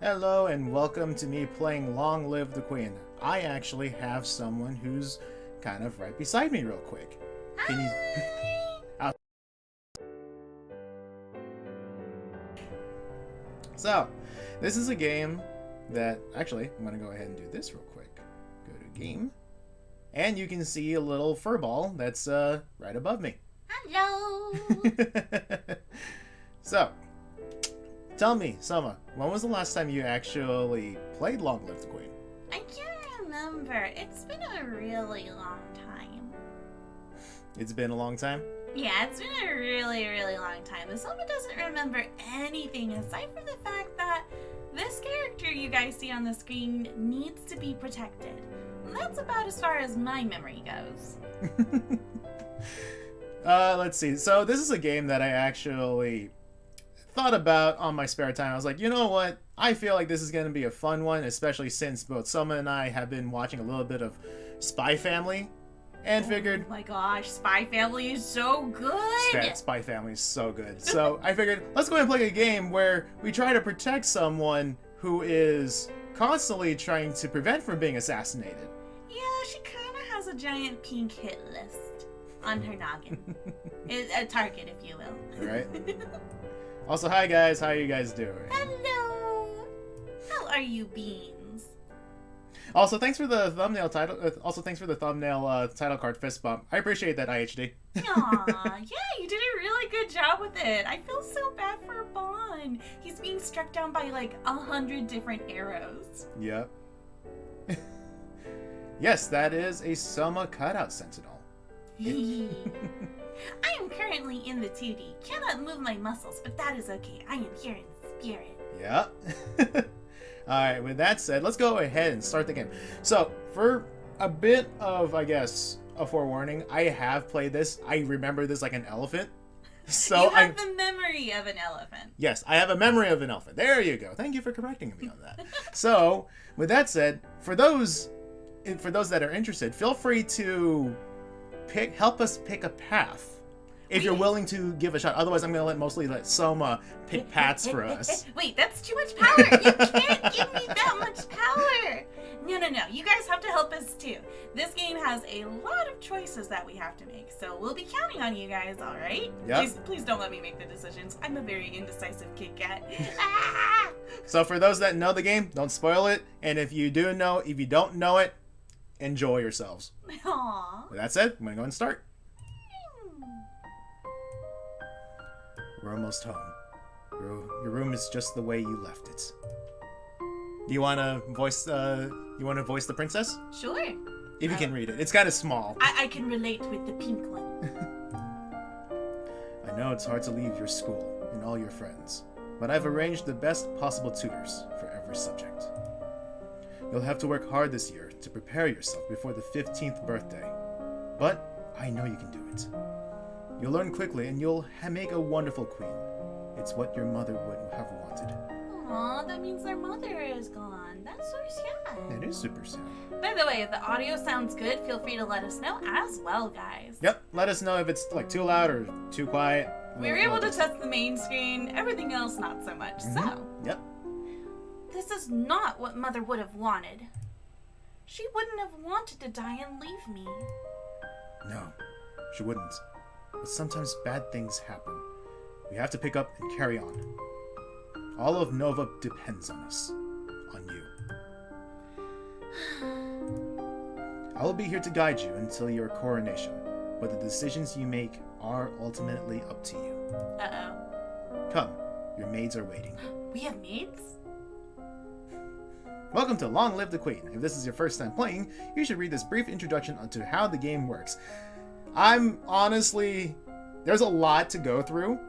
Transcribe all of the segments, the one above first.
Hello and welcome to me playing Long Live the Queen. I actually have someone who's kind of right beside me real quick. Can you... So, this is a game that... Actually, I'm going to go ahead and do this real quick. Go to game. And you can see a little fur ball that's right above me. Hello! So, tell me, Sohma, when was the last time you actually played Long Live the Queen? I can't remember. It's been a really long time. It's been a long time? Yeah, it's been a really, really long time. The Sohma doesn't remember anything aside from the fact that this character you guys see on the screen needs to be protected. And that's about as far as my memory goes. Let's see. So this is a game that I actually thought about on my spare time. I was like, you know what? I feel like this is going to be a fun one, especially since both Sohma and I have been watching a little bit of Spy Family, and figured... Oh my gosh, Spy Family is so good! Spy Family is so good. So I figured, let's go ahead and play a game where we try to protect someone who is constantly trying to prevent from being assassinated. Yeah, she kind of has a giant pink hit list on her noggin. A target, if you will. Right. Also, hi guys, how are you guys doing? Hello! How are you, Beans? Also, thanks for the thumbnail title. Thanks for the thumbnail title card fist bump. I appreciate that, IHD. Aw, yeah, you did a really good job with it. I feel so bad for Bahn. He's being struck down by like 100 different arrows. Yep. Yes, that is a Sohma cutout sentinel. I am currently in the 2D. Cannot move my muscles, but that is okay. I am here in spirit. Yep. Alright, with that said, let's go ahead and start the game. So, for a bit of, I guess, a forewarning, I have played this. I remember this like an elephant. So you have the memory of an elephant. Yes, I have a memory of an elephant. There you go. Thank you for correcting me on that. So, with that said, for those that are interested, feel free to help us pick a path. If you're willing to give a shot. Otherwise, I'm going to mostly let Sohma pick paths for us. Wait, that's too much power. You can't give me that much power. No. You guys have to help us too. This game has a lot of choices that we have to make. So we'll be counting on you guys, all right? Yep. Please don't let me make the decisions. I'm a very indecisive Kit Kat. Ah! So for those that know the game, don't spoil it. And if you don't know it, enjoy yourselves. Aww. With that said, I'm going to go and start. We're almost home. Your room is just the way you left it. Do you want to voice the princess? Sure. If you can read it. It's kind of small. I can relate with the pink one. I know it's hard to leave your school and all your friends, but I've arranged the best possible tutors for every subject. You'll have to work hard this year to prepare yourself before the 15th birthday, but I know you can do it. You'll learn quickly and you'll make a wonderful queen. It's what your mother would have wanted. Aw, that means their mother is gone. That's so sad. It is super sad. By the way, if the audio sounds good, feel free to let us know as well, guys. Yep, let us know if it's like too loud or too quiet. We were able to test the main screen, everything else not so much, so. Yep. This is not what Mother would have wanted. She wouldn't have wanted to die and leave me. No, she wouldn't. But sometimes bad things happen. We have to pick up and carry on. All of Nova depends on us. On you. I will be here to guide you until your coronation, but the decisions you make are ultimately up to you. Uh-oh. Come, your maids are waiting. We have maids? Welcome to Long Live the Queen. If this is your first time playing, you should read this brief introduction onto how the game works. I'm honestly... There's a lot to go through,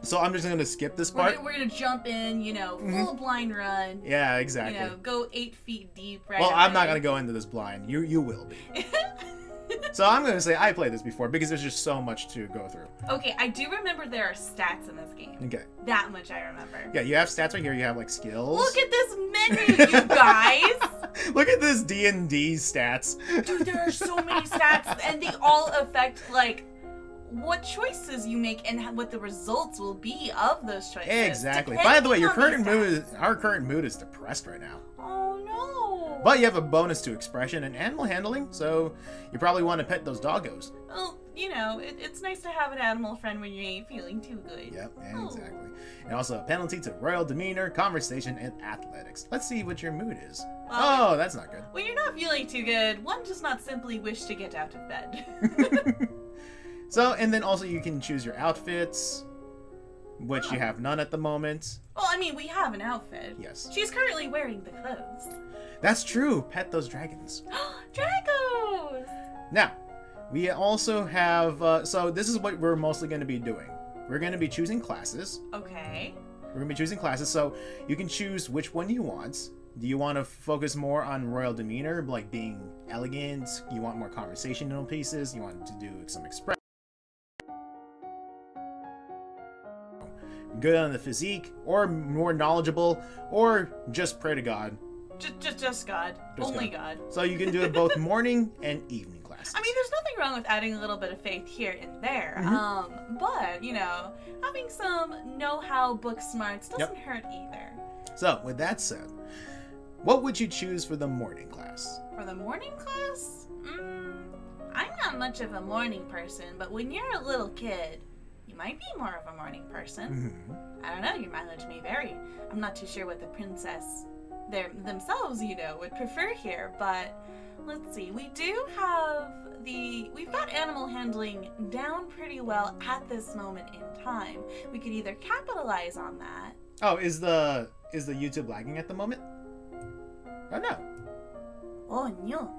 so I'm just going to skip this part. We're going to jump in, full blind run. Yeah, exactly. Go 8 feet deep right Well, away. I'm not going to go into this blind. You will be. So I'm going to say I played this before because there's just so much to go through. Okay, I do remember there are stats in this game. Okay. That much I remember. Yeah, you have stats right here. You have, like, skills. Look at this menu, you guys! Look at this D&D stats. Dude, there are so many stats, and they all affect, like, what choices you make and what the results will be of those choices. Exactly. By the way, our current mood is depressed right now. Oh no. But you have a bonus to expression and animal handling, so you probably want to pet those doggos. Well, it's nice to have an animal friend when you ain't feeling too good. Yep, exactly. And also a penalty to royal demeanor, conversation, and athletics. Let's see what your mood is. Well, that's not good. When you're not feeling too good, one does not simply wish to get out of bed. So, and then also you can choose your outfits, which you have none at the moment. Well, I mean, we have an outfit. Yes. She's currently wearing the clothes. That's true. Pet those dragons. Dragos! Now, we also have, so this is what we're mostly going to be doing. We're going to be choosing classes. Okay. We're going to be choosing classes, so you can choose which one you want. Do you want to focus more on royal demeanor, like being elegant? You want more conversational pieces? You want to do some expression? Good on the physique, or more knowledgeable, or just pray to God. Just God. Only God. So you can do it both morning and evening classes. I mean, there's nothing wrong with adding a little bit of faith here and there. Mm-hmm. But, having some know-how book smarts doesn't hurt either. So, with that said, what would you choose for the morning class? For the morning class? I'm not much of a morning person, but when you're a little kid, you might be more of a morning person. Mm-hmm. I don't know, your mileage may vary. I'm not too sure what the princess themselves, would prefer here, but let's see. We've got animal handling down pretty well at this moment in time. We could either capitalize on that. Oh, is the YouTube lagging at the moment? Oh no. Oh no.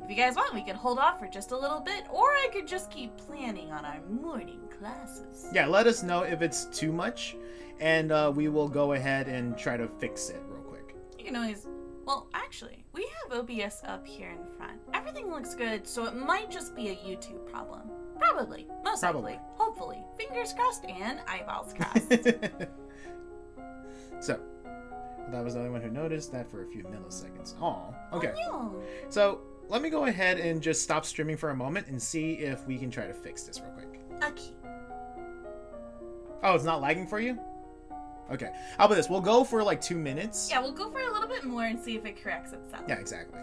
If you guys want, we can hold off for just a little bit, or I could just keep planning on our morning classes. Yeah, let us know if it's too much, and we will go ahead and try to fix it real quick. You can always... Well, actually, we have OBS up here in front. Everything looks good, so it might just be a YouTube problem. Probably. Most likely. Hopefully. Fingers crossed and eyeballs crossed. So, that was the only one who noticed that for a few milliseconds. Aw, okay. Oh, no. So, let me go ahead and just stop streaming for a moment and see if we can try to fix this real quick. Okay. Oh, it's not lagging for you? Okay. How about this? We'll go for like 2 minutes. Yeah, we'll go for a little bit more and see if it corrects itself. Yeah, exactly.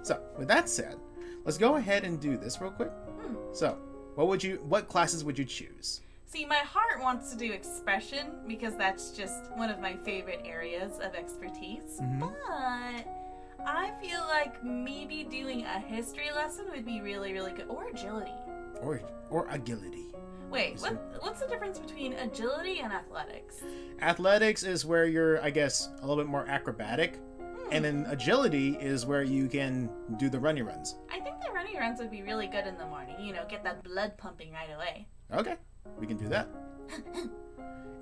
So, with that said, let's go ahead and do this real quick. So, what classes would you choose? See, my heart wants to do expression because that's just one of my favorite areas of expertise. Mm-hmm. But I feel like maybe doing a history lesson would be really, really good. Or agility. Or agility. Wait, what's the difference between agility and athletics? Athletics is where you're, I guess, a little bit more acrobatic. And then agility is where you can do the runny runs. I think the runny runs would be really good in the morning. Get that blood pumping right away. Okay, we can do that.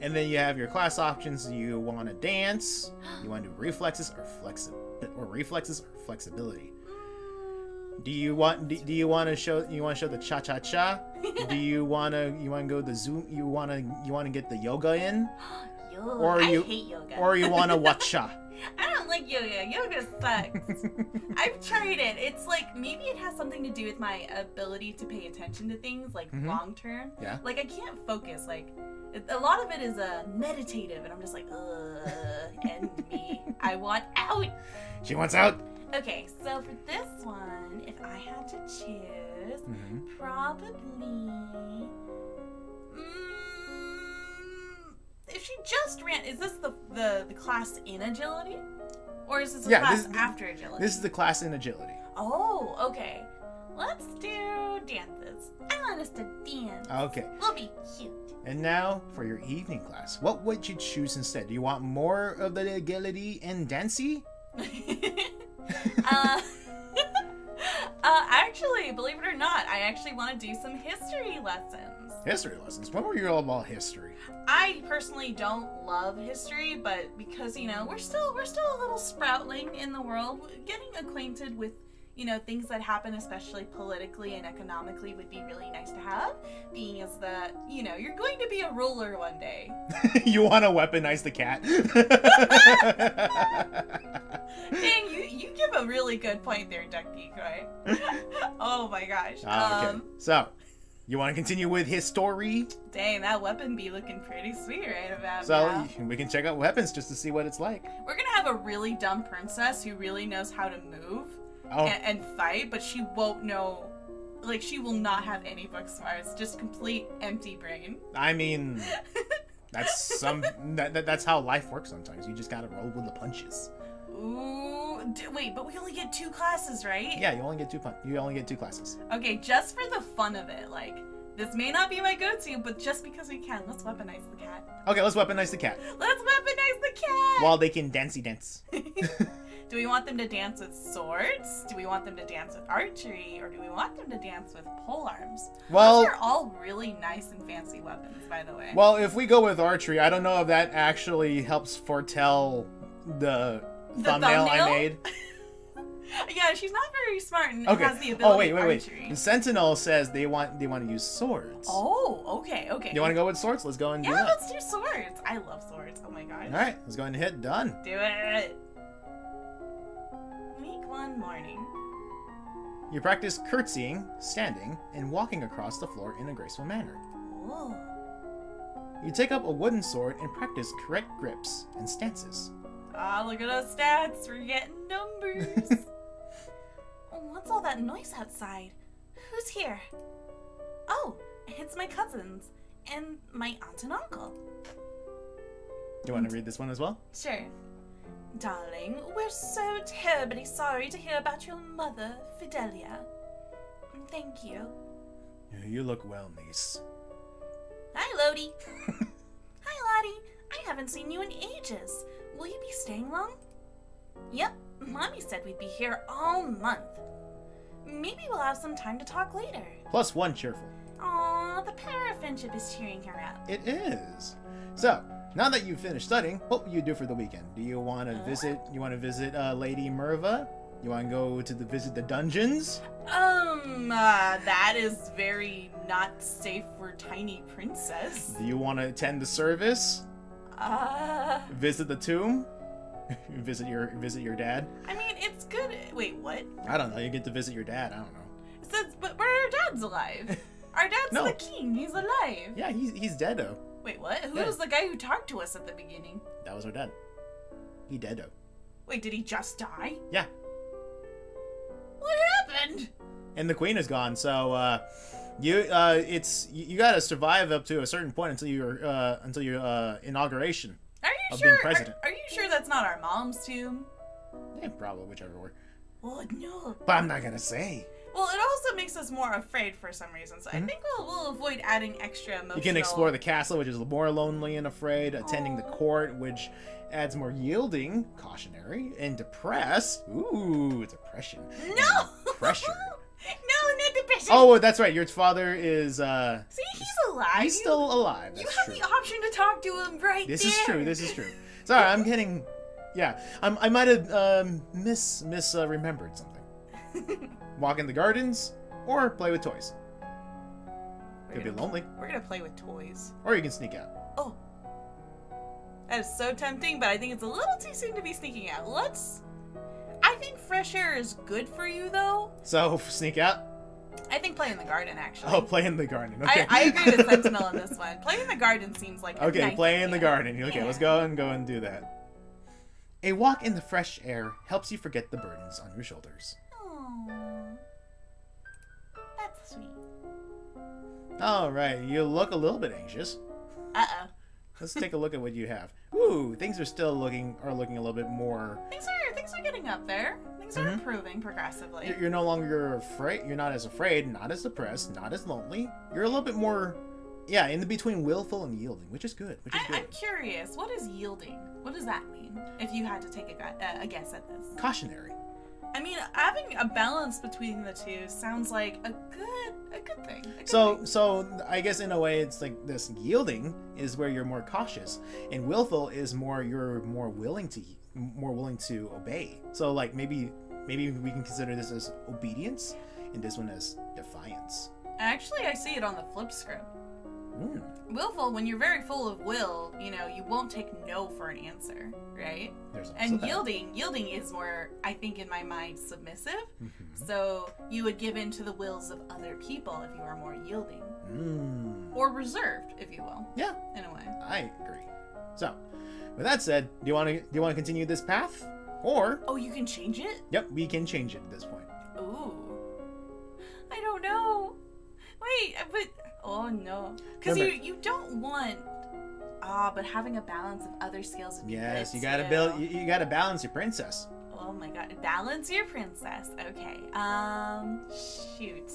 And then you have your class options. You want to dance, you want to do reflexes or flexibility. Do you want to show the cha-cha-cha? Do you want to go the zoom? You want to get the yoga in? I hate yoga. Or you want to watcha? I don't like yoga. Yoga sucks. I've tried it. It's like maybe it has something to do with my ability to pay attention to things like long term. Yeah. Like I can't focus. Like a lot of it is meditative, and I'm just like, end me. I want out. She wants out. Okay, so for this one, if I had to choose, probably. If she just ran, is this the class in agility? Or is this the class after agility? This is the class in agility. Oh, okay. Let's do dances. I want us to dance. Okay. We'll be cute. And now for your evening class. What would you choose instead? Do you want more of the agility and dancey? Actually, believe it or not, I actually want to do some history lessons. History lessons? When were you all about history? I personally don't love history, but because, we're still a little sproutling in the world, getting acquainted with, things that happen, especially politically and economically, would be really nice to have, being as that, you're going to be a ruler one day. You want to weaponize the cat? Dang, you give a really good point there, Duck Geek, right? Oh my gosh. Okay. So, You want to continue with his story? Dang, that weapon be looking pretty sweet right about So now. we can check out weapons just to see what it's like. We're gonna have a really dumb princess who really knows how to move Oh, and fight, but she won't know. Like, she will not have any book smarts, just complete empty brain. I mean, that's how life works sometimes. You just gotta roll with the punches. Ooh, wait, but we only get 2 classes, right? Yeah, you only get two classes. Okay, just for the fun of it, like, this may not be my go-to, but just because we can, let's weaponize the cat. Okay, let's weaponize the cat. Let's weaponize the cat! While they can dancey dance. Do we want them to dance with swords? Do we want them to dance with archery? Or do we want them to dance with polearms? Well, those are all really nice and fancy weapons, by the way. well, if we go with archery, I don't know if that actually helps foretell the thumbnail I made. Yeah, she's not very smart and Okay. has the ability of wait. archery. The Sentinel says they want to use swords. Oh, okay. You want to go with swords? Let's go and do Yeah, that. let's do swords. I love swords. Oh my gosh. All right, let's go ahead and hit done. Do it. Week 1 morning. You practice curtsying, standing, and walking across the floor in a graceful manner. Ooh. You take up a wooden sword and practice correct grips and stances. Ah, look at those stats. We're getting numbers. What's all that noise outside? Who's here? Oh, it's my cousins and my aunt and uncle. You want to read this one as well? Sure. Darling, we're so terribly sorry to hear about your mother, Fidelia. Thank you. You look well, niece. Hi, Lodi. Hi, Lottie. I haven't seen you in ages. Will you be staying long? Yep, Mommy said we'd be here all month. Maybe we'll have some time to talk later. +1 cheerful. Aw, the power of friendship is cheering her up. It is. So, now that you've finished studying, what will you do for the weekend? Do you want to visit? You want to visit Lady Merva? You want to go to visit the dungeons? That is very not safe for tiny princess. Do you want to attend the service? Visit the tomb? visit your dad? I mean, it's good. Wait, what? I don't know. You get to visit your dad. I don't know. It says, but our dad's alive. Our dad's No. the king. He's alive. Yeah, he's deado. Wait, what? Who Yeah. was the guy who talked to us at the beginning? That was our dad. He deado. Wait, did he just die? Yeah. What happened? And the queen is gone, so you gotta survive up to a certain point until your inauguration Are you of sure? being president. Are you sure that's not our mom's tomb? Yeah, probably whichever way. Oh no. But I'm not gonna say. Well, it also makes us more afraid for some reason, so I think we'll avoid adding extra emotional. You can explore the castle, which is more lonely and afraid. Attending the court, which adds more yielding, cautionary, and depress. Ooh, depression. No. Pressure. No, not depression. Oh, that's right. Your father is. See, he's alive. He's still alive. You That's have true. the option to talk to him right This there. is true. This is true. Sorry, I'm getting. Yeah, I might have remembered something. Walk in the gardens or play with toys. Could be lonely. We're gonna play with toys. Or you can sneak out. Oh. That is so tempting, but I think it's a little too soon to be sneaking out. I think fresh air is good for you, though. So, sneak out? I think play in the garden, actually. Oh, play in the garden. Okay. I agree with Sentinel on this one. Play in the garden seems like a Okay, nice play in the idea. garden. Okay, Yeah. let's go and do that. A walk in the fresh air helps you forget the burdens on your shoulders. Aww. That's sweet. All right, you look a little bit anxious. Uh-oh. Let's take a look at what you have. Ooh, things are still looking a little bit more. Things are getting up there. Things are improving progressively. You're no longer afraid. You're not as afraid. Not as depressed. Not as lonely. You're a little bit more, yeah, in the between willful and yielding, which is good. I'm curious. What is yielding? What does that mean? If you had to take a guess at this. Cautionary. I mean, having a balance between the two sounds like a good thing. A good thing. So I guess in a way it's like this. Yielding is where you're more cautious, and willful is you're more willing to obey. So like maybe we can consider this as obedience, and this one as defiance. Actually, I see it on the flip script. Willful, when you're very full of will, you won't take no for an answer, right? And yielding is more, I think in my mind, submissive. So you would give in to the wills of other people if you are more yielding. Or reserved, if you will. Yeah. In a way. I agree. So, with that said, do you want to continue this path? Or... Oh, you can change it? Yep, we can change it at this point. Ooh. I don't know. Wait, but... Oh, no. Because you don't want... but having a balance of other skills would be yes, good, you gotta too. build... You gotta balance your princess. Oh my god. Balance your princess. Okay. Shoot.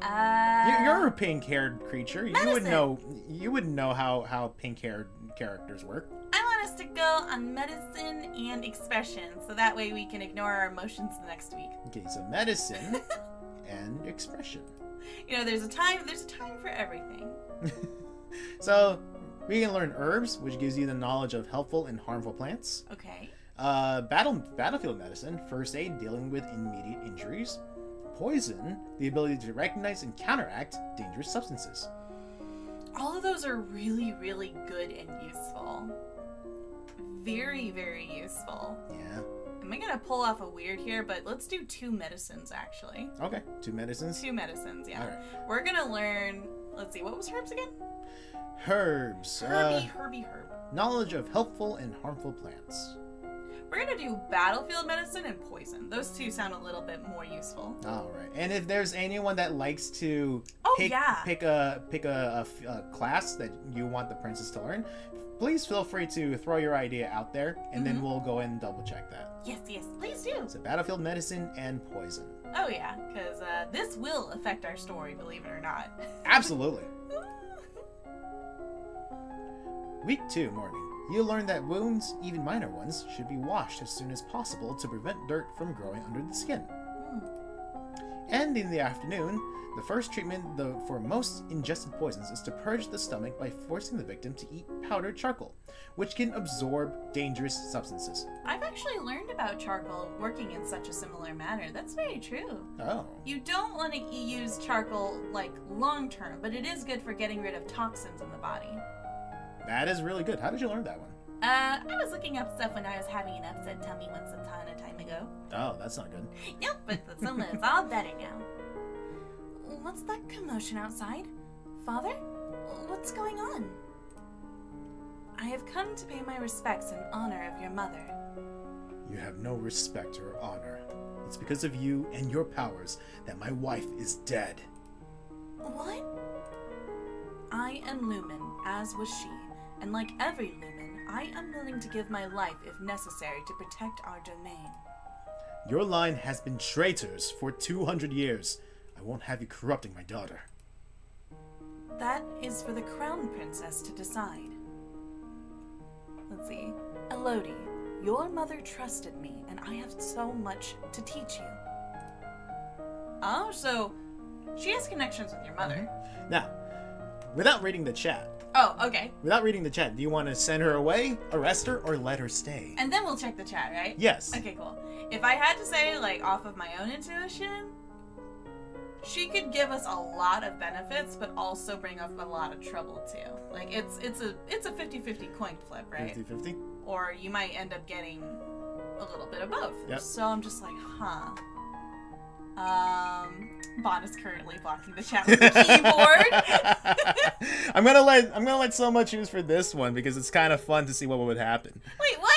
You're a pink-haired creature. Medicine. You would know how pink-haired characters work. I want us to go on medicine and expression, so that way we can ignore our emotions the next week. Okay, so medicine and expression. There's a time for everything. So, we can learn herbs, which gives you the knowledge of helpful and harmful plants. Okay. Battlefield medicine, first aid, dealing with immediate injuries. Poison, the ability to recognize and counteract dangerous substances. All of those are really, really good and useful. Very, very useful. Yeah. Am I gonna pull off a weird here? But let's do 2 medicines, actually. Okay, 2 medicines? 2 medicines, yeah. All right. We're gonna learn... Let's see, what was herbs again? Herbs. Herb. Knowledge of helpful and harmful plants. We're gonna do battlefield medicine and poison. Those 2 sound a little bit more useful. All right. And if there's anyone that likes to pick a class that you want the princess to learn, please feel free to throw your idea out there, and then we'll go and double check that. Yes, please do. So battlefield medicine and poison. Oh yeah, because this will affect our story, believe it or not. Absolutely. Week 2 morning. You learn that wounds, even minor ones, should be washed as soon as possible to prevent dirt from growing under the skin. And in the afternoon, the first treatment for most ingested poisons is to purge the stomach by forcing the victim to eat powdered charcoal, which can absorb dangerous substances. I've actually learned about charcoal working in such a similar manner. That's very true. Oh. You don't want to use charcoal, long term, but it is good for getting rid of toxins in the body. That is really good. How did you learn that one? I was looking up stuff when I was having an upset tummy once upon a time ago. Oh, that's not good. Yep, but it's all better now. What's that commotion outside? Father? What's going on? I have come to pay my respects in honor of your mother. You have no respect or honor. It's because of you and your powers that my wife is dead. What? I am Lumen, as was she, and like every Lumen, I am willing to give my life if necessary to protect our domain. Your line has been traitors for 200 years. I won't have you corrupting my daughter. That is for the Crown Princess to decide. Let's see. Elodie, your mother trusted me, and I have so much to teach you. Oh, so she has connections with your mother. Now, without reading the chat. Oh, okay. Without reading the chat, do you want to send her away, arrest her, or let her stay? And then we'll check the chat, right? Yes. Okay, cool. If I had to say, off of my own intuition, she could give us a lot of benefits, but also bring up a lot of trouble, too. It's a 50-50 coin flip, right? 50-50? Or you might end up getting a little bit of both. Yep. So I'm just like, Bahn is currently blocking the chat with the keyboard. I'm gonna let Sohma choose for this one because it's kind of fun to see what would happen. Wait, what?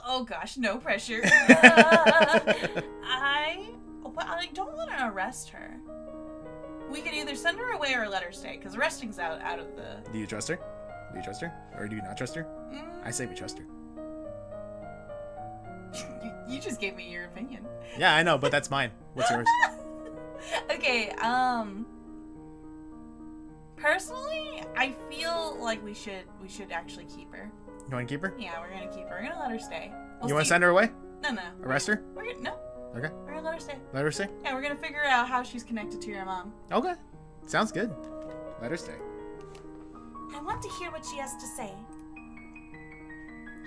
Oh gosh, no pressure. I don't want to arrest her. We could either send her away or let her stay, because arresting's out of the... Do you trust her? Do you trust her? Or do you not trust her? I say we trust her. You just gave me your opinion. Yeah, I know, but that's mine. What's yours? Okay, personally, I feel like we should actually keep her. You want to keep her? Yeah, we're gonna keep her. We're gonna let her stay. You want to send her away? No. Arrest her? No. Okay. We're gonna let her stay. Let her stay? Yeah, we're gonna figure out how she's connected to your mom. Okay. Sounds good. Let her stay. I want to hear what she has to say.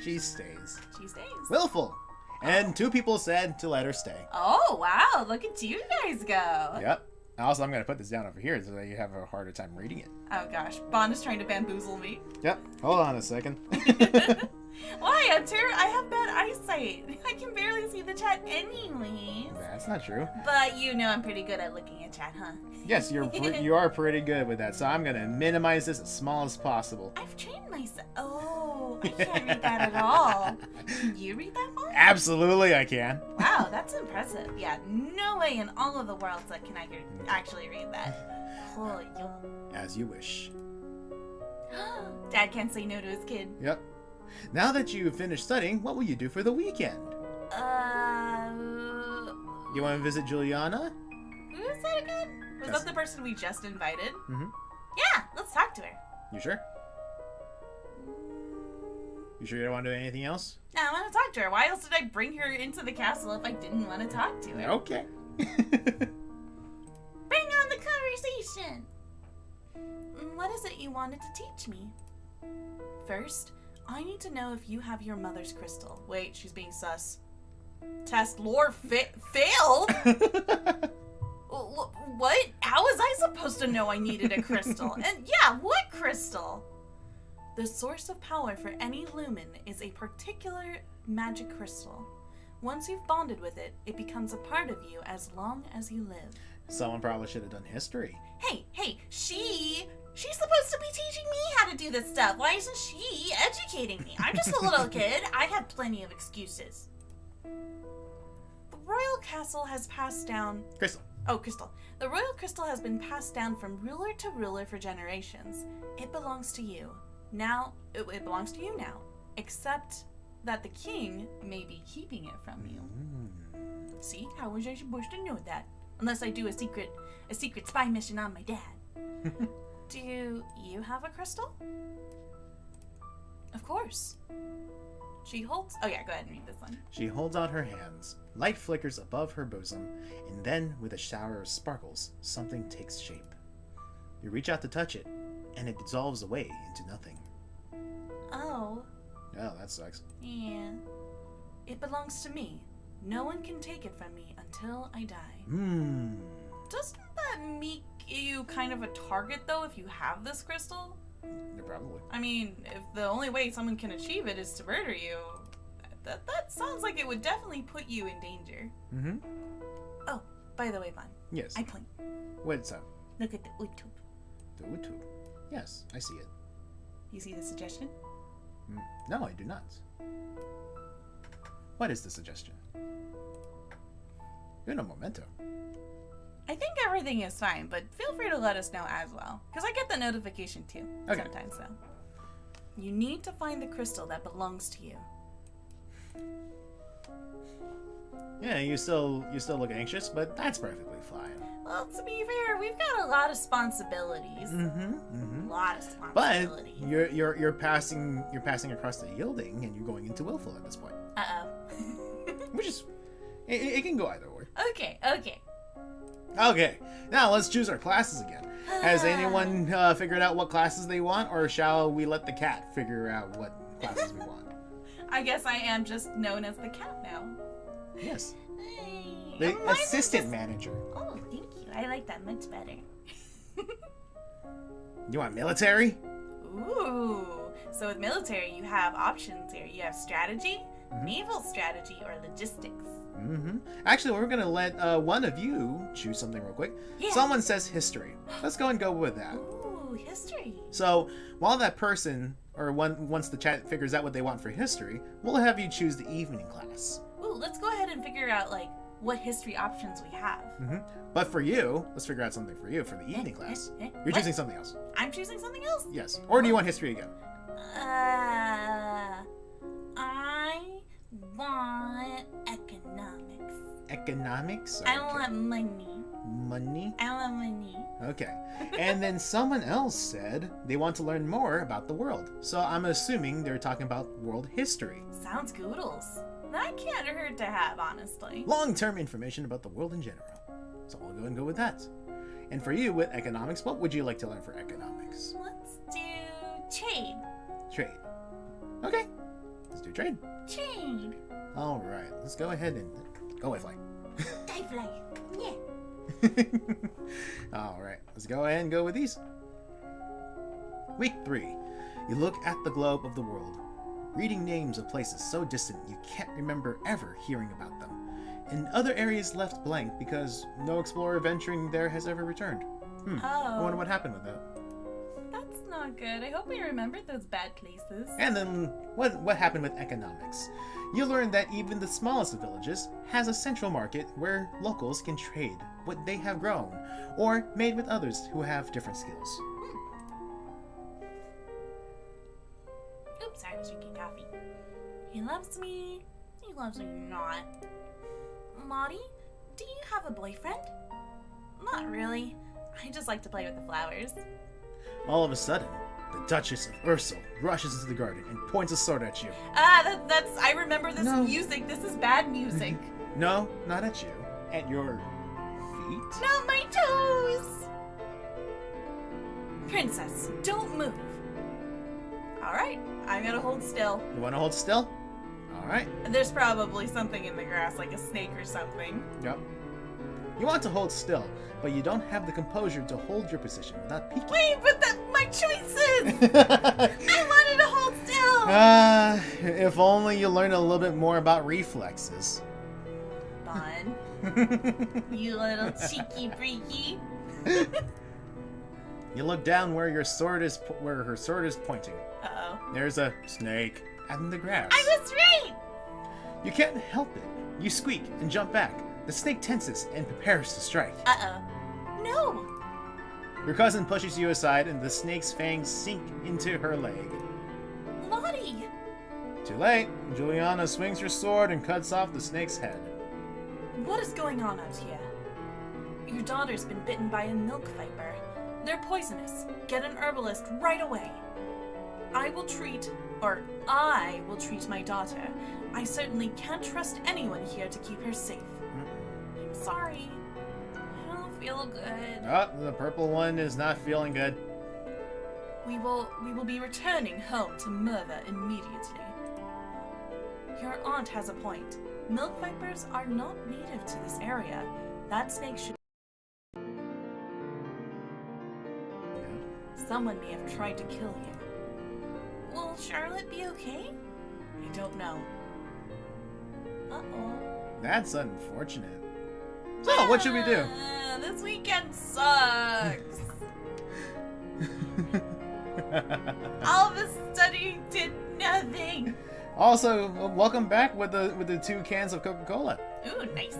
She stays. She stays. Willful. And 2 people said to let her stay. Oh, wow. Look at you guys go. Yep. Also, I'm going to put this down over here so that you have a harder time reading it. Oh gosh, Bahn is trying to bamboozle me. Yep. Hold on a second. Why? I have bad eyesight. I can barely see the chat anyways. That's not true. But you know I'm pretty good at looking at chat, huh? Yes, you are pretty good with that, so I'm going to minimize this as small as possible. I've trained myself. Oh, I can't read that at all. Can you read that one? Absolutely, I can. Wow, that's impressive. Yeah, no way in all of the worlds that can I actually read that. Oh, As you wish. Dad can't say no to his kid. Yep. Now that you've finished studying, what will you do for the weekend? You want to visit Juliana? Who is that again? Was that the person we just invited? Mm-hmm. Yeah, let's talk to her. You sure? You sure you don't want to do anything else? No, I want to talk to her. Why else did I bring her into the castle if I didn't want to talk to her? Okay. Bring on the conversation! What is it you wanted to teach me? First, I need to know if you have your mother's crystal. Wait, she's being sus. Test lore failed? What? How was I supposed to know I needed a crystal? And yeah, what crystal? The source of power for any lumen is a particular magic crystal. Once you've bonded with it, it becomes a part of you as long as you live. Someone probably should have done history. Hey, she's supposed to be teaching me how to do this stuff. Why isn't she educating me? I'm just a little kid. I have plenty of excuses. The royal castle has passed down... Crystal. Oh, crystal. The royal crystal has been passed down from ruler to ruler for generations. It belongs to you. Now, it belongs to you now. Except that the king may be keeping it from you. See? How was I supposed to know that? Unless I do a secret spy mission on my dad. Do you have a crystal? Of course. She holds... Oh yeah, go ahead and read this one. She holds out her hands. Light flickers above her bosom, and then, with a shower of sparkles, something takes shape. You reach out to touch it, and it dissolves away into nothing. Oh. Oh, that sucks. Yeah. It belongs to me. No one can take it from me until I die. Doesn't that make you kind of a target, though, if you have this crystal? Yeah, probably. I mean, if the only way someone can achieve it is to murder you, that sounds like it would definitely put you in danger. Oh, by the way, Bahn. Yes. I point. What's up? Look at the YouTube. The Utu. Yes, I see it. You see the suggestion? No, I do not. What is the suggestion? Uno momento. I think everything is fine, but feel free to let us know as well. Because I get the notification too, sometimes so. You need to find the crystal that belongs to you. Yeah, you still look anxious, but that's perfectly fine. Well, to be fair, we've got a lot of responsibilities. A lot of responsibilities. But you're passing across the yielding, and you're going into willful at this point. Which is, it can go either way. Okay. Okay, now let's choose our classes again. Has anyone figured out what classes they want, or shall we let the cat figure out what classes we want? I guess I am just known as the cat now. Yes. Hey, The assistant manager. Oh, thank you. I like that much better. You want military? Ooh. So with military, you have options here. You have strategy, naval strategy, or logistics. Actually, we're going to let one of you choose something real quick. Yeah. Someone says history. Let's go with that. Ooh, history. So, while that person, or once the chat figures out what they want for history, we'll have you choose the evening class. Ooh, let's go ahead and figure out, what history options we have. But for you, let's figure out something for you for the evening class. You're choosing something else. I'm choosing something else? Yes. Or do you want history again? I want economics. Economics? I want money. Money? I want money. Okay. And then someone else said they want to learn more about the world. So I'm assuming they're talking about world history. Sounds goodles. That can't hurt to have, honestly. Long-term information about the world in general. So we'll go with that. And for you, with economics, what would you like to learn for economics? Let's do trade. Trade. Okay. Let's do trade. Trade. All right. Let's go ahead and go with flight. Die fly. Yeah. Alright, let's go ahead and go with these. Week 3. You look at the globe of the world, reading names of places so distant you can't remember ever hearing about them, and other areas left blank because no explorer venturing there has ever returned. I wonder what happened with that. That's not good. I hope we remember those bad places. And then, what happened with economics? You learn that even the smallest of villages has a central market where locals can trade what they have grown, or made with others who have different skills. Oops, I was drinking coffee. He loves me. He loves me not. Lottie, do you have a boyfriend? Not really. I just like to play with the flowers. All of a sudden, the Duchess of Ursel rushes into the garden and points a sword at you. That's I remember this music. This is bad music. No, not at you. At your feet? Not my toes! Princess, don't move. Alright, I'm gonna hold still. You want to hold still? Alright. There's probably something in the grass, like a snake or something. Yep. You want to hold still, but you don't have the composure to hold your position without peeking. Wait, but my choices! I wanted to hold still! If only you learned a little bit more about reflexes. Bahn. You little cheeky freaky. You look down where her sword is pointing. Uh-oh. There's a snake in the grass. I was right! You can't help it. You squeak and jump back. The snake tenses and prepares to strike. Uh-oh. No! Your cousin pushes you aside and the snake's fangs sink into her leg. Lottie! Too late. Juliana swings her sword and cuts off the snake's head. What is going on out here? Your daughter's been bitten by a milk viper. They're poisonous. Get an herbalist right away. I will treat my daughter. I certainly can't trust anyone here to keep her safe. I'm sorry. I don't feel good. Oh, the purple one is not feeling good. We will be returning home to Merva immediately. Your aunt has a point. Milk vipers are not native to this area. That snake should... Someone may have tried to kill you. Will Charlotte be okay? I don't know. Uh-oh. That's unfortunate. So, what should we do? This weekend sucks. All the studying did nothing. Also, welcome back with the 2 cans of Coca-Cola. Ooh, nice.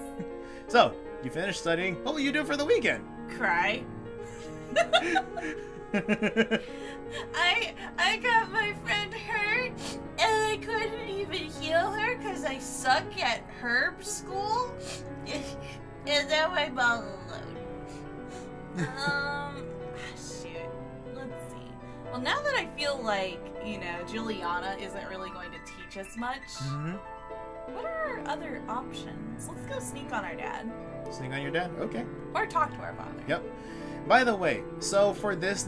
So, you finished studying. What will you do for the weekend? Cry. I got my friend hurt, and I couldn't even heal her because I suck at herb school. And now I'm all alone. Shoot. Let's see. Well, now that I feel like, Juliana isn't really going to teach us much, what are our other options? Let's go sneak on our dad. Sneak on your dad? Okay. Or talk to our father. Yep. By the way, so for this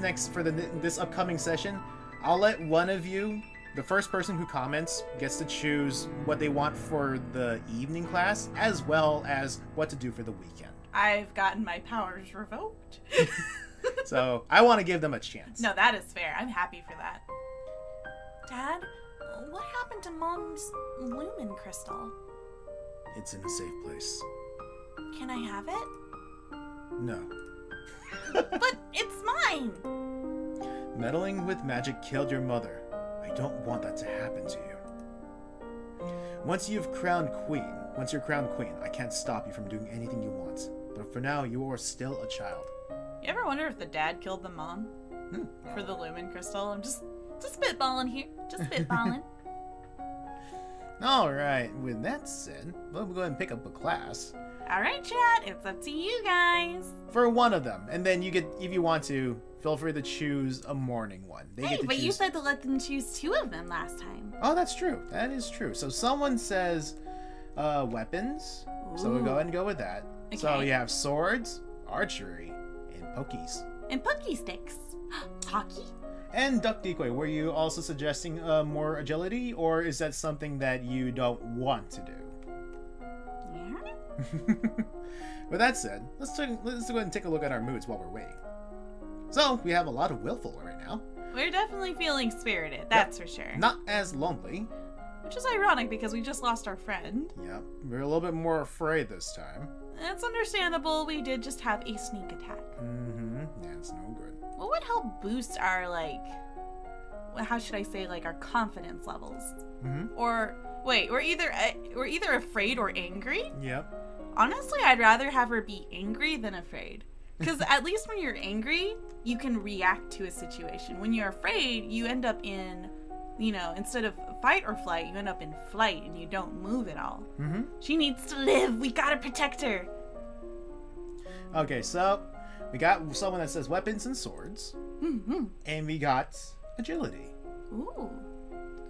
upcoming session, I'll let one of you, the first person who comments, gets to choose what they want for the evening class, as well as what to do for the weekend. I've gotten my powers revoked. So, I want to give them a chance. No, that is fair. I'm happy for that. Dad, what happened to Mom's lumen crystal? It's in a safe place. Can I have it? No. But it's mine! Meddling with magic killed your mother. I don't want that to happen to you. Once you're crowned queen, I can't stop you from doing anything you want. But for now, you are still a child. You ever wonder if the dad killed the mom? For the lumen crystal? I'm just spitballing here. Just spitballing. Alright, with that said, we'll go ahead and pick up a class. Alright, chat, it's up to you guys. For one of them. And then you get, if you want to, feel free to choose a morning one. But you said to let them choose 2 of them last time. Oh, that's true. That is true. So someone says weapons. Ooh. So we'll go ahead and go with that. Okay. So you have swords, archery, and pokies. And pokey sticks. Hockey? And duck decoy. Were you also suggesting more agility, or is that something that you don't want to do? Yeah. With that said, let's go ahead and take a look at our moods while we're waiting. So, we have a lot of willful right now. We're definitely feeling spirited, that's for sure. Not as lonely. Which is ironic because we just lost our friend. Yep, we're a little bit more afraid this time. It's understandable, we did just have a sneak attack. Mm-hmm, yeah, it's no good. What would help boost our, like, how should I say, like, our confidence levels? Mm-hmm. Or, wait, we're either afraid or angry? Yep. Honestly, I'd rather have her be angry than afraid. Because at least when you're angry, you can react to a situation. When you're afraid, you end up in, instead of fight or flight, you end up in flight and you don't move at all. Mm-hmm. She needs to live. We gotta protect her. Okay, so we got someone that says weapons and swords. Mm-hmm. And we got agility. Ooh.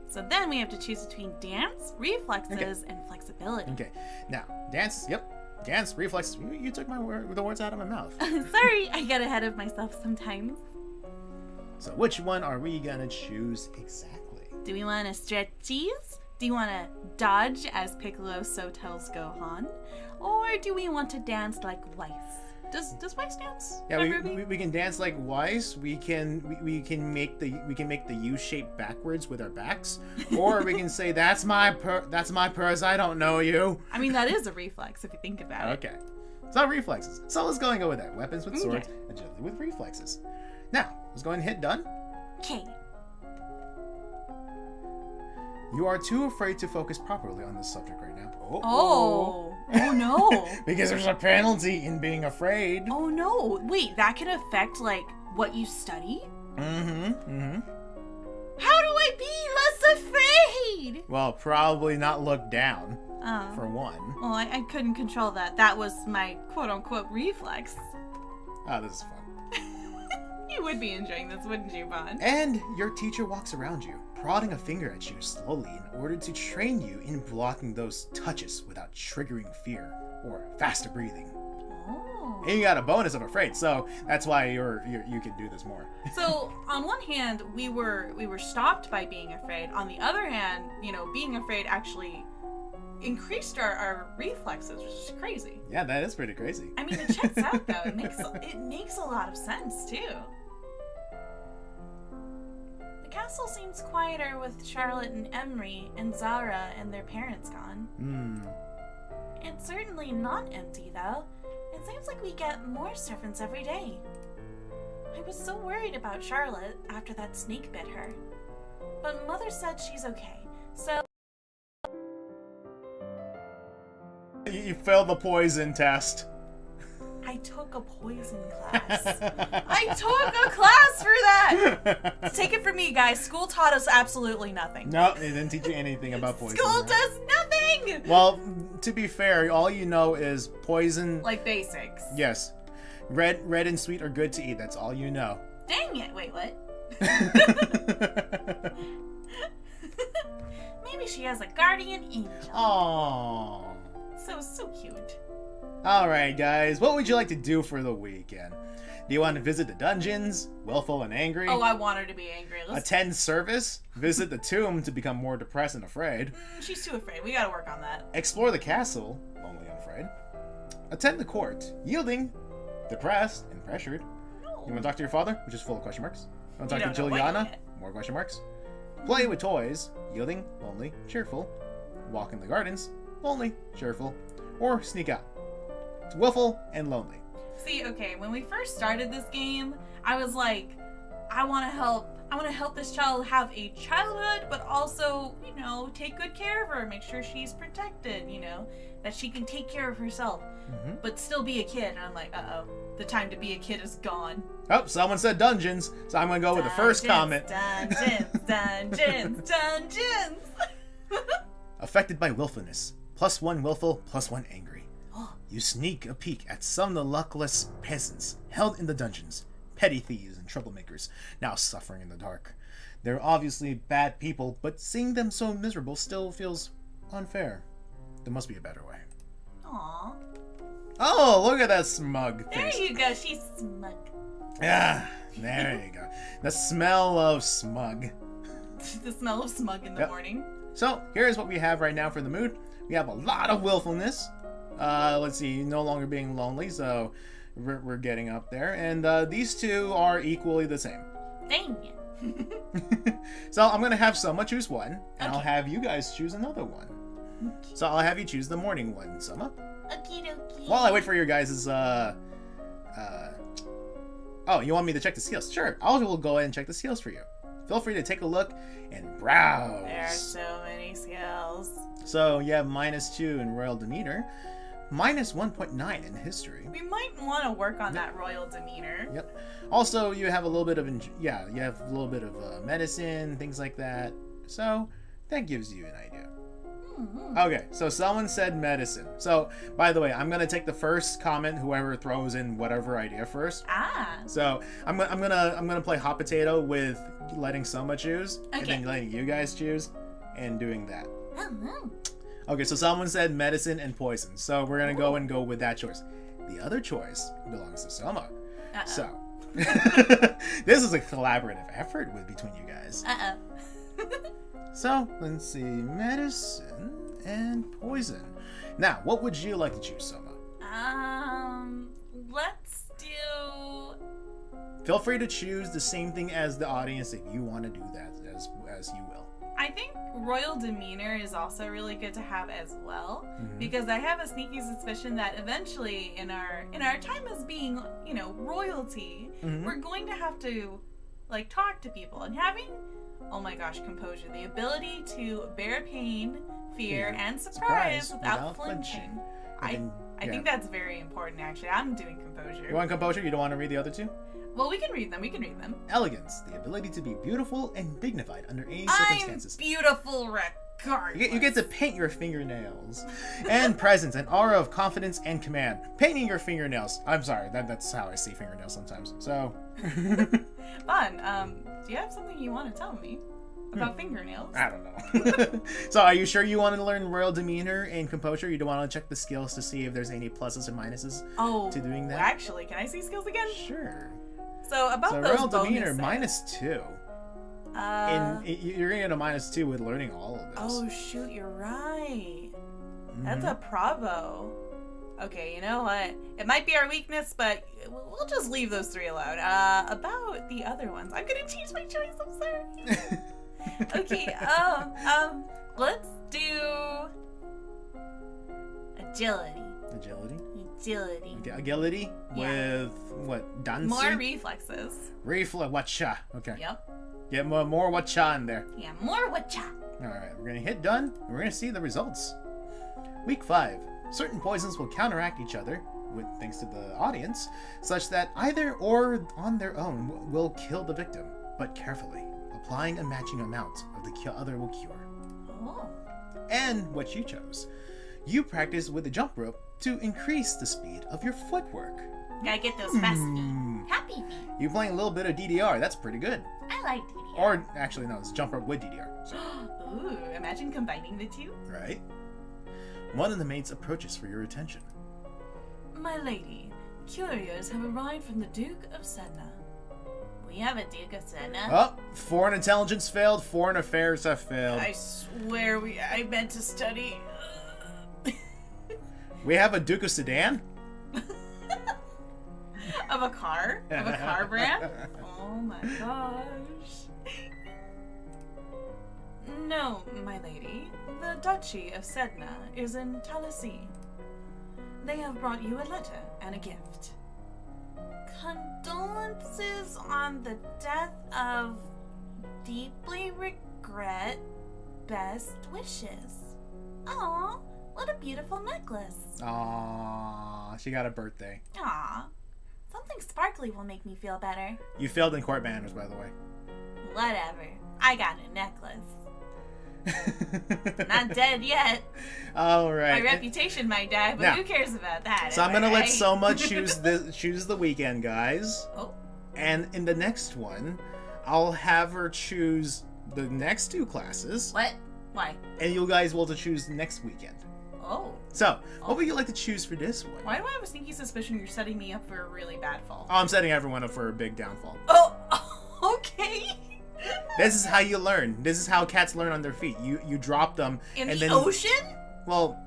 So then we have to choose between dance, reflexes, and flexibility. Okay, now, dance, yep. Dance, reflexes. You took the words out of my mouth. Sorry, I get ahead of myself sometimes. So which one are we gonna choose exactly? Do we want to stretch cheese? Do you want to dodge as Piccolo so tells Gohan? Or do we want to dance like Weiss? Does Weiss dance? Yeah, we can dance like Weiss. We can make the U shape backwards with our backs, or we can say that's my purse. I don't know you. I mean, that is a reflex if you think about it. Okay, so reflexes. So let's go and go with that. Weapons with swords, agility with reflexes. Now let's go ahead and hit done. Okay. You are too afraid to focus properly on this subject right now. Oh no. Because there's a penalty in being afraid. Oh no. Wait, that can affect, like, what you study? Mm-hmm. How do I be less afraid? Well, probably not look down, for one. Well, I couldn't control that. That was my quote-unquote reflex. Oh, this is fun. You would be enjoying this, wouldn't you, Bahn? And your teacher walks around you, prodding a finger at you slowly in order to train you in blocking those touches without triggering fear or faster breathing. Oh. And you got a bonus of afraid, so that's why you can do this more. So on one hand, we were stopped by being afraid. On the other hand, being afraid actually increased our reflexes, which is crazy. Yeah, that is pretty crazy. I mean, it checks out though. It makes a lot of sense too. The castle seems quieter with Charlotte and Emery and Zara and their parents gone. It's certainly not empty though. It seems like we get more servants every day. I was so worried about Charlotte after that snake bit her. But Mother said she's okay, so... You failed the poison test. I took a poison class. I took a class for that! Take it from me, guys. School taught us absolutely nothing. No, it didn't teach you anything about poison. School does nothing! Well, to be fair, all you know is poison... Like basics. Yes. Red and sweet are good to eat. That's all you know. Dang it. Wait, what? Maybe she has a guardian angel. Aww. So cute. Alright, guys. What would you like to do for the weekend? Do you want to visit the dungeons? Willful and angry? Oh, I want her to be angry. Attend service? Visit the tomb to become more depressed and afraid? She's too afraid. We gotta work on that. Explore the castle? Only unafraid. Attend the court? Yielding? Depressed and pressured? No. You want to talk to your father? Which is full of question marks. You want to You talk to don't know what Juliana? yet. More question marks. Play with toys? Yielding? Lonely? Cheerful? Walk in the gardens? Lonely? Cheerful? Or sneak out? It's willful and lonely. See, okay, when we first started this game, I was like, I want to help this child have a childhood, but also, take good care of her, make sure she's protected, that she can take care of herself, but still be a kid. And I'm like, uh-oh, the time to be a kid is gone. Oh, someone said dungeons, so I'm going to go with the first comment. Dungeons. Affected by willfulness. +1 willful, +1 angry. You sneak a peek at some of the luckless peasants held in the dungeons, petty thieves and troublemakers, now suffering in the dark. They're obviously bad people, but seeing them so miserable still feels unfair. There must be a better way. Aww. Oh, look at that smug face. There you go, she's smug. Yeah, there you go. The smell of smug. The smell of smug in the morning. So, here's what we have right now for the mood. We have a lot of willfulness, Let's see, no longer being lonely, so we're getting up there. And these two are equally the same. Dang it. So I'm going to have Sohma choose one, and I'll Okay. have you guys choose another one. So I'll have you choose the morning one, Sohma. Okie dokie. While I wait for your guys' oh, you want me to check the skills? Sure, we'll go ahead and check the skills for you. Feel free to take a look and browse. There are so many skills. So you have -2 in royal demeanor, -1.9 in history. We might want to work on that royal demeanor. Yep. Also, you have a little bit of you have a little bit of medicine, things like that. So that gives you an idea. Mm-hmm. Okay, so someone said medicine. So, by the way, I'm gonna take the first comment. Whoever throws in whatever idea first. Ah. So I'm gonna play hot potato with letting Sohma choose, and Okay. then letting you guys choose, and doing that. Oh, no. Okay, so someone said medicine and poison. So we're gonna go with that choice. The other choice belongs to Sohma. Uh-oh. So this is a collaborative effort between you guys. Uh-oh. So let's see, medicine and poison. Now, what would you like to choose, Sohma? Let's do... Feel free to choose the same thing as the audience if you want to do that, as you will. I think royal demeanor is also really good to have as well, Mhm. because I have a sneaky suspicion that eventually in our time as being, royalty, Mhm. we're going to have to like talk to people, and having, oh my gosh, composure, the ability to bear pain, fear, and surprise without flinching. And I think that's very important, actually. I'm doing composure. You want composure? You don't want to read the other two? Well, we can read them. Elegance, the ability to be beautiful and dignified under any I'm circumstances. beautiful regardless. You get to paint your fingernails. And presence, an aura of confidence and command. Painting your fingernails. I'm sorry, that's how I see fingernails sometimes. So. Bahn, do you have something you want to tell me about fingernails? I don't know. So, are you sure you want to learn royal demeanor and composure? You don't want to check the skills to see if there's any pluses or minuses Oh, to doing that? actually, can I see skills again? Sure. So about So, those royal demeanor, bonuses. -2. You're gonna get a -2 with learning all of this. Oh shoot, you're right. That's Mhm. a Bravo. Okay, you know what? It might be our weakness, but we'll just leave those three alone. About the other ones, I'm gonna change my choice. I'm sorry. Okay. Let's do agility. Agility. Agility. Okay, agility Yeah. with what? Dansu? More reflexes. Reflex. Watcha. Okay. Yep. Get more watcha in there. Yeah, more whatcha. All right, we're gonna hit done, and we're gonna see the results. Week 5. Certain poisons will counteract each other, thanks to the audience, such that either or on their own will kill the victim, but carefully, applying a matching amount of the other will cure. Oh. And what you chose. You practice with the jump rope to increase the speed of your footwork. Gotta get those fast feet. Happy feet. You're playing a little bit of DDR, that's pretty good. I like DDR. Or, actually, no, it's jump rope with DDR. Ooh, imagine combining the two. Right? One of the maids approaches for your attention. My lady, couriers have arrived from the Duke of Senna. We have a Duke of Senna? Oh, foreign intelligence failed, foreign affairs have failed. I swear I meant to study. We have a Duke of Sedan? Of a car? Of a car brand? Oh my gosh. No, my lady. The Duchy of Sedna is in Talassie. They have brought you a letter and a gift. Condolences on the death of deeply regret, best wishes. Aw, what a beautiful necklace. Aww, she got a birthday. Aw, something sparkly will make me feel better. You failed in court manners, by the way. Whatever. I got a necklace. Not dead yet. All right. My reputation might die, but Now, who cares about that? So I'm gonna let right? Sohma choose the weekend, guys. Oh. And in the next one, I'll have her choose the next 2 classes, What? Why? and you guys will to choose next weekend. Oh. So, what would you like to choose for this one? Why do I have a sneaky suspicion you're setting me up for a really bad fall? Oh, I'm setting everyone up for a big downfall. Oh, okay. This is how you learn. This is how cats learn on their feet. You drop them In and the then ocean? well,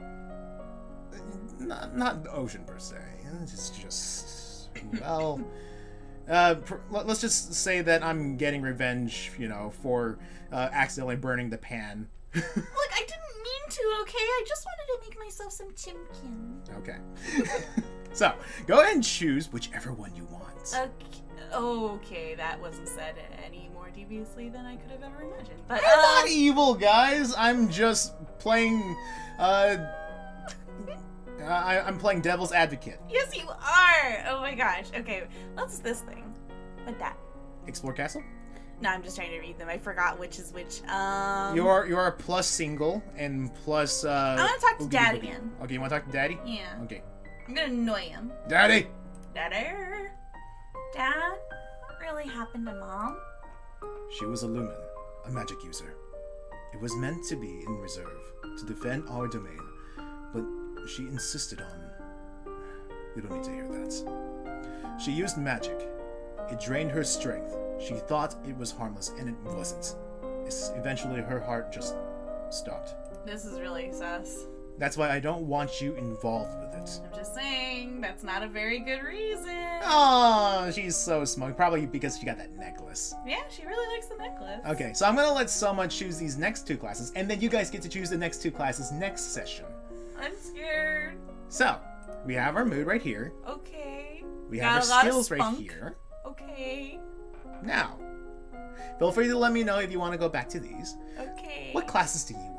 not the ocean per se. It's just well. Let's just say that I'm getting revenge, for accidentally burning the pan. Look, I didn't mean to, okay? I just wanted to make myself some chimkin. Okay. So, go ahead and choose whichever one you want. Okay, that wasn't said any more deviously than I could have ever imagined. But I'm not evil, guys. I'm just playing. I'm playing devil's advocate. Yes, you are. Oh my gosh. Okay, what's this thing? What that? Explore castle. No, I'm just trying to read them. I forgot which is which. You're plus single and plus. I want to talk to Dad again. Okay, you want to talk to Daddy? Yeah. Okay. I'm gonna annoy him. Daddy. Dad, what really happened to Mom? She was a lumen, a magic user. It was meant to be in reserve to defend our domain, but she insisted on. You don't need to hear that. She used magic. It drained her strength. She thought it was harmless, and it wasn't. Eventually, her heart just stopped. This is really sus. That's why I don't want you involved with it. I'm just saying, that's not a very good reason. Oh, she's so smug. Probably because she got that necklace. Yeah, she really likes the necklace. Okay, so I'm gonna let Sohma choose these next two classes, and then you guys get to choose the next two classes next session. I'm scared. So, we have our mood right here. Okay. We have our skills right here. Okay. Now, feel free to let me know if you want to go back to these. Okay. What classes do you want?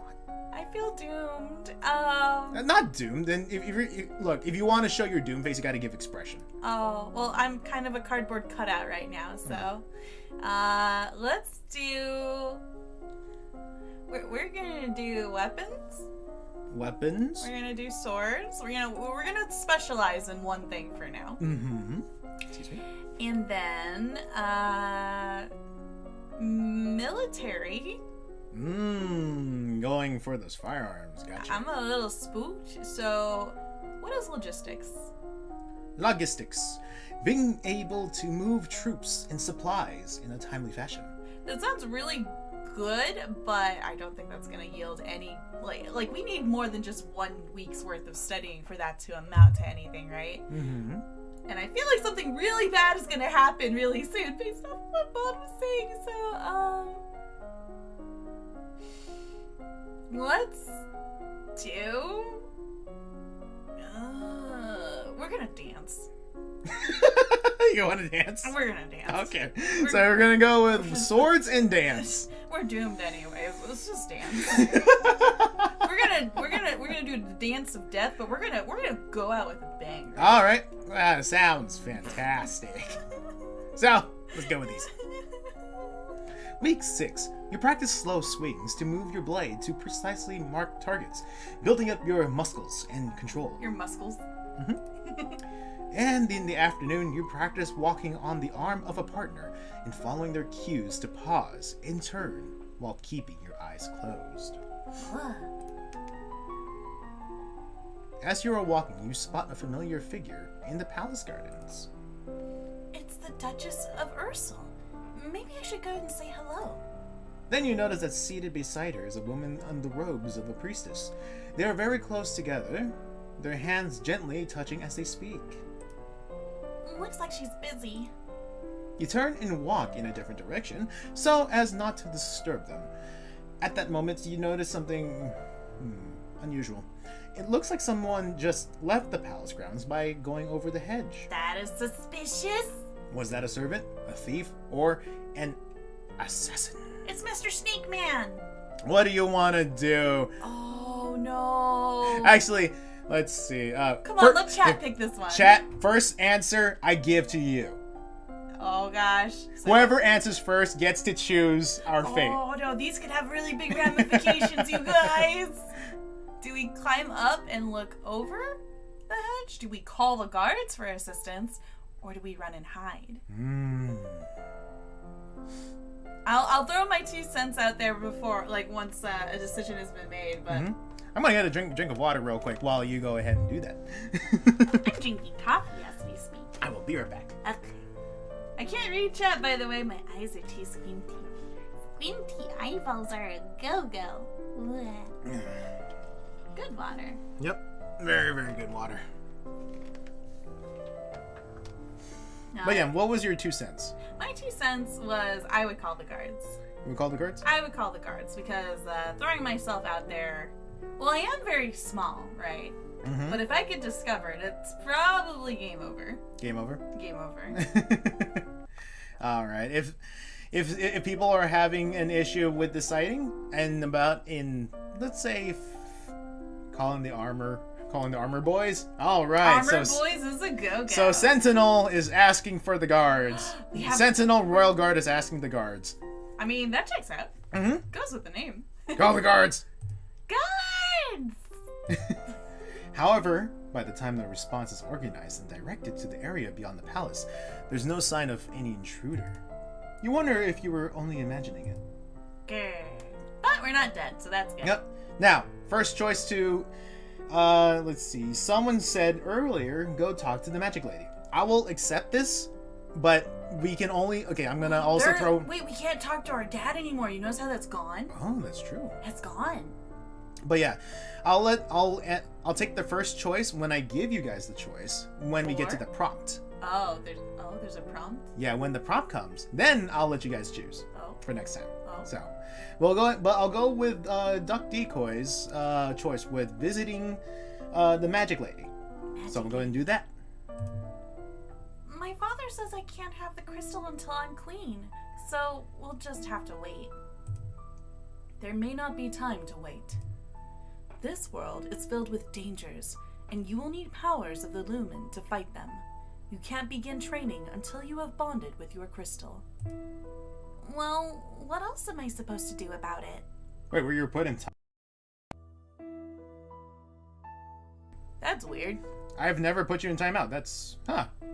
I feel doomed. Not doomed. Then if you want to show your doom face, you got to give expression. Oh, well, I'm kind of a cardboard cutout right now, so let's do. We're gonna do weapons. Weapons. We're gonna do swords. We're gonna specialize in one thing for now. Mm-hmm. Excuse me. And then military. Going for those firearms. Gotcha. I'm a little spooked. So, what is logistics? Logistics. Being able to move troops and supplies in a timely fashion. That sounds really good, but I don't think that's gonna yield any. Like we need more than just 1 week's worth of studying for that to amount to anything, right? Mm-hmm. And I feel like something really bad is gonna happen really soon based off what Bahn was saying. So, let's do. We're gonna dance. You want to dance? We're gonna dance. Okay. So we're gonna go with swords and dance. We're doomed anyways. Let's just dance. we're gonna do the dance of death, but we're gonna go out with a bang. Right? All right. That sounds fantastic. So let's go with these. Week 6. You practice slow swings to move your blade to precisely marked targets, building up your muscles and control. Your muscles. Mm-hmm. And in the afternoon, you practice walking on the arm of a partner and following their cues to pause and turn while keeping your eyes closed. As you are walking, you spot a familiar figure in the palace gardens. It's the Duchess of Ursel. Maybe I should go and say hello. Then you notice that seated beside her is a woman in the robes of a priestess. They are very close together, their hands gently touching as they speak. Looks like she's busy. You turn and walk in a different direction, so as not to disturb them. At that moment, you notice something unusual. It looks like someone just left the palace grounds by going over the hedge. That is suspicious. Was that a servant, a thief, or an assassin? It's Mr. Snake Man. What do you want to do? Oh no. Actually, let's see. Come on, let chat pick this one. Chat, first answer I give to you. Oh gosh. So whoever answers first gets to choose our fate. Oh no, these could have really big ramifications, you guys. Do we climb up and look over the hedge? Do we call the guards for assistance? Or do we run and hide? I'll throw my 2 cents out there before, once a decision has been made, but... I'm gonna get a drink of water real quick while you go ahead and do that. I'm drinking coffee as we speak. I will be right back. Okay. I can't read chat, by the way. My eyes are too squinty. Squinty eyeballs are a go-go. Good water. Yep. Very, very good water. No, But yeah, what was your 2 cents? my 2 cents was I would call the guards. You call the guards? I would call the guards because throwing myself out there, well, I am very small, right? Mm-hmm. But if I get discovered, it's probably game over. Game over? Game over. All right. If people are having an issue with the sighting and about in, let's say, calling the armor boys. All right. Armor boys is a go-go. So Sentinel is asking for the guards. Sentinel Royal Guard is asking the guards. I mean, that checks out. Mm-hmm. Goes with the name. Call the guards. Guards! However, by the time the response is organized and directed to the area beyond the palace, there's no sign of any intruder. You wonder if you were only imagining it. Good. But we're not dead, so that's good. Yep. Now, first choice to, let's see. Someone said earlier, go talk to the magic lady. I will accept this, but we can only. Okay, I'm gonna also throw. Wait, we can't talk to our dad anymore. You notice how that's gone? Oh, that's true. That's gone. But yeah, I'll take the first choice when I give you guys the choice when we get to the prompt. Oh, there's a prompt? Yeah, when the prompt comes, then I'll let you guys choose for next time. Oh. So, I'll go with Duck Decoy's choice with visiting the magic lady. So I'm going to do that. My father says I can't have the crystal until I'm clean, so we'll just have to wait. There may not be time to wait. This world is filled with dangers, and you will need powers of the Lumen to fight them. You can't begin training until you have bonded with your crystal. Well, what else am I supposed to do about it? Wait, were you put in time? That's weird. I've never put you in timeout. That's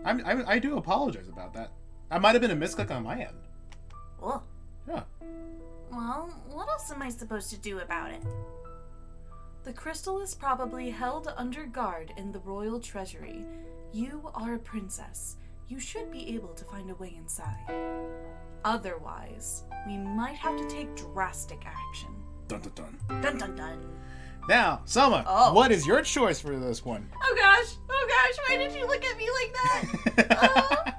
I do apologize about that. I might have been a misclick on my end. Oh. Yeah. Well, what else am I supposed to do about it? The crystal is probably held under guard in the royal treasury. You are a princess. You should be able to find a way inside. Otherwise, we might have to take drastic action. Dun dun dun. Dun dun dun. Now, Sohma, what is your choice for this one? Oh gosh, why did you look at me like that?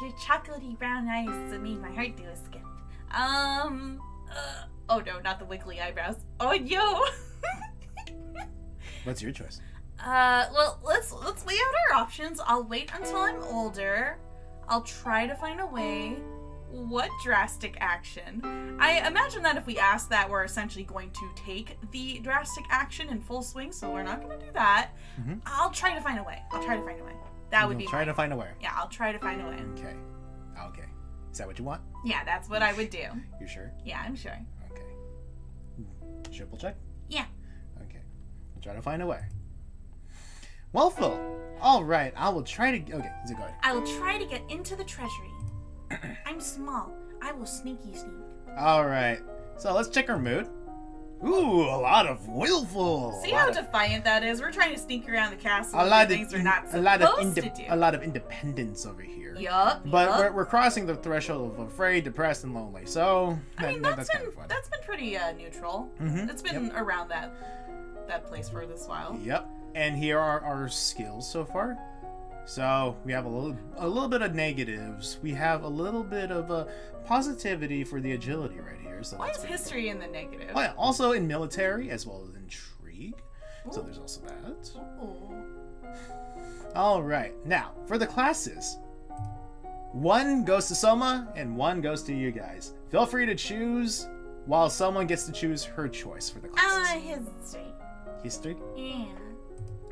Your chocolatey brown eyes made my heart do a skip. Oh no, not the wiggly eyebrows. Oh yo. What's your choice? Well, let's weigh out our options. I'll wait until I'm older. I'll try to find a way. What drastic action? I imagine that if we ask that, we're essentially going to take the drastic action in full swing, so we're not going to do that. Mm-hmm. I'll try to find a way. That would be try to find a way. Yeah, I'll try to find a way. Okay. Is that what you want? Yeah, that's what I would do. You sure? Yeah, I'm sure. Okay. Triple check? Yeah. Okay. I'll try to find a way. Well, Phil. All right. I will try to. Okay. Is it good? I will try to get into the treasury. I'm small. I will sneaky sneak. All right. So let's check our mood. Ooh, a lot of willful. See how defiant that is? We're trying to sneak around the castle and do things we're not supposed to do. A lot of independence over here. Yup. But we're crossing the threshold of afraid, depressed, and lonely. So that's kind of fun. That's been pretty neutral. Mm-hmm. It's been around that place for this while. Yep. And here are our skills so far. So we have a little bit of negatives. We have a little bit of a positivity for the agility right here. So why is history in the negative? Oh yeah, also in military as well as intrigue. Ooh. So there's also that. Ooh. All right, now for the classes. One goes to Sohma and one goes to you guys. Feel free to choose, while someone gets to choose her choice for the classes. History. History? Yeah.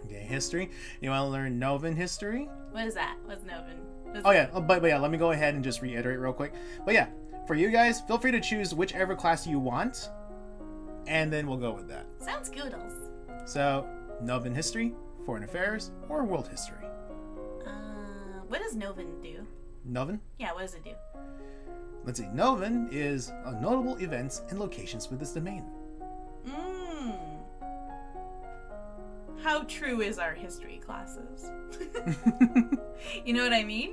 Okay, history. You want to learn Novan history? What is that? What's Novan? But yeah, let me go ahead and just reiterate real quick. But yeah, for you guys, feel free to choose whichever class you want, and then we'll go with that. Sounds goodles. So, Novan history, foreign affairs, or world history? What does Novan do? Novan? Yeah, what does it do? Let's see. Novan is notable events and locations with this domain. how true is our history classes? You know what I mean?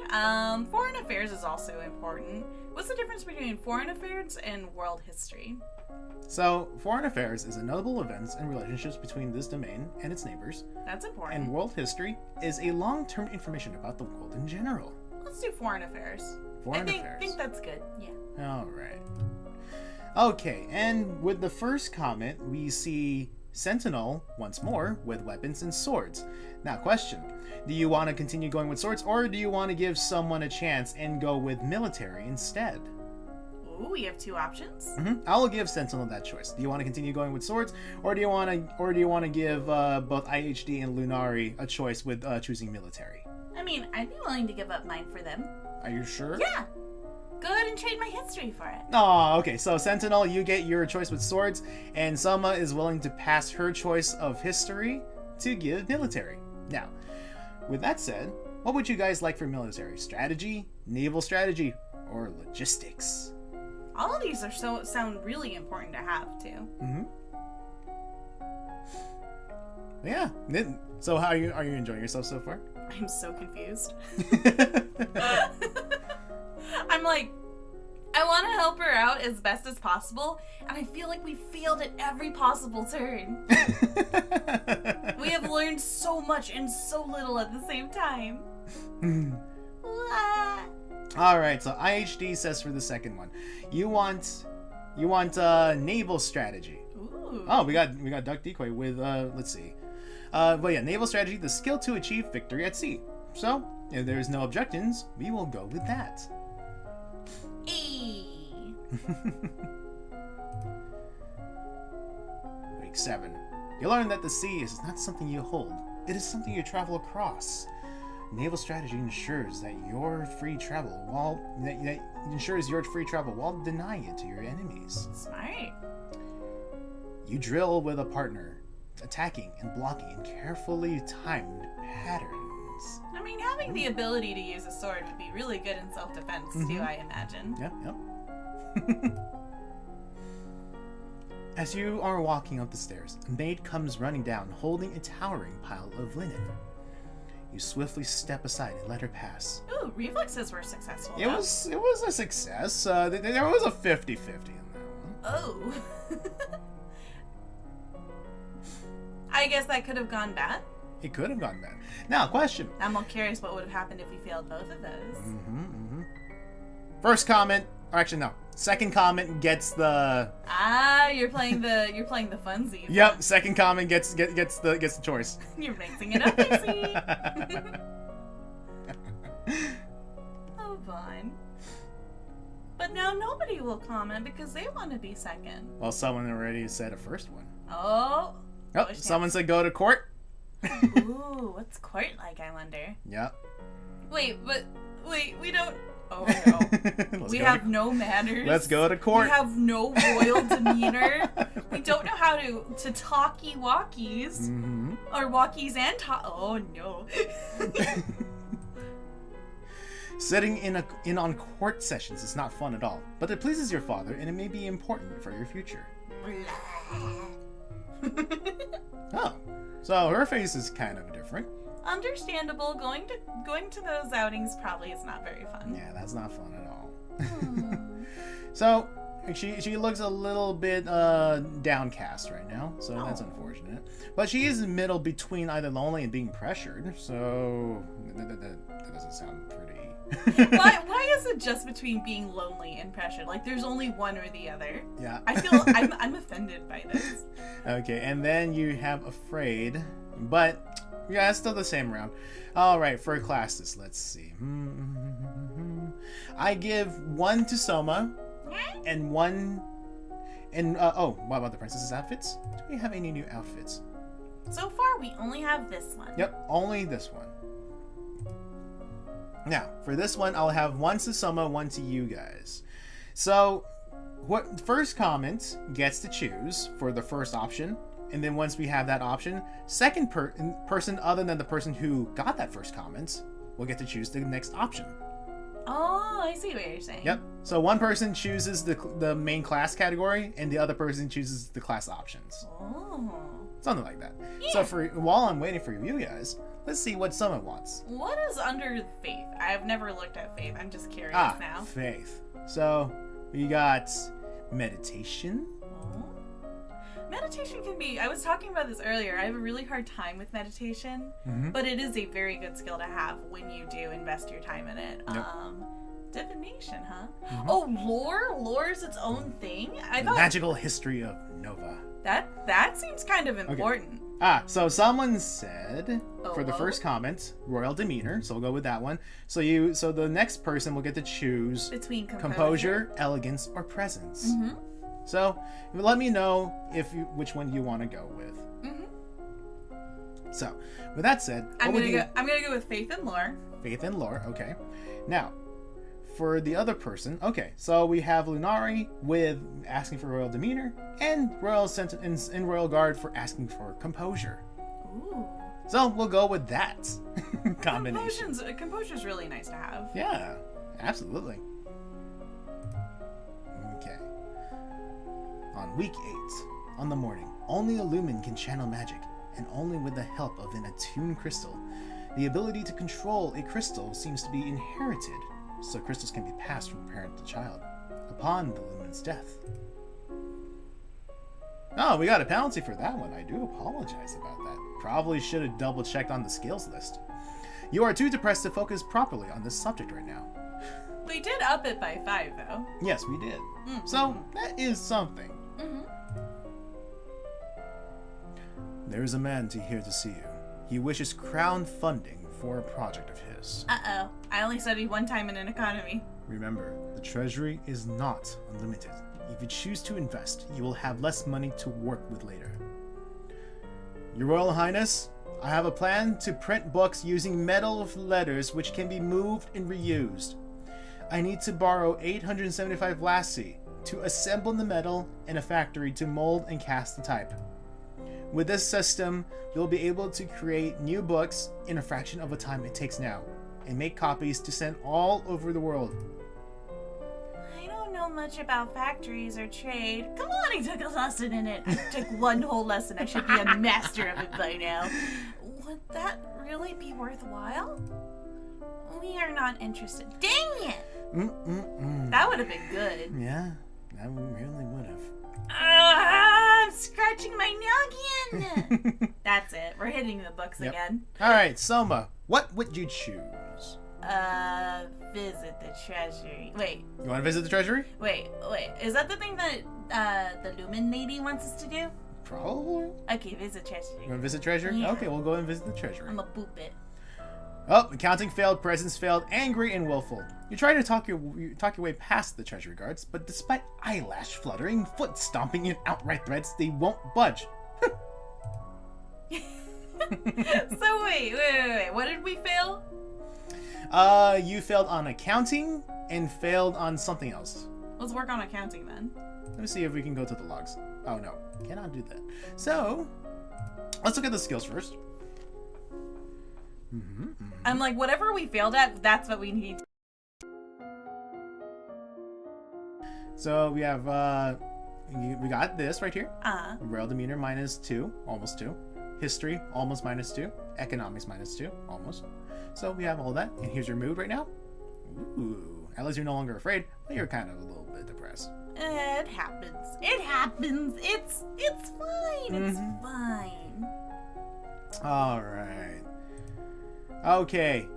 Foreign affairs is also important. What's the difference between foreign affairs and world history? So, foreign affairs is a notable events and relationships between this domain and its neighbors. That's important. And world history is a long-term information about the world in general. Let's do foreign affairs. Foreign affairs. I think that's good. Yeah. All right. Okay, and with the first comment, we see Sentinel once more with weapons and swords. Now, question: do you want to continue going with swords, or do you want to give someone a chance and go with military instead? Ooh, we have two options. I will give Sentinel that choice. Do you want to continue going with swords, or do you want to give both IHD and Lunari a choice with choosing military? I mean, I'd be willing to give up mine for them. Are you sure? Yeah. Go ahead and trade my history for it. Oh, okay. So Sentinel, you get your choice with swords, and Sohma is willing to pass her choice of history to give military. Now, with that said, what would you guys like for military? Strategy, naval strategy, or logistics? All of these are sound really important to have too. Yeah. So how are you enjoying yourself so far? I'm so confused. I'm like, I want to help her out as best as possible, and I feel like we failed at every possible turn. We have learned so much and so little at the same time. All right, so IHD says for the second one, you want naval strategy. Ooh. Oh, we got Duck Decoy with let's see. But yeah, naval strategy, the skill to achieve victory at sea. So, if there's no objections, we will go with that. Week 7. You learn that the sea is not something you hold. It is something you travel across. Naval strategy ensures that your free travel while denying it to your enemies. Smart. You drill with a partner, attacking and blocking in carefully timed patterns. I mean, having the ability to use a sword would be really good in self-defense too, I imagine. Yep. As you are walking up the stairs, a maid comes running down holding a towering pile of linen. You swiftly step aside and let her pass. Ooh, reflexes were successful. It was a success. There was a 50-50 in that one. Oh. I guess that could have gone bad. It could have gone bad. Now, question. I'm more curious what would have happened if we failed both of those. First comment, or actually no, second comment gets the. You're playing the funsies. Yep, second comment gets the choice. You're mixing it up, I see. Oh, Bahn. But now nobody will comment because they want to be second. Well, someone already said a first one. Oh. Someone said go to court. Ooh, what's court like, I wonder? Yep. Wait, we don't. Oh no. We have no manners. Let's go to court. We have no royal demeanor. We don't know how to talkie-walkies. Or walkies and oh no. Sitting in on court sessions is not fun at all, but it pleases your father and it may be important for your future. Oh, so her face is kind of different. Understandable. Going to those outings probably is not very fun. Yeah, that's not fun at all. So she looks a little bit downcast right now, so that's unfortunate. But she is in the middle between either lonely and being pressured, so that doesn't sound pretty. Why is it just between being lonely and pressured? Like there's only one or the other. Yeah. I feel I'm offended by this. Okay, and then you have afraid, but yeah, it's still the same round. All right, for classes, let's see. I give 1 to Sohma, and 1. And what about the princess's outfits? Do we have any new outfits? So far, we only have this one. Yep, only this one. Now, for this one, I'll have 1 to Sohma, 1 to you guys. So, what first comment gets to choose for the first option, and then once we have that option, second person other than the person who got that first comment will get to choose the next option. Oh, I see what you're saying. Yep. So one person chooses the main class category, and the other person chooses the class options. Oh. Something like that. Yeah. So while I'm waiting for you guys, let's see what someone wants. What is under faith? I've never looked at faith. I'm just curious now. Faith. So we got meditation. Oh. Meditation can be, I was talking about this earlier, I have a really hard time with meditation, but it is a very good skill to have when you do invest your time in it. Yep. Divination, huh? Oh, lore? Lore is its own thing? I thought Magical history of Nova. that seems kind of important. So someone said for the first comment, royal demeanor. So we'll go with that one. So the next person will get to choose Between composure, elegance, or presence. So let me know which one you want to go with. So with that said, I'm gonna go with faith and lore. Faith and lore. Okay. Now, for the other person, okay. So we have Lunari with asking for royal demeanor, and royal sentence and royal guard for asking for composure. Ooh. So we'll go with that combination. Composure's really nice to have. Yeah, absolutely. Okay. On week 8, on the morning, only a lumen can channel magic, and only with the help of an attuned crystal. The ability to control a crystal seems to be inherited, so crystals can be passed from parent to child upon the lumen's death. Oh, we got a penalty for that one. I do apologize about that. Probably should have double checked on the skills list. You are too depressed to focus properly on this subject right now. We did up it by 5, though. Yes, we did. So that is something. There is a man here to see you. He wishes crowdfunding for a project of his. Uh-oh. I only studied one time in an economy. Remember, the treasury is not unlimited. If you choose to invest, you will have less money to work with later. Your Royal Highness, I have a plan to print books using metal letters which can be moved and reused. I need to borrow 875 lassie to assemble the metal in a factory to mold and cast the type. With this system, you'll be able to create new books in a fraction of the time it takes now, and make copies to send all over the world. I don't know much about factories or trade. Come on, I took a lesson in it. I took one whole lesson. I should be a master of it by now. Would that really be worthwhile? We are not interested. Dang it! That would have been good. Yeah, that really would have. I'm scratching my noggin. That's it. We're hitting the books again. Alright, Sohma, what would you choose? Visit the treasury. Wait. You want to visit the treasury? Wait. Is that the thing that the Lumen lady wants us to do? Probably. Okay, visit treasury. You want to visit treasury? Yeah. Okay, we'll go and visit the treasury. I'm gonna boop it. Oh, accounting failed, presence failed, angry and willful. You try to talk your way past the treasury guards, but despite eyelash fluttering, foot stomping, and outright threats, they won't budge. So wait. What did we fail? You failed on accounting and failed on something else. Let's work on accounting then. Let me see if we can go to the logs. Oh no, cannot do that. So, let's look at the skills first. I'm like, whatever we failed at, that's what we need. So we have, we got this right here. Royal demeanor -2, almost 2. History, almost -2. Economics -2, almost. So we have all that. And here's your mood right now. Ooh, at least you're no longer afraid, but you're kind of a little bit depressed. It happens. It's fine. It's fine. All right. Okay.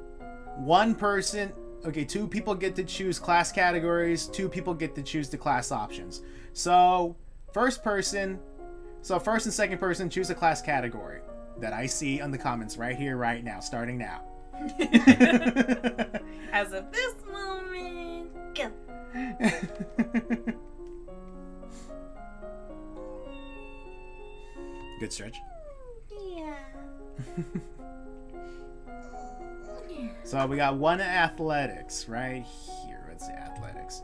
One person. Okay, 2 people get to choose class categories. 2 people get to choose the class options. So, first and second person choose a class category that I see on the comments right here, right now, starting now. As of this moment, go. Good stretch. Yeah. So we got 1 in athletics right here. Let's see, athletics.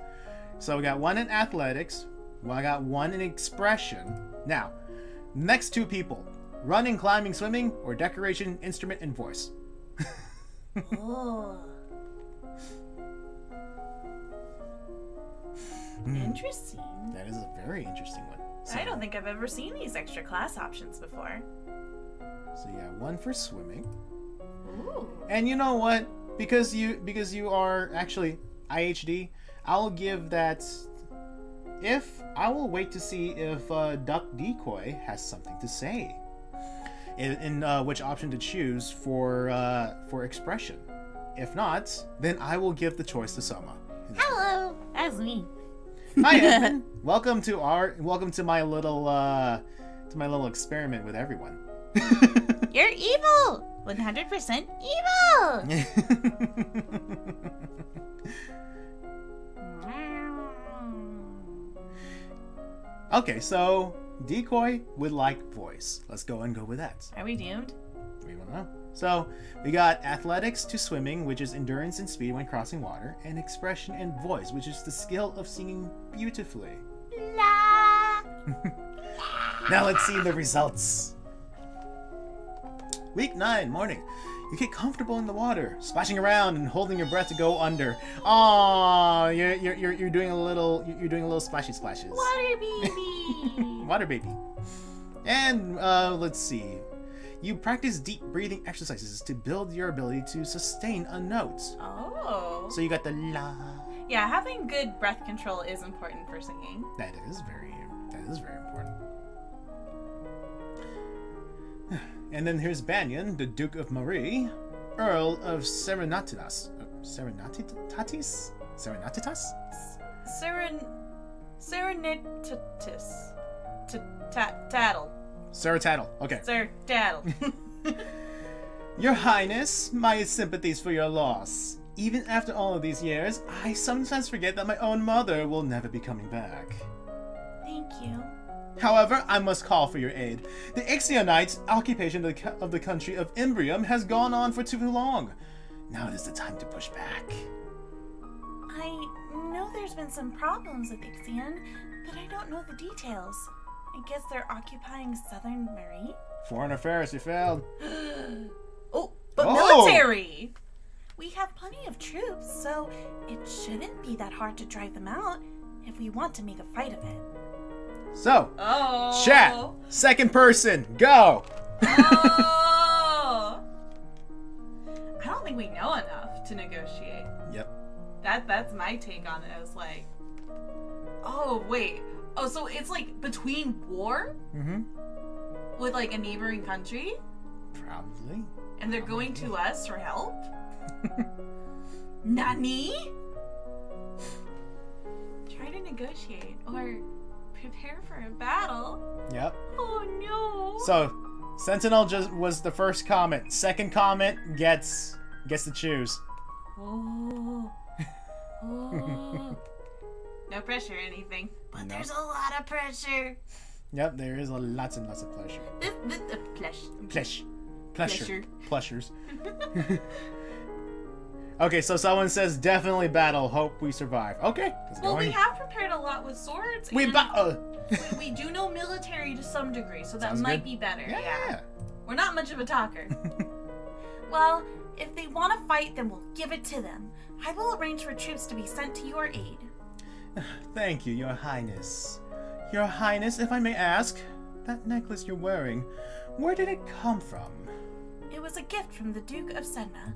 So we got 1 in athletics. I got 1 in expression. Now, next 2 people: running, climbing, swimming, or decoration, instrument, and voice. Oh. Interesting. That is a very interesting one. So, I don't think I've ever seen these extra class options before. So yeah, one for swimming. Ooh. And you know what? Because you are actually IHD, I'll give that. I will wait to see if Duck Decoy has something to say in which option to choose for expression. If not, then I will give the choice to Sohma. Hello, that's me. Hi, Edmund. Welcome to my little experiment with everyone. You're evil. 100% evil. Okay, so Decoy would like voice. Let's go with that. Are we doomed? We don't know. So we got athletics to swimming, which is endurance and speed when crossing water, and expression and voice, which is the skill of singing beautifully. La. Now let's see the results. Week 9, morning. You get comfortable in the water, splashing around and holding your breath to go under. Aww, you're doing a little splashy splashes. Water baby. Water baby. And let's see. You practice deep breathing exercises to build your ability to sustain a note. Oh. So you got the la. Yeah, having good breath control is important for singing. That is very important. And then here's Banyan, the Duke of Marie, Earl of Serenatitas. Serenatitas? Serenitatis. Tattle. Sir Tattle. Okay. Sir Tattle. Your Highness, my sympathies for your loss. Even after all of these years, I sometimes forget that my own mother will never be coming back. Thank you. However, I must call for your aid. The Ixionite occupation of the country of Imbrium has gone on for too long. Now it is the time to push back. I know there's been some problems with Ixion, but I don't know the details. I guess they're occupying southern Marie? Foreign affairs, you failed. But military! We have plenty of troops, so it shouldn't be that hard to drive them out if we want to make a fight of it. So, chat, second person, go! I don't think we know enough to negotiate. Yep. That's my take on it. I was like, oh, wait. Oh, so it's like between war? Mm-hmm. With like a neighboring country? Probably. And they're going to us for help? Nani? Try to negotiate or prepare for a battle. Yep. Oh no. So, Sentinel just was the first comment. Second comment gets to choose. Oh. No pressure or anything. But No. there's a lot of pressure. Yep, there is lots and lots of pleasure. Pleasures. Okay, so someone says definitely battle. Hope we survive. Okay. Well, we have prepared a lot with swords. We do know military to some degree, so that Sounds might good. be better. Yeah. We're not much of a talker. Well, if they want to fight, then we'll give it to them. I will arrange for troops to be sent to your aid. Thank you, Your Highness. Your Highness, if I may ask, that necklace you're wearing, where did it come from? It was a gift from the Duke of Sedna.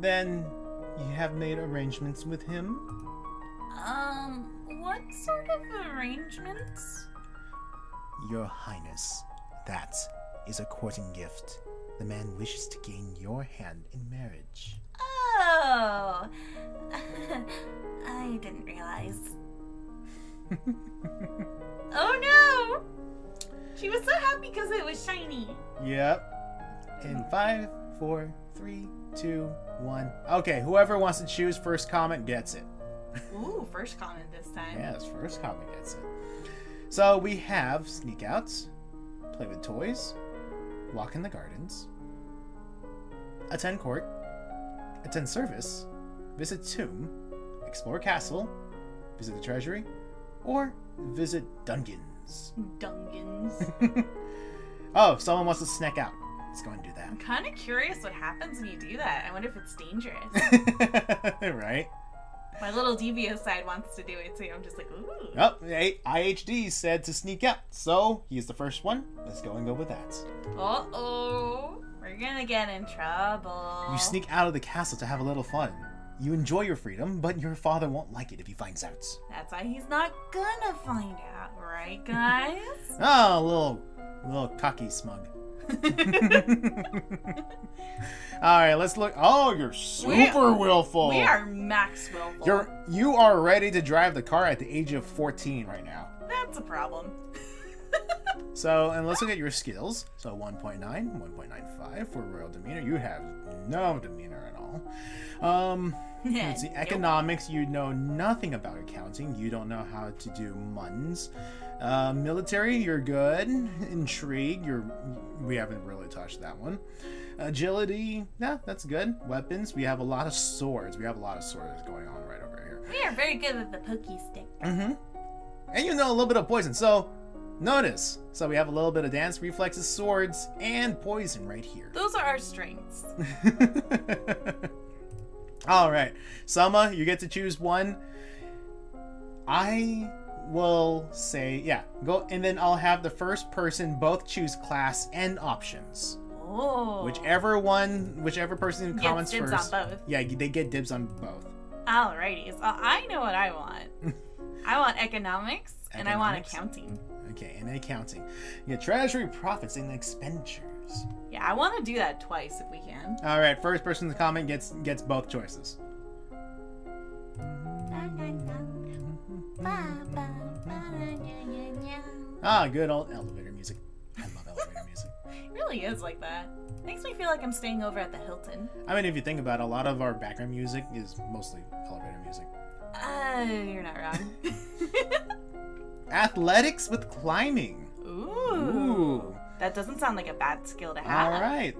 Then, you have made arrangements with him? What sort of arrangements? Your Highness, that is a courting gift. The man wishes to gain your hand in marriage. Oh, I didn't realize. Oh no! She was so happy because it was shiny. Yep. In 5, 4, 3, 2, 1. Okay, whoever wants to choose first comment gets it. Ooh, first comment this time. Yes, first comment gets it. So we have sneak outs, play with toys, walk in the gardens, attend court, attend service, visit tomb, explore castle, visit the treasury, or visit Dungans. Dungans. Oh, someone wants to snack out. Let's go and do that. I'm kind of curious what happens when you do that. I wonder if it's dangerous. Right? My little devious side wants to do it too. I'm just like, ooh. Oh, IHD said to sneak out, so he's the first one. Let's go and go with that. Uh-oh. We're gonna get in trouble. You sneak out of the castle to have a little fun. You enjoy your freedom, but your father won't like it if he finds out. That's why he's not gonna find out, right, guys? Oh, a little cocky smug. Alright, let's look. Oh, you're super willful. We are max willful. You are ready to drive the car at the age of 14 right now. That's a problem. So, and let's look at your skills. So 1.9, 1.95 for royal demeanor. You have no demeanor at all. Let's see, economics, you know nothing about accounting. You don't know how to do muns. Military, you're good. Intrigue, we haven't really touched that one. Agility, yeah, that's good. Weapons, we have a lot of swords. We have a lot of swords going on right over here. We are very good with the pokey stick. Mm-hmm. And you know a little bit of poison, so notice. So we have a little bit of dance, reflexes, swords, and poison right here. Those are our strengths. Alright, Sohma, you get to choose one. I will say, yeah, go, and then I'll have the first person both choose class and options. Oh. Whichever person comments dibs first. on both. Yeah, they get dibs on both. Alrighty, so I know what I want. I want economics, and I want accounting. Okay, and accounting. You get treasury, profits, and expenditures. Yeah, I want to do that twice if we can. Alright, first person to comment gets both choices. Ah, good old elevator music. I love elevator music. It really is like that. Makes me feel like I'm staying over at the Hilton. I mean, if you think about it, a lot of our background music is mostly elevator music. You're not wrong. Athletics with climbing. Ooh. That doesn't sound like a bad skill to have. All right.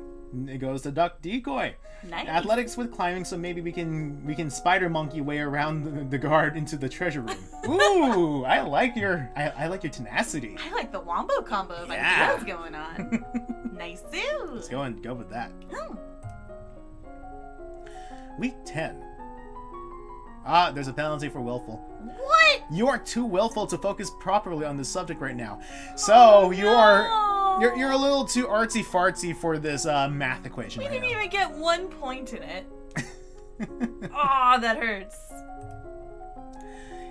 It goes to duck decoy. Nice. Athletics with climbing, so maybe we can spider monkey way around the guard into the treasure room. Ooh, I like your tenacity. I like the wombo combo of ideas going on. Nice. Let's go with that. Oh. Week 10. Ah, there's a penalty for willful. What? You are too willful to focus properly on this subject right now. So you're a little too artsy fartsy for this math equation. We didn't even get 1 point in it. Aw, that hurts.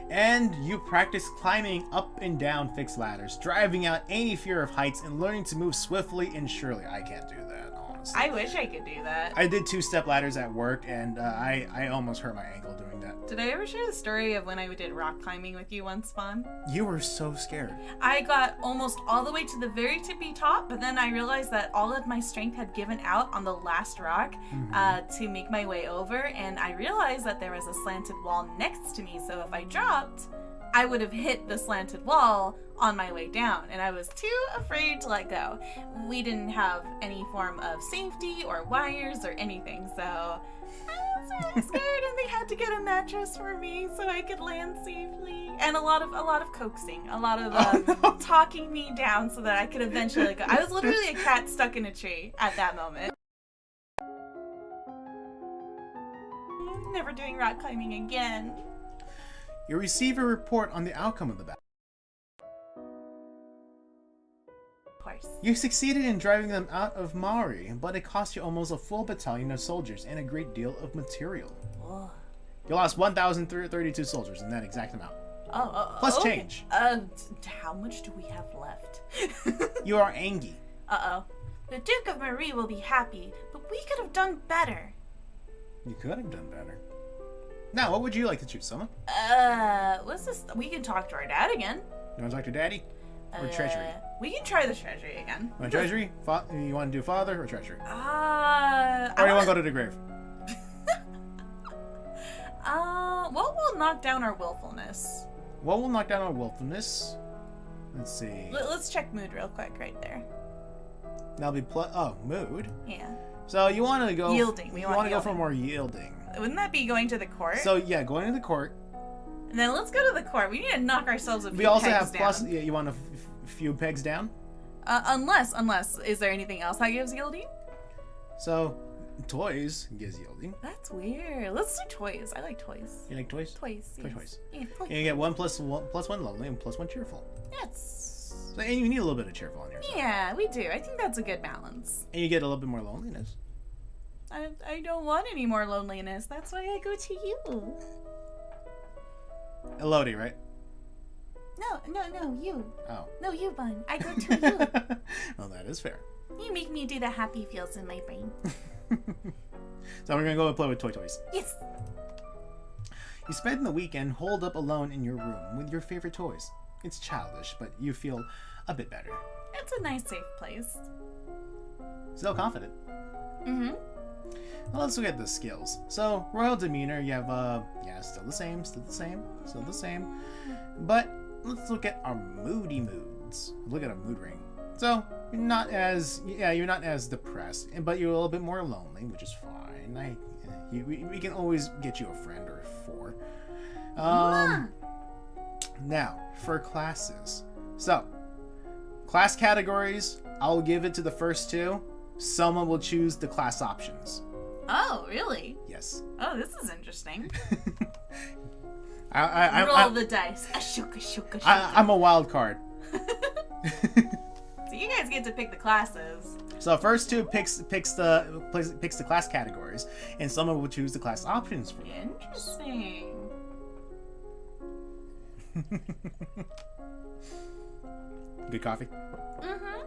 And you practice climbing up and down fixed ladders, driving out any fear of heights, and learning to move swiftly and surely. I can't do that, honestly. I wish I could do that. I did 2-step ladders at work, and I almost hurt my ankle doing that. Did I ever share the story of when I did rock climbing with you once, Bahn? You were so scared. I got almost all the way to the very tippy top, but then I realized that all of my strength had given out on the last rock to make my way over, and I realized that there was a slanted wall next to me, so if I dropped, I would have hit the slanted wall on my way down, and I was too afraid to let go. We didn't have any form of safety or wires or anything, so I was really scared, and they had to get a mattress for me so I could land safely, and a lot of coaxing, a lot of talking me down so that I could eventually let go. I was literally a cat stuck in a tree at that moment. Never doing rock climbing again. You receive a report on the outcome of the battle. Of course. You succeeded in driving them out of Maori, but it cost you almost a full battalion of soldiers and a great deal of material. Oh. You lost 1,032 soldiers in that exact amount. Plus okay. change. How much do we have left? You are angry. Uh-oh. The Duke of Marie will be happy, but we could have done better. You could have done better. Now, what would you like to choose, Sohma? What's this? We can talk to our dad again. You want to talk to Daddy? Or Treasury? We can try the Treasury again. You want Treasury? You want to do Father or Treasury? Or do you want to go to the grave? What will knock down our willfulness? What will knock down our willfulness? Let's see. Let's check mood real quick right there. That'll be mood? Yeah. So you want to go... Yielding. You want to go for more yielding. Wouldn't that be going to the court? So yeah, going to the court. And then let's go to the court. We need to knock ourselves a few pegs down. We also have plus... Yeah, you want a few pegs down? Unless, is there anything else that gives yielding? So, toys, gives yielding. That's weird. Let's do toys. I like toys. You like toys? Toys. Yes. Toys. Yeah, toys. And you get one plus one lonely and plus one cheerful. Yes. So, and you need a little bit of cheerful on your side. Yeah, we do. I think that's a good balance. And you get a little bit more loneliness. I don't want any more loneliness. That's why I go to you. Elodie, right? No, you. Oh. No, you, Bahn. I go to you. Well, that is fair. You make me do the happy feels in my brain. So we're gonna go and play with toys. Yes. You spend the weekend holed up alone in your room with your favorite toys. It's childish, but you feel a bit better. It's a nice, safe place. Still confident. Mm-hmm. Well, let's look at the skills. So, royal demeanor, you have, still the same. But let's look at our moody moods. Look at a mood ring. So, you're not as depressed, but you're a little bit more lonely, which is fine. We can always get you a friend or four. Now, for classes. So, class categories, I'll give it to the first two. Someone will choose the class options. Oh, really? Yes. Oh, this is interesting. I Roll the dice. Ashuka. I'm a wild card. So you guys get to pick the classes. So first two picks the class categories, and someone will choose the class options for them. Interesting. Good coffee. Mm-hmm.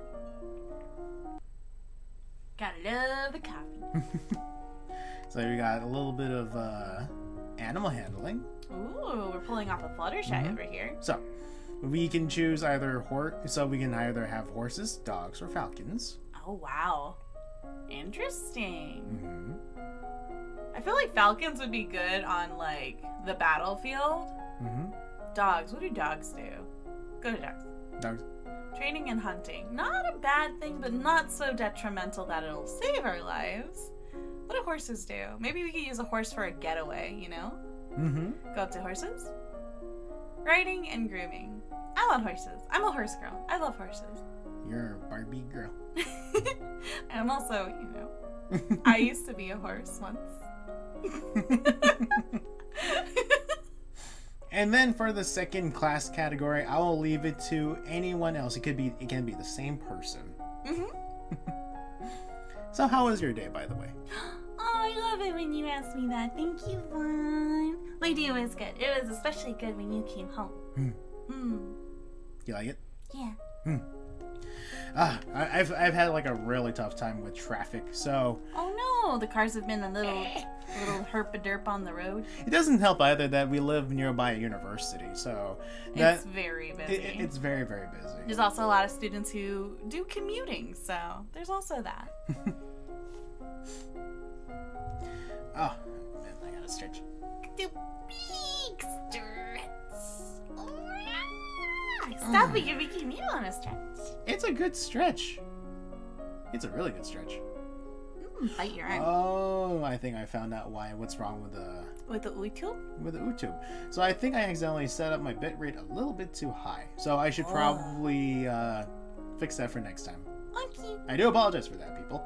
Gotta love the coffee. So we got a little bit of animal handling. Ooh, we're pulling off a Fluttershy over here. So we can choose either we can either have horses, dogs, or falcons. Oh wow, interesting. Mm-hmm. I feel like falcons would be good on like the battlefield. Mm-hmm. Dogs, what do dogs do? Go to dogs. Dogs. Training and hunting. Not a bad thing, but not so detrimental that it'll save our lives. What do horses do? Maybe we could use a horse for a getaway, you know? Mm-hmm. Go up to horses. Riding and grooming. I love horses. I'm a horse girl. I love horses. You're a Barbie girl. I'm also, you know, I used to be a horse once. And then for the second class category, I will leave it to anyone else. It can be the same person. Mm-hmm. So how was your day, by the way? Oh, I love it when you ask me that. Thank you, Bahn. My day was good. It was especially good when you came home. You like it? Yeah. I've had like a really tough time with traffic, so... Oh no, the cars have been a little herp-a-derp on the road. It doesn't help either that we live nearby a university, so... It's very busy. It's very, very busy. There's also a lot of students who do commuting, so there's also that. Oh, man, I gotta stretch. Do big stretch. Stop it, you're making me want to stretch. It's a good stretch. It's a really good stretch. Bite your arm. Oh, I think I found out what's wrong with the YouTube? With the YouTube. So I think I accidentally set up my bitrate a little bit too high. So I should probably fix that for next time. Okay. I do apologize for that, people.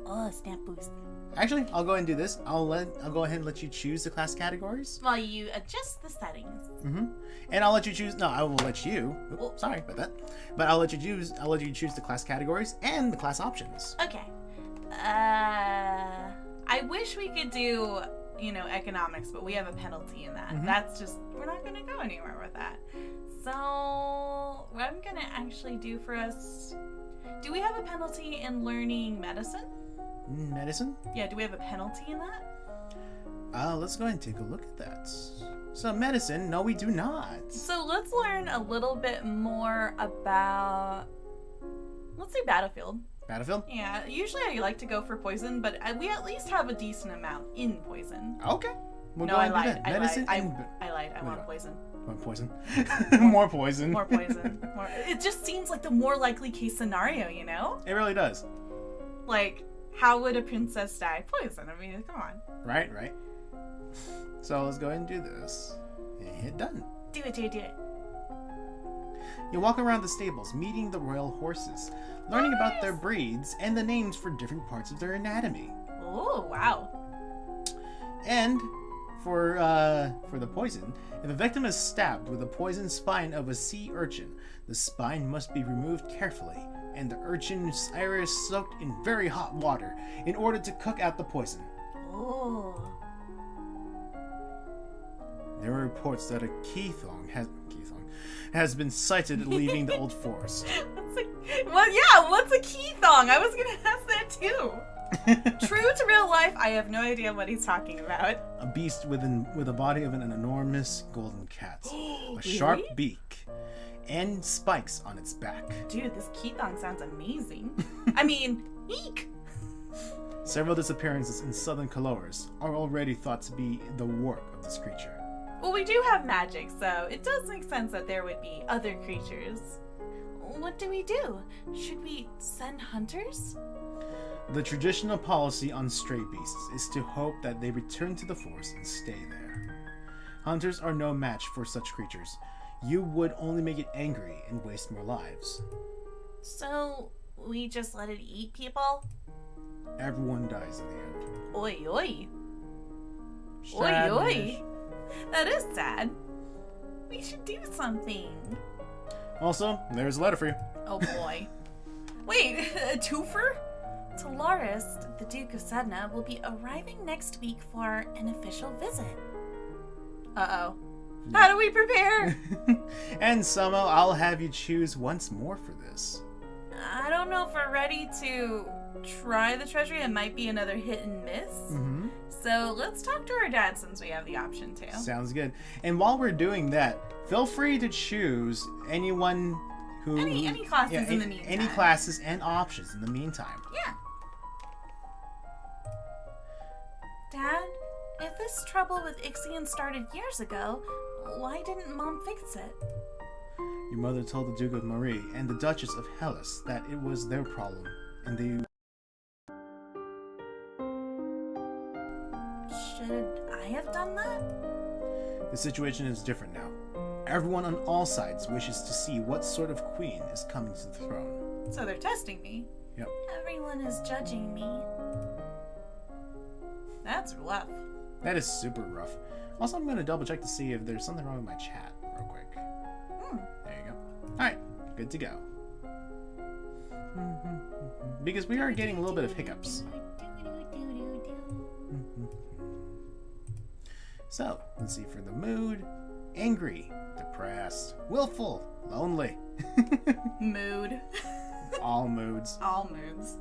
Oh, snap boost. Actually, I'll go ahead and do this. I'll go ahead and let you choose the class categories. While you adjust the settings. Mm-hmm. And I'll let you choose. No, I will let you. Oops, sorry about that. But I'll let you choose. I'll let you choose the class categories and the class options. Okay. I wish we could do, economics, but we have a penalty in that. That's just, we're not going to go anywhere with that. So, what I'm going to actually do for us, do we have a penalty in learning medicine? Medicine? Yeah, do we have a penalty in that? Let's go ahead and take a look at that. So, medicine, no, we do not. So, let's learn a little bit more about, let's say battlefield. Battlefield? Yeah, usually I like to go for poison, but we at least have a decent amount in poison. Okay. We'll no, go I ahead and do lied. that. Medicine I lied. I want poison. Want poison? More poison. More poison. It just seems like the more likely case scenario, you know? It really does. Like, how would a princess die? Poison. I mean, come on. Right. So let's go ahead and do this. And hit done. Do it. You walk around the stables, meeting the royal horses, learning about their breeds and the names for different parts of their anatomy. Oh, wow. And for the poison, if a victim is stabbed with the poisoned spine of a sea urchin, the spine must be removed carefully, and the urchin's iris soaked in very hot water in order to cook out the poison. Oh. There are reports that a keythong has been sighted leaving the old forest. What's a key thong? I was gonna ask that too. True to real life, I have no idea what he's talking about. A beast with a body of an enormous golden cat, a sharp beak, and spikes on its back. Dude, this key thong sounds amazing. I mean, eek! Several disappearances in southern Colores are already thought to be the work of this creature. Well, we do have magic, so it does make sense that there would be other creatures. What do we do? Should we send hunters? The traditional policy on stray beasts is to hope that they return to the forest and stay there. Hunters are no match for such creatures. You would only make it angry and waste more lives. So, we just let it eat people? Everyone dies in the end. Oi, oi. Sadness. Oi, oi. That is sad. We should do something. Also, there's a letter for you. Oh boy. Wait, a twofer? Tolaris, the Duke of Sedna, will be arriving next week for an official visit. Uh-oh. How do we prepare? And Sohma, I'll have you choose once more for this. I don't know if we're ready to try the treasury. It might be another hit and miss. Mm-hmm. So let's talk to our dad since we have the option to. Sounds good. And while we're doing that, feel free to choose anyone who... Any classes in the meantime. Any classes and options in the meantime. Yeah. Dad, if this trouble with Ixion started years ago, why didn't Mom fix it? Your mother told the Duke of Marie and the Duchess of Hellas that it was their problem, and they... Should I have done that? The situation is different now. Everyone on all sides wishes to see what sort of queen is coming to the throne. So they're testing me. Yep. Everyone is judging me. That's rough. That is super rough. Also, I'm going to double check to see if there's something wrong with my chat real quick. There you go. Alright, good to go. Because we are getting a little bit of hiccups. So, let's see for the mood. Angry, depressed, willful, lonely. Mood. All moods. All moods.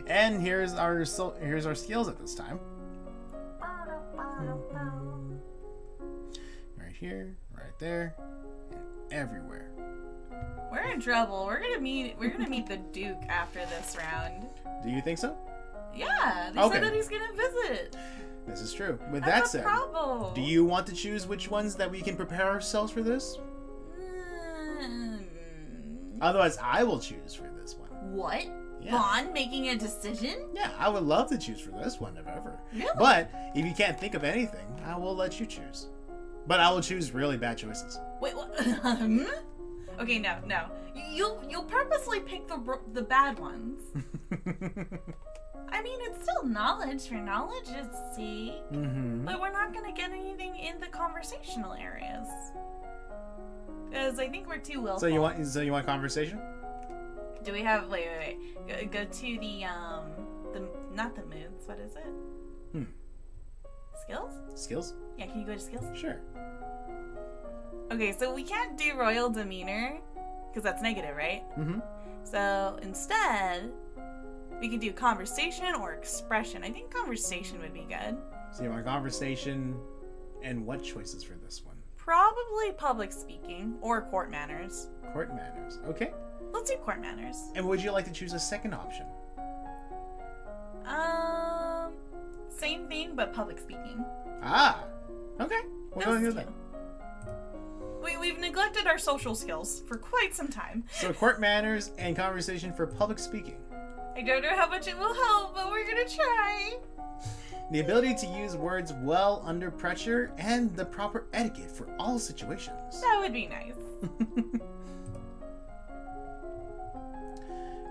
And here's our skills at this time. Right here, right there, and everywhere. We're in trouble. We're gonna meet the Duke after this round. Do you think so? Yeah, they Okay. said that he's gonna visit. This is true. With That's that a said, problem. do you want to choose which ones that we can prepare ourselves for this? Otherwise, I will choose for this one. What? Yeah. Bahn making a decision? Yeah, I would love to choose for this one if ever. Really? But if you can't think of anything, I will let you choose. But I will choose really bad choices. Wait, what? Okay, no. You'll purposely pick the bad ones. I mean, it's still knowledge for knowledge's sake, but we're not gonna get anything in the conversational areas because I think we're too willful. So you want conversation? Do we have? Wait. Go to the not the moods. What is it? Skills? Skills? Yeah, can you go to skills? Sure. Okay, so we can't do royal demeanor because that's negative, right? So instead, we can do conversation or expression. I think conversation would be good. So you want conversation, and what choices for this one? Probably public speaking or court manners. Court manners. Okay. Let's do court manners. And would you like to choose a second option? Same thing, but public speaking. Ah. Okay. We'll go Those with two. that. We've neglected our social skills for quite some time. So court manners and conversation for public speaking. I don't know how much it will help, but we're gonna try. The ability to use words well under pressure and the proper etiquette for all situations. That would be nice.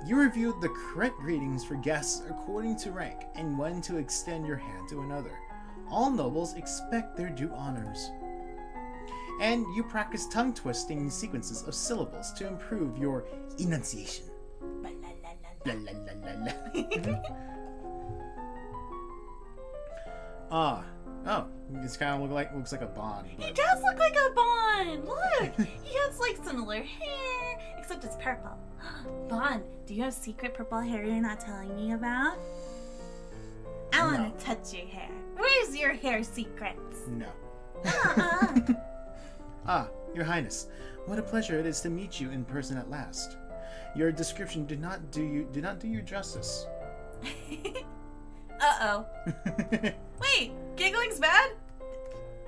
You reviewed the correct greetings for guests according to rank and when to extend your hand to another. All nobles expect their due honors. And you practice tongue-twisting sequences of syllables to improve your enunciation. La, la, la, la, la. Oh, it's kind of looks like a Bahn. He does look like a Bahn! Look! He has like similar hair, except it's purple. Bahn, do you have secret purple hair you're not telling me about? I want to touch your hair. Where's your hair secrets? No. Uh-uh. Your Highness, what a pleasure it is to meet you in person at last. Your description did not do you justice. Uh-oh. Wait, giggling's bad?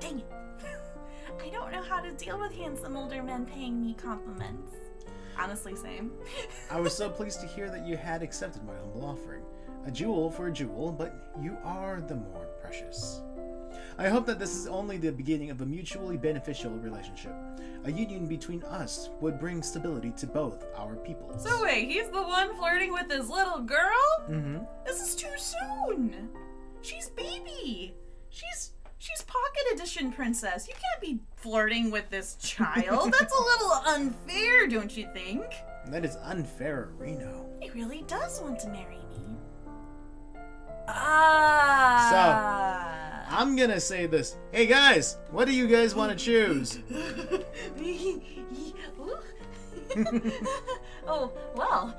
Dang it. I don't know how to deal with handsome older men paying me compliments. Honestly, same. I was so pleased to hear that you had accepted my humble offering. A jewel for a jewel, but you are the more precious. I hope that this is only the beginning of a mutually beneficial relationship. A union between us would bring stability to both our peoples. So wait, he's the one flirting with his little girl? Mm-hmm. This is too soon. She's baby. She's pocket edition princess. You can't be flirting with this child. That's a little unfair, don't you think? That is unfair, Reno. He really does want to marry me. I'm gonna say this. Hey guys, what do you guys want to choose? Oh, well.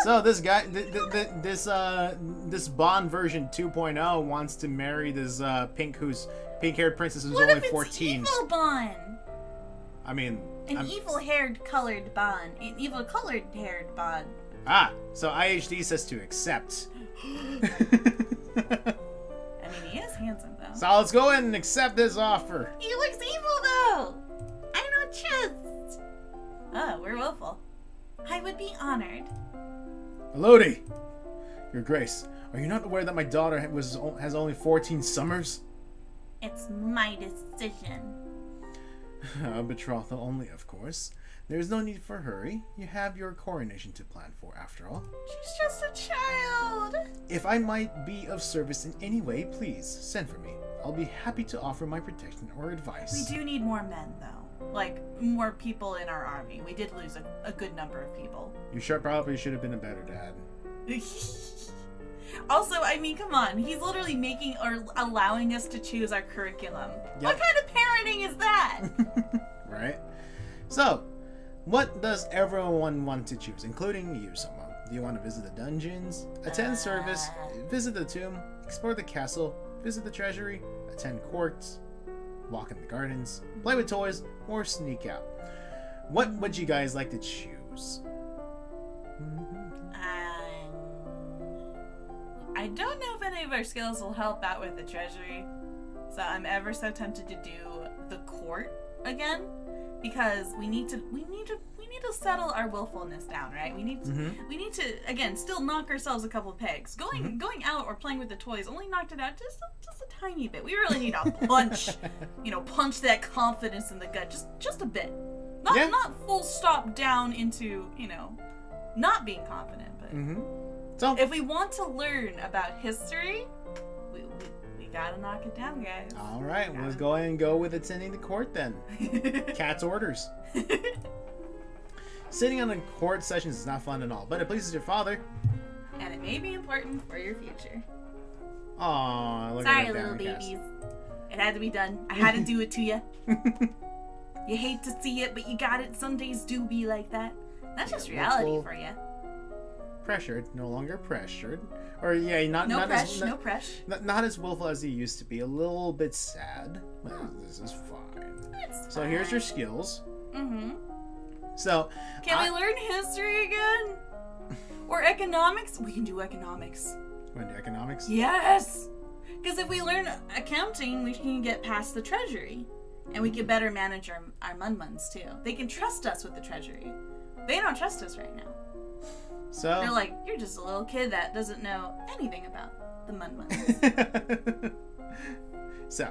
So this guy, this Bahn version 2.0 wants to marry this pink-haired princess who's What only if it's 14. evil Bahn? I mean, An evil-haired colored Bahn. An evil-colored haired Bahn. So IHD says to accept. I mean, he is handsome, though. So let's go in and accept this offer. He looks evil, though. I don't trust. Oh, we're willful. I would be honored. Elodie, Your Grace, are you not aware that my daughter has only 14 summers? It's my decision. A betrothal only, of course. There's no need for hurry. You have your coronation to plan for, after all. She's just a child. If I might be of service in any way, please send for me. I'll be happy to offer my protection or advice. We do need more men, though. Like, more people in our army. We did lose a good number of people. You probably should have been a better dad. Also, I mean, come on. He's literally making or allowing us to choose our curriculum. Yep. What kind of parenting is that? Right? So, what does everyone want to choose, including you, Sohma? Do you want to visit the dungeons, attend service, visit the tomb, explore the castle, visit the treasury, attend courts, walk in the gardens, play with toys, or sneak out? What would you guys like to choose? I don't know if any of our skills will help out with the treasury, so I'm ever so tempted to do the court again, because we need to settle our willfulness down, right? We need to again still knock ourselves a couple pegs. Going out or playing with the toys only knocked it out just a tiny bit. We really need to punch that confidence in the gut just a bit. Not full stop down into, not being confident, but So, if we want to learn about history, we gotta knock it down, guys. all right, let's go ahead and go with attending the court then. Cat's orders. Sitting on a court sessions is not fun at all, but it pleases your father. And it may be important for your future. Aww, look Sorry, at that little downcast. babies. It had to be done. I had to do it to you. You hate to see it, but you got it. Some days do be like that. That's just reality for you. Pressured, no longer pressured. Or not as willful as he used to be. A little bit sad. But this is fine. It's So fine. here's your skills. Mm-hmm. So Can we learn history again? Or economics? We can do economics. Want to do economics? Yes! Because if we learn accounting, we can get past the treasury. And we can better manage our mun-muns, too. They can trust us with the treasury. They don't trust us right now. So They're like, you're just a little kid that doesn't know anything about the mun-muns. So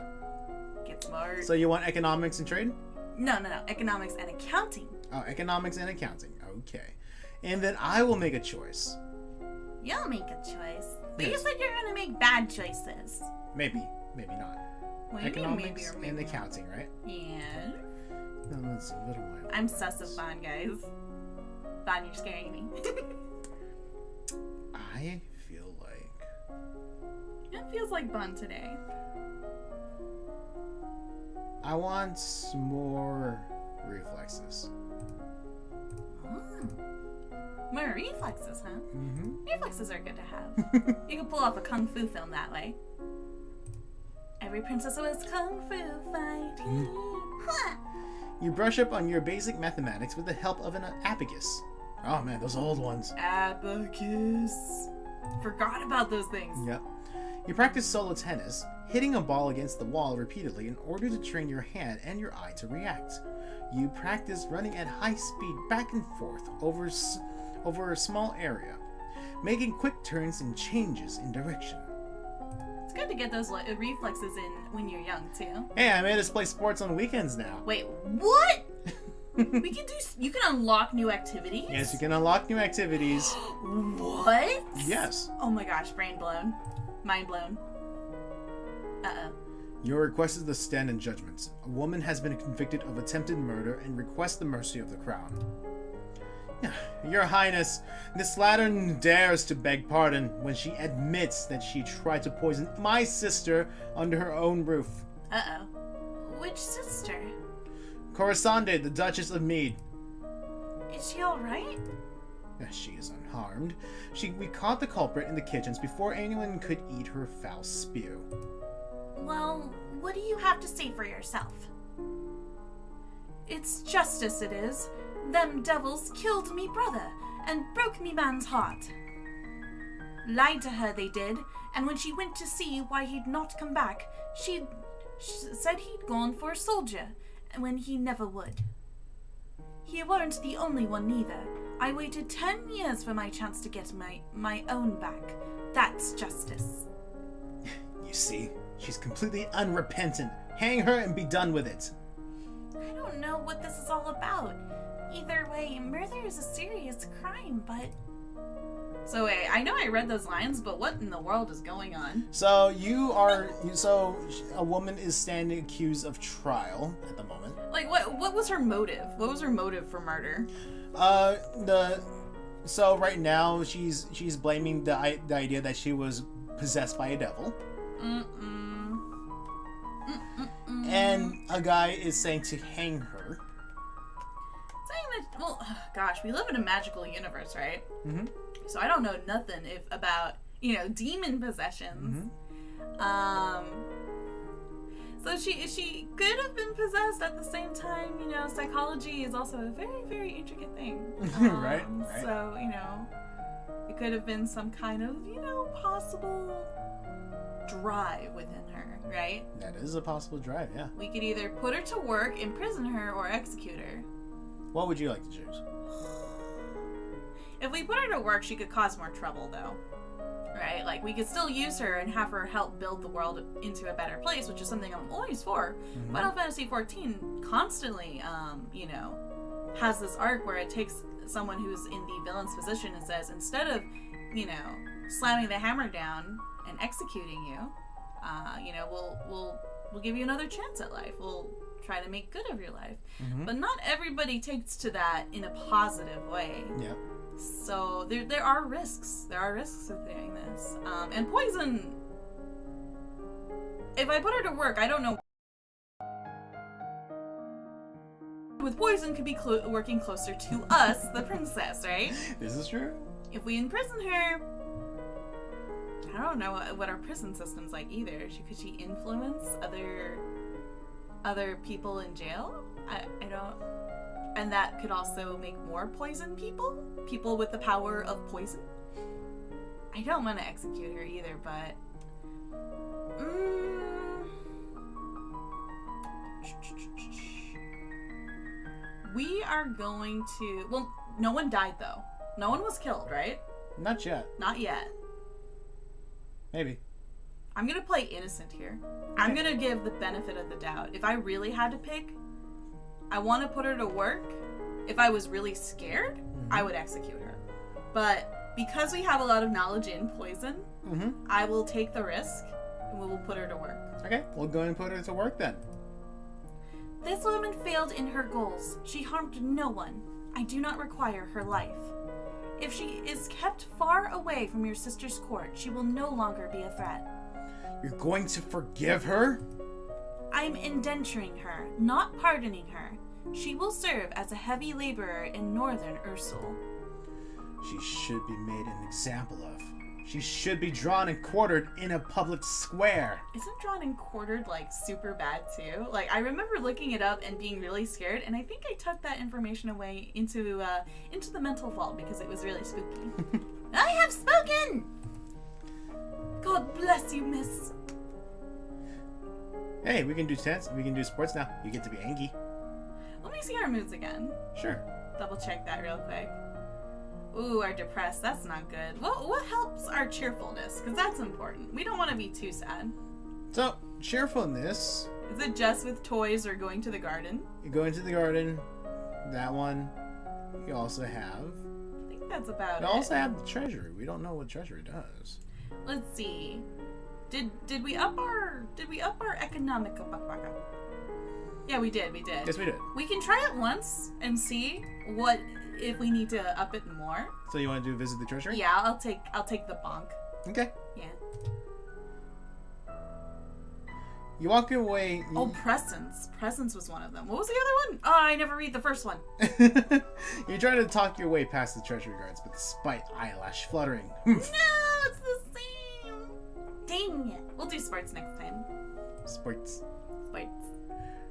Get smart. you want economics and trade? No. Economics and accounting. Oh, economics and accounting. Okay. and then I will make a choice. You'll make a choice. But Yes. you said you're gonna make bad choices. Maybe not. What do you mean maybe Economics or maybe and not? accounting, right? Yeah. No, that's a little while. I'm sus of Bahn, guys. Bahn, you're scaring me. I feel like It feels like Bahn today. I want more reflexes. Oh. More reflexes, huh? Mm-hmm. Reflexes are good to have. You can pull off a kung fu film that way. Every princess was kung fu fighting. Huh. You brush up on your basic mathematics with the help of an abacus. Oh man, those old ones. Abacus. Forgot about those things. Yep. You practice solo tennis, hitting a ball against the wall repeatedly in order to train your hand and your eye to react. You practice running at high speed back and forth over a small area, making quick turns and changes in direction. It's good to get those reflexes in when you're young, too. Hey, I made us play sports on weekends now. Wait, what? We can do. You can unlock new activities. Yes, you can unlock new activities. What? Yes. Oh my gosh, brain blown, mind blown. Uh-oh. Your request is the stand in judgment. A woman has been convicted of attempted murder and requests the mercy of the crown. Your Highness, this slattern dares to beg pardon when she admits that she tried to poison my sister under her own roof. Uh-oh. Which sister? Corisande, the Duchess of Mead. Is she alright? She is unharmed. We caught the culprit in the kitchens before anyone could eat her foul spew. Well, what do you have to say for yourself? It's justice it is. Them devils killed me brother and broke me man's heart. Lied to her they did, and when she went to see why he'd not come back, she said he'd gone for a soldier, when he never would. He weren't the only one neither. I waited 10 years for my chance to get my own back. That's justice. You see, she's completely unrepentant. Hang her and be done with it. I don't know what this is all about. Either way, murder is a serious crime, but... So wait, I know I read those lines, but what in the world is going on? So a woman is standing accused of trial at the moment. Like, what was her motive? What was her motive for murder? So right now she's blaming the idea that she was possessed by a devil. And a guy is saying to hang her. Saying that, well, gosh, we live in a magical universe, right? Mm-hmm. So I don't know nothing about demon possessions. Mm-hmm. So she could have been possessed at the same time. Psychology is also a very, very intricate thing. Right. So it could have been some kind of possible drive within her, right? That is a possible drive, yeah. We could either put her to work, imprison her, or execute her. What would you like to choose? If we put her to work, she could cause more trouble, though. Right? Like, we could still use her and have her help build the world into a better place, which is something I'm always for. Mm-hmm. Final Fantasy XIV constantly, has this arc where it takes someone who's in the villain's position and says, instead of, slamming the hammer down and executing you, we'll give you another chance at life. We'll try to make good of your life. Mm-hmm. But not everybody takes to that in a positive way. Yeah. So there are risks. There are risks of doing this. And poison, if I put her to work, I don't know. With poison could be working closer to us, the princess, right? This is true. If we imprison her, I don't know what our prison system's like either. Could she influence other people in jail? I don't. And that could also make more poison people with the power of poison. I don't want to execute her either, but we are going to. Well, no one died though. No one was killed, right? Not yet. Not yet. Maybe. I'm gonna play innocent here. I'm gonna give the benefit of the doubt. If I really had to pick, I want to put her to work. If I was really scared, I would execute her. But because we have a lot of knowledge in poison, Mm-hmm. I will take the risk and we will put her to work. Okay, we'll go and put her to work then. This woman failed in her goals. She harmed no one. I do not require her life. If she is kept far away from your sister's court, she will no longer be a threat. You're going to forgive her? I'm indenturing her, not pardoning her. She will serve as a heavy laborer in northern Ursul. She should be made an example of. She should be drawn and quartered in a public square. Isn't drawn and quartered, like, super bad, too? Like, I remember looking it up and being really scared, and I think I tucked that information away into the mental vault because it was really spooky. I have spoken! God bless you, miss. Hey, we can do tennis. We can do sports now. You get to be Angie. Let me see our moods again. Sure. Double check that real quick. Ooh, our depressed. That's not good. What helps our cheerfulness? Because that's important. We don't want to be too sad. So, cheerfulness. Is it just with toys or going to the garden? You go into the garden. That one. You also have. I think that's about You it. also have the treasury. We don't know what treasury does. Let's see. Did we up our economic? Yeah, we did. Yes, we did. We can try it once and see what if we need to up it more. So you want to do visit the treasury? Yeah, I'll take the bonk. Okay. Yeah. You walk away. Oh, presents. Presents was one of them. What was the other one? Oh, I never read the first one. You try to talk your way past the treasury guards, but despite eyelash fluttering. No, it's the same. Dang it. We'll do sports next time. Sports. Sports.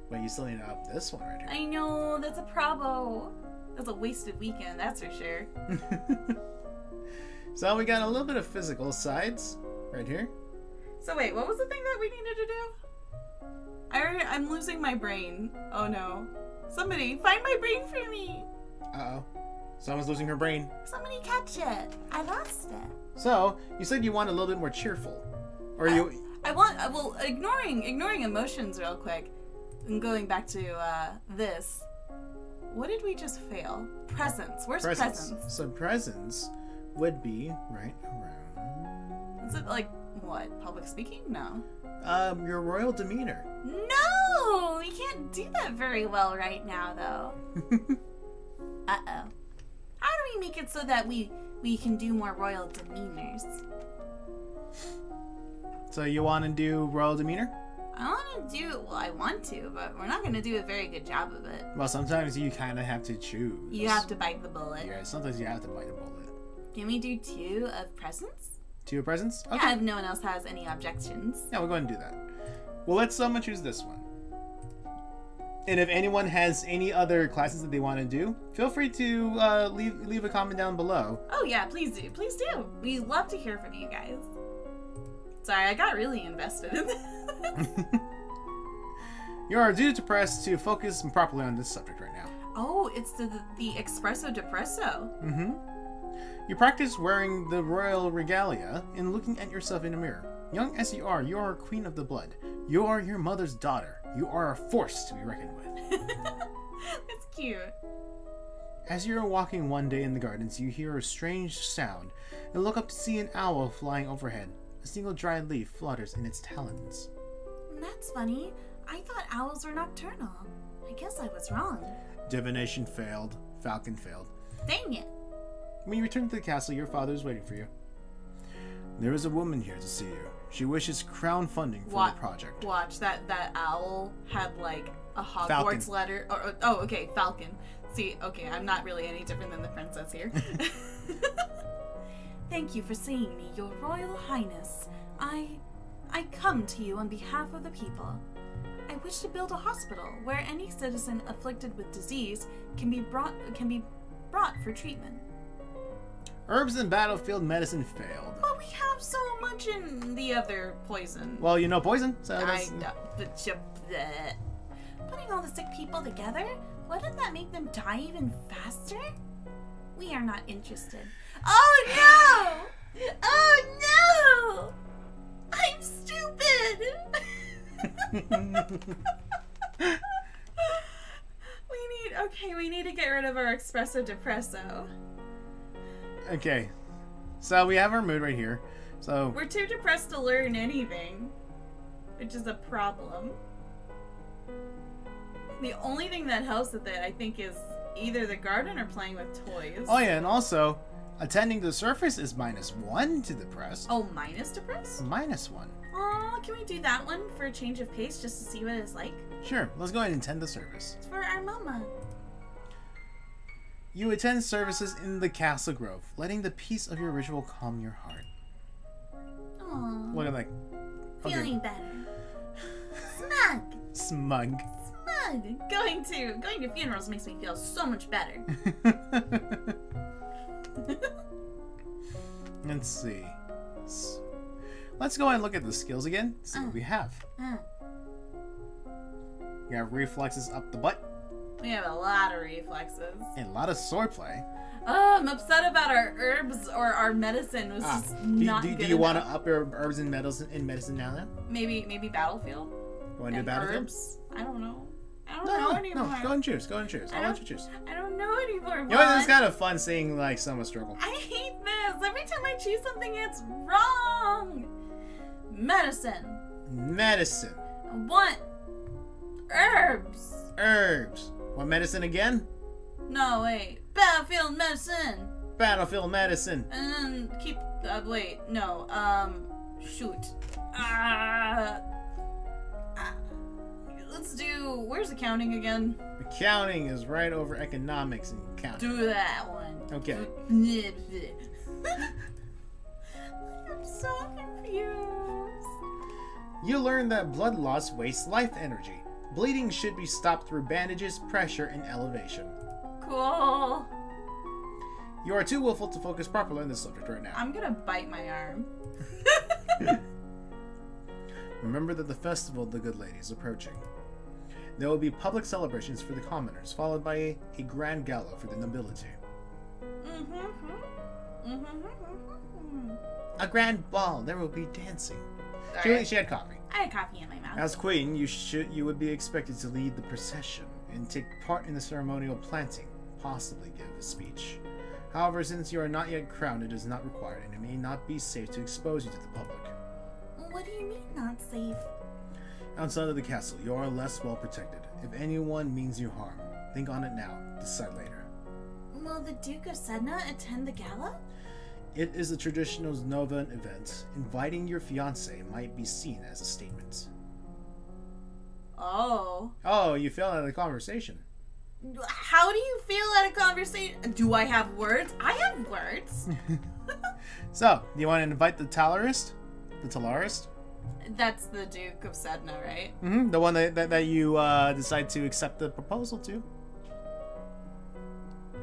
Wait, you still need to up this one right here. I know, that's a probo. That's a wasted weekend, that's for sure. So we got a little bit of physical sides right here. So wait, what was the thing that we needed to do? I'm losing my brain. Oh no. Somebody, find my brain for me. Uh-oh. Someone's losing her brain. Somebody catch it. I lost it. So, you said you want a little bit more cheerful. Or you... well, ignoring emotions real quick, and going back to this, what did we just fail? Presents. Where's presents? So presents would be right around... Is it like, what, public speaking? No. Your royal demeanor. No! We can't do that very well right now, though. Uh-oh. How do we make it so that we can do more royal demeanors? So you want to do royal demeanor? I want to, but we're not going to do a very good job of it. Well, sometimes you kind of have to choose. You have to bite the bullet. Yeah, sometimes you have to bite a bullet. Can we do 2 of presents? 2 of presents? Okay. Yeah, if no one else has any objections. Yeah, we'll go ahead and do that. Well, let someone choose this one. And if anyone has any other classes that they want to do, feel free to leave a comment down below. Oh yeah, please do. Please do. We love to hear from you guys. Sorry, I got really invested in this. You are due to press to focus properly on this subject right now. Oh, it's the espresso depresso. Mm-hmm. You practice wearing the royal regalia and looking at yourself in a mirror. Young as you are a queen of the blood. You are your mother's daughter. You are a force to be reckoned with. That's cute. As you are walking one day in the gardens, you hear a strange sound and look up to see an owl flying overhead. A single dried leaf flutters in its talons. That's funny. I thought owls were nocturnal. I guess I was wrong. Divination failed. Falcon failed. Dang it. When you return to the castle, your father is waiting for you. There is a woman here to see you. She wishes crown funding for the project. Watch, that owl had like a Hogwarts Falcon. letter. Oh, okay, Falcon. See, okay, I'm not really any different than the princess here. Thank you for seeing me, your royal highness. I come to you on behalf of the people. I wish to build a hospital where any citizen afflicted with disease can be brought for treatment. Herbs and battlefield medicine failed. But we have so much in the other poison. Well, you know poison, so I that's... know. Putting all the sick people together, wouldn't that make them die even faster? We are not interested. Oh no! Oh no! I'm stupid! we need to get rid of our espresso depresso. Okay. So we have our mood right here. So We're too depressed to learn anything, which is a problem. The only thing that helps with it, I think, is either the garden or playing with toys. oh yeah, and also attending the surface is -1 to depressed. Oh, minus depressed? -1. Oh, can we do that one for a change of pace just to see what it's like? Sure, let's go ahead and attend the service. It's for our mama. You attend services in the Castle Grove, letting the peace of your ritual calm your heart. Aww. Look at that. Feeling better. Smug. Smug. Smug. Going to funerals makes me feel so much better. Let's see. Let's go ahead and look at the skills again. See what we have. You have reflexes up the butt. We have a lot of reflexes. And a lot of swordplay. Oh, I'm upset about our herbs or our medicine was just not good Do you want to enough. up your herbs and medicine now? Maybe battlefield? You want to do And battlefield? herbs? I don't know. I don't know anymore. No, go and choose. Go and choose. I'll let you choose. I don't know anymore. You know, it's kind of fun seeing like someone struggle. I hate this. Every time I choose something, it's wrong. Medicine. Medicine. I want herbs. Herbs. Want medicine again? No, wait. Battlefield medicine. Battlefield medicine. And then keep. Wait. No. Shoot. Let's do. Where's accounting again? Accounting is right over economics and counting. Do that one. Okay. I'm so confused. You learn that blood loss wastes life energy. Bleeding should be stopped through bandages, pressure, and elevation. Cool. You are too willful to focus properly on this subject right now. I'm gonna bite my arm. Remember that the festival of the good lady is approaching. There will be public celebrations for the commoners, followed by a grand gala for the nobility. A grand ball. There will be dancing. She had coffee. I had coffee in my mouth. As queen, you would be expected to lead the procession and take part in the ceremonial planting, possibly give a speech. However, since you are not yet crowned, it is not required, and it may not be safe to expose you to the public. What do you mean not safe? Outside of the castle, you are less well protected. If anyone means you harm, think on it now, decide later. Will the Duke of Sedna attend the gala? It is a traditional Novan event. Inviting your fiancé might be seen as a statement. Oh. Oh, you failed at the conversation. How do you feel at a conversation? Do I have words? I have words. So, do you want to invite the Talarist? The Talarist? That's the Duke of Sedna, right? Mm-hmm. The one that you decide to accept the proposal to.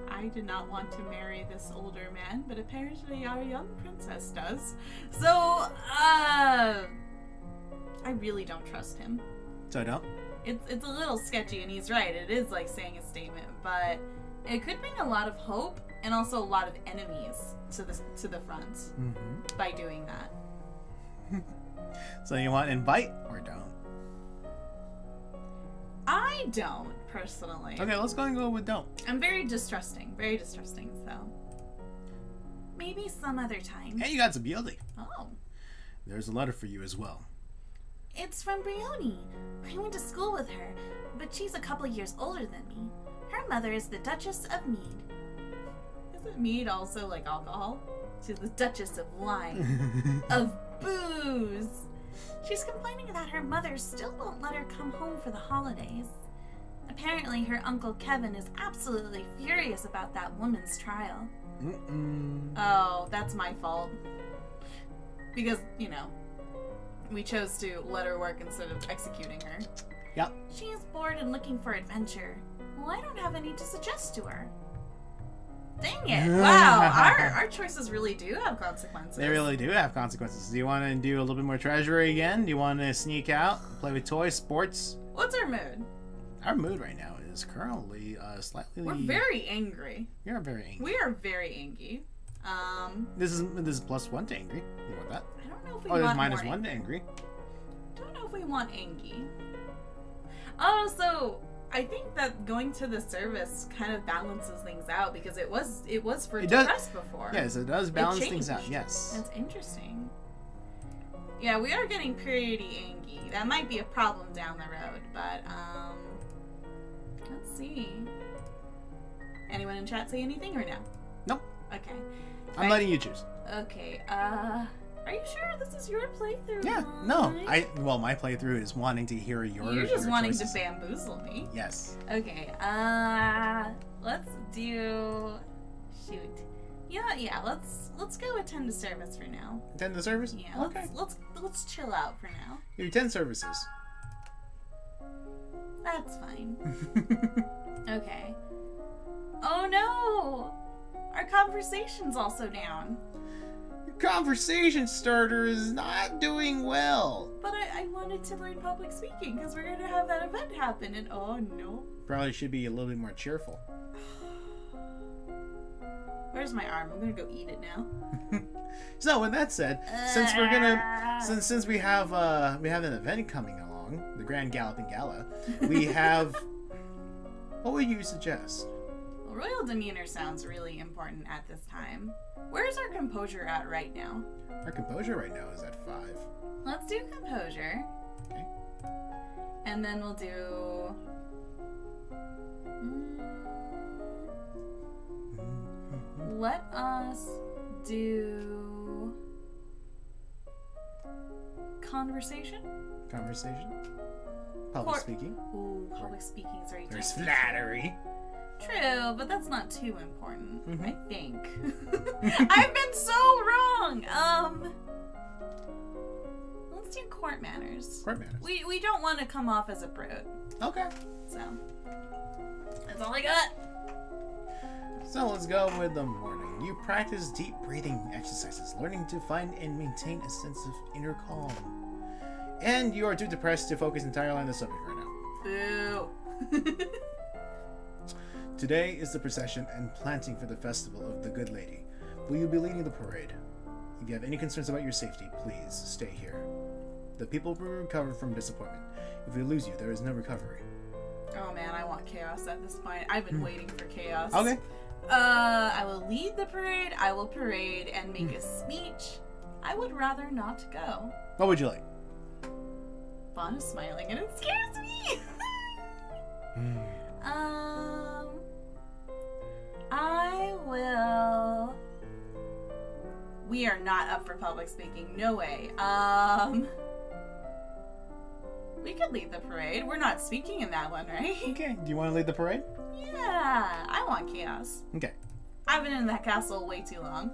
I did not want to marry this older man, but apparently our young princess does. So, I really don't trust him. So I don't? It's a little sketchy, and he's right. It is like saying a statement, but it could bring a lot of hope and also a lot of enemies to the front by doing that. So you want invite or don't? I don't, personally. Okay, let's go and go with don't. I'm very distrusting, so maybe some other time. Hey, you got Zabieldi. Oh. There's a letter for you as well. It's from Brioni. I went to school with her, but she's a couple years older than me. Her mother is the Duchess of Mead. Isn't mead also like alcohol? She's the Duchess of Wine. Of booze. She's complaining that her mother still won't let her come home for the holidays. Apparently her Uncle Kevin is absolutely furious about that woman's trial. Oh, that's my fault. Because, we chose to let her work instead of executing her. Yep. She is bored and looking for adventure. Well, I don't have any to suggest to her. Dang it. Wow, our choices really do have consequences. They really do have consequences. Do you want to do a little bit more treasury again? Do you want to sneak out, play with toys, sports? What's our mood? Our mood right now is currently slightly... We're very angry. You're very angry. We are very angry. This is +1 to angry. You want that? I don't know if we there's want -1 to angry. I don't know if we want angry. Oh, so I think that going to the service kind of balances things out because it was for It depressed before. Yes, it does balance things out. Yes. That's interesting. Yeah, we are getting pretty angry. That might be a problem down the road, but let's see. Anyone in chat say anything or no? Nope. Okay. I'm letting you choose. Okay. Are you sure this is your playthrough? Yeah. No. My playthrough is wanting to hear your. You're just wanting choices. to bamboozle me. Yes. Okay. Let's do. Shoot. Yeah. Let's go attend the service for now. Attend the service? Yeah. Okay. Let's chill out for now. You attend services. That's fine. Okay. Oh no! Our conversation's also down. Your conversation starter is not doing well. But I wanted to learn public speaking because we're gonna have that event happen, and oh no. Probably should be a little bit more cheerful. Where's my arm? I'm gonna go eat it now. So with that said, since we're gonna since we have an event coming along, the Grand Galloping Gala, we have. What would you suggest? Royal demeanor sounds really important at this time. Where's our composure at right now? Our composure right now is at 5. Let's do composure. Okay. And then we'll do... Let us do... Conversation? Conversation? Public speaking? Ooh, public speaking is very There's tempting. flattery. True, but that's not too important, Mhm. I think. I've been so wrong! Let's do court manners. Court manners. We don't want to come off as a prude, Okay. so that's all I got. So let's go with the morning. You practice deep breathing exercises, learning to find and maintain a sense of inner calm. And you are too depressed to focus entirely on the subject right now. Boo. Today is the procession and planting for the festival of the Good Lady. Will you be leading the parade? If you have any concerns about your safety, please stay here. The people will recover from disappointment. If we lose you, there is no recovery. Oh man, I want chaos at this point. I've been waiting for chaos. Okay. I will lead the parade, I will parade and make a speech. I would rather not go. What would you like? Bahn is smiling and it scares me. I will... We are not up for public speaking. No way. We could lead the parade. We're not speaking in that one, right? Okay. Do you want to lead the parade? Yeah. I want chaos. Okay. I've been in that castle way too long.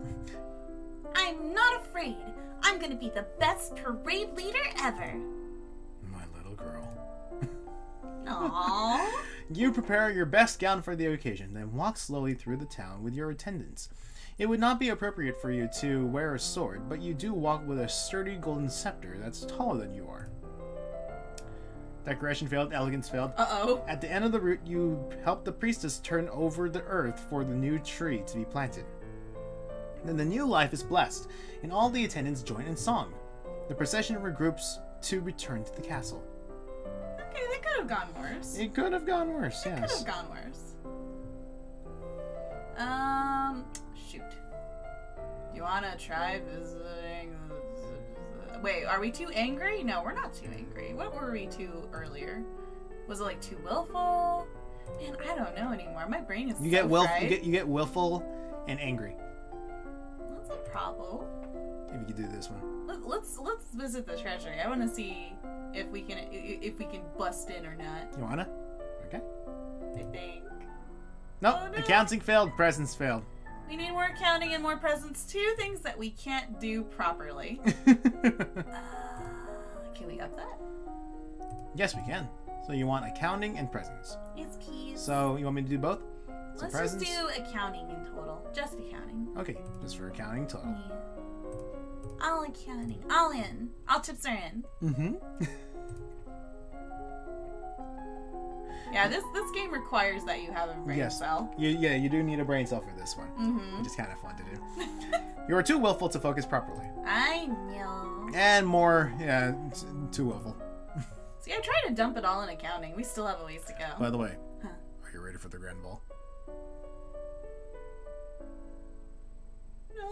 I'm not afraid. I'm gonna be the best parade leader ever. My little girl. Aww. You prepare your best gown for the occasion, then walk slowly through the town with your attendants. It would not be appropriate for you to wear a sword, but you do walk with a sturdy golden scepter that's taller than you are. Decoration failed, elegance failed. Uh-oh. At the end of the route, you help the priestess turn over the earth for the new tree to be planted. Then the new life is blessed, and all the attendants join in song. The procession regroups to return to the castle. Okay, that could have gone worse. It could have gone worse, It could yes. have gone worse. Shoot. You wanna try visiting... Wait, are we too angry? No, we're not too angry. What were we too earlier? Was it like too willful? Man, I don't know anymore. My brain is You get fried. you get willful and angry. That's a problem. If you could do this one. Let's visit the treasury. I want to see if we can bust in or not. You wanna? Okay. I think. Nope. Oh, no. Accounting failed. Presents failed. We need more accounting and more presents. 2 things that we can't do properly. Can we up that? Yes, we can. So you want accounting and presents. Yes, please. So you want me to do both? So Let's just do accounting in total. Just accounting. Okay, just for accounting total. Yeah. All accounting. All in. All chips are in. Mm-hmm. Yeah, this game requires that you have a brain cell. You do need a brain cell for this one. Mm-hmm. Which is kind of fun to do. You are too willful to focus properly. I know. And more, too willful. See, I tried to dump it all in accounting. We still have a ways to go. By the way, Huh. are you ready for the grand ball? No.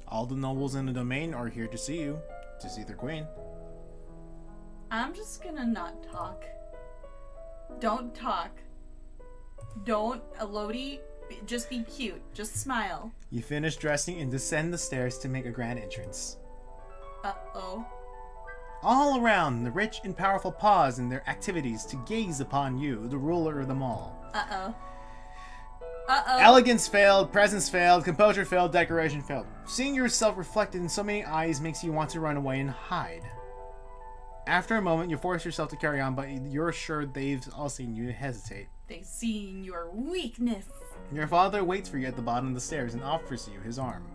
All the nobles in the domain are here to see you, to see their queen. I'm just gonna not talk. Don't talk. Don't, Elodie, just be cute. Just smile. You finish dressing and descend the stairs to make a grand entrance. Uh-oh. All around, the rich and powerful pause in their activities to gaze upon you, the ruler of them all. Uh-oh. Uh-oh. Elegance failed, presence failed, composure failed, decoration failed. Seeing yourself reflected in so many eyes makes you want to run away and hide. After a moment, you force yourself to carry on, but you're sure they've all seen you hesitate. They've seen your weakness. Your father waits for you at the bottom of the stairs and offers you his arm.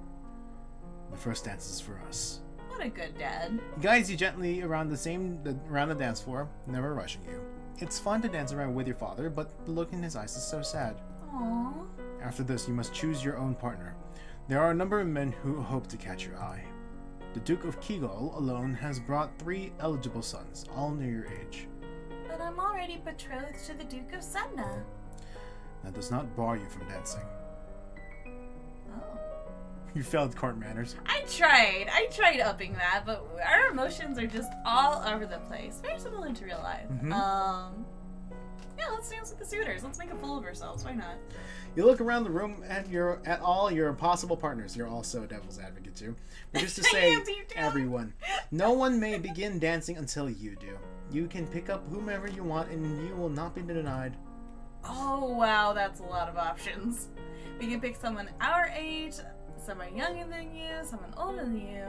The first dance is for us. What a good dad. He guides you gently around the dance floor, never rushing you. It's fun to dance around with your father, but the look in his eyes is so sad. Aww. After this, you must choose your own partner. There are a number of men who hope to catch your eye. The Duke of Kegel alone has brought 3 eligible sons, all near your age. But I'm already betrothed to the Duke of Sedna. That does not bar you from dancing. Oh. You failed court manners. I tried upping that, but our emotions are just all over the place. Very similar to real life. Mhm. Yeah, let's dance with the suitors. Let's make a fool of ourselves. Why not? You look around the room at all your possible partners. You're also a devil's advocate too. But just to say, Yes, you do. everyone, no one may begin dancing until you do. You can pick up whomever you want, and you will not be denied. Oh, wow, that's a lot of options. We can pick someone our age, someone younger than you, someone older than you,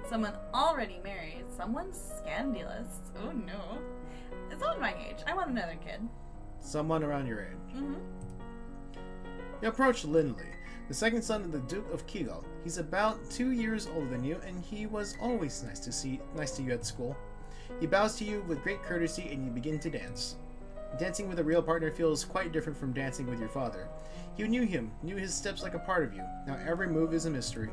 someone already married, someone scandalous. Oh, no. Someone my age. I want another kid. Someone around your age. Mm-hmm. You approach Lindley, the second son of the Duke of Kegel. He's about 2 years older than you, and he was always nice to you at school. He bows to you with great courtesy, and you begin to dance. Dancing with a real partner feels quite different from dancing with your father. You knew him, knew his steps like a part of you. Now every move is a mystery.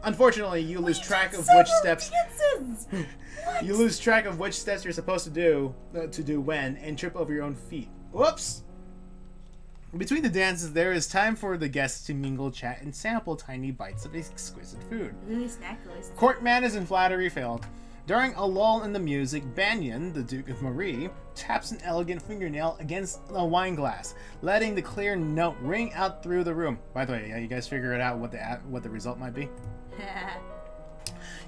Unfortunately, you lose track of which steps. You lose track of which steps you're supposed to do when, and trip over your own feet. Whoops! Between the dances, there is time for the guests to mingle, chat, and sample tiny bites of exquisite food. Ooh, snack list. Court manners and flattery failed. During a lull in the music, Banyan, the Duke of Marie, taps an elegant fingernail against a wine glass, letting the clear note ring out through the room. By the way, you guys figure it out what the result might be?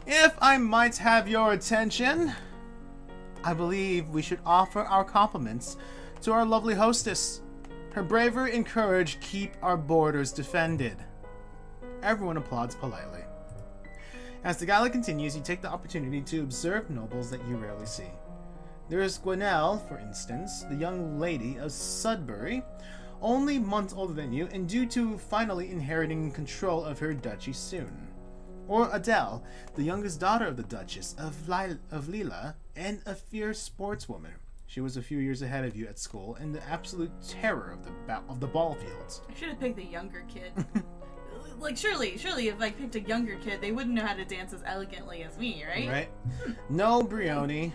If I might have your attention, I believe we should offer our compliments to our lovely hostess. Her bravery and courage keep our borders defended. Everyone applauds politely. As the gala continues, you take the opportunity to observe nobles that you rarely see. There is Gwenelle, for instance, the young lady of Sudbury, only months older than you, and due to finally inheriting control of her duchy soon. Or Adele, the youngest daughter of the Duchess of Lila, and a fierce sportswoman. She was a few years ahead of you at school, and the absolute terror of the ball fields. I should have picked the younger kid. Like, surely, if I picked a younger kid, they wouldn't know how to dance as elegantly as me, right? Right. No, Brioni.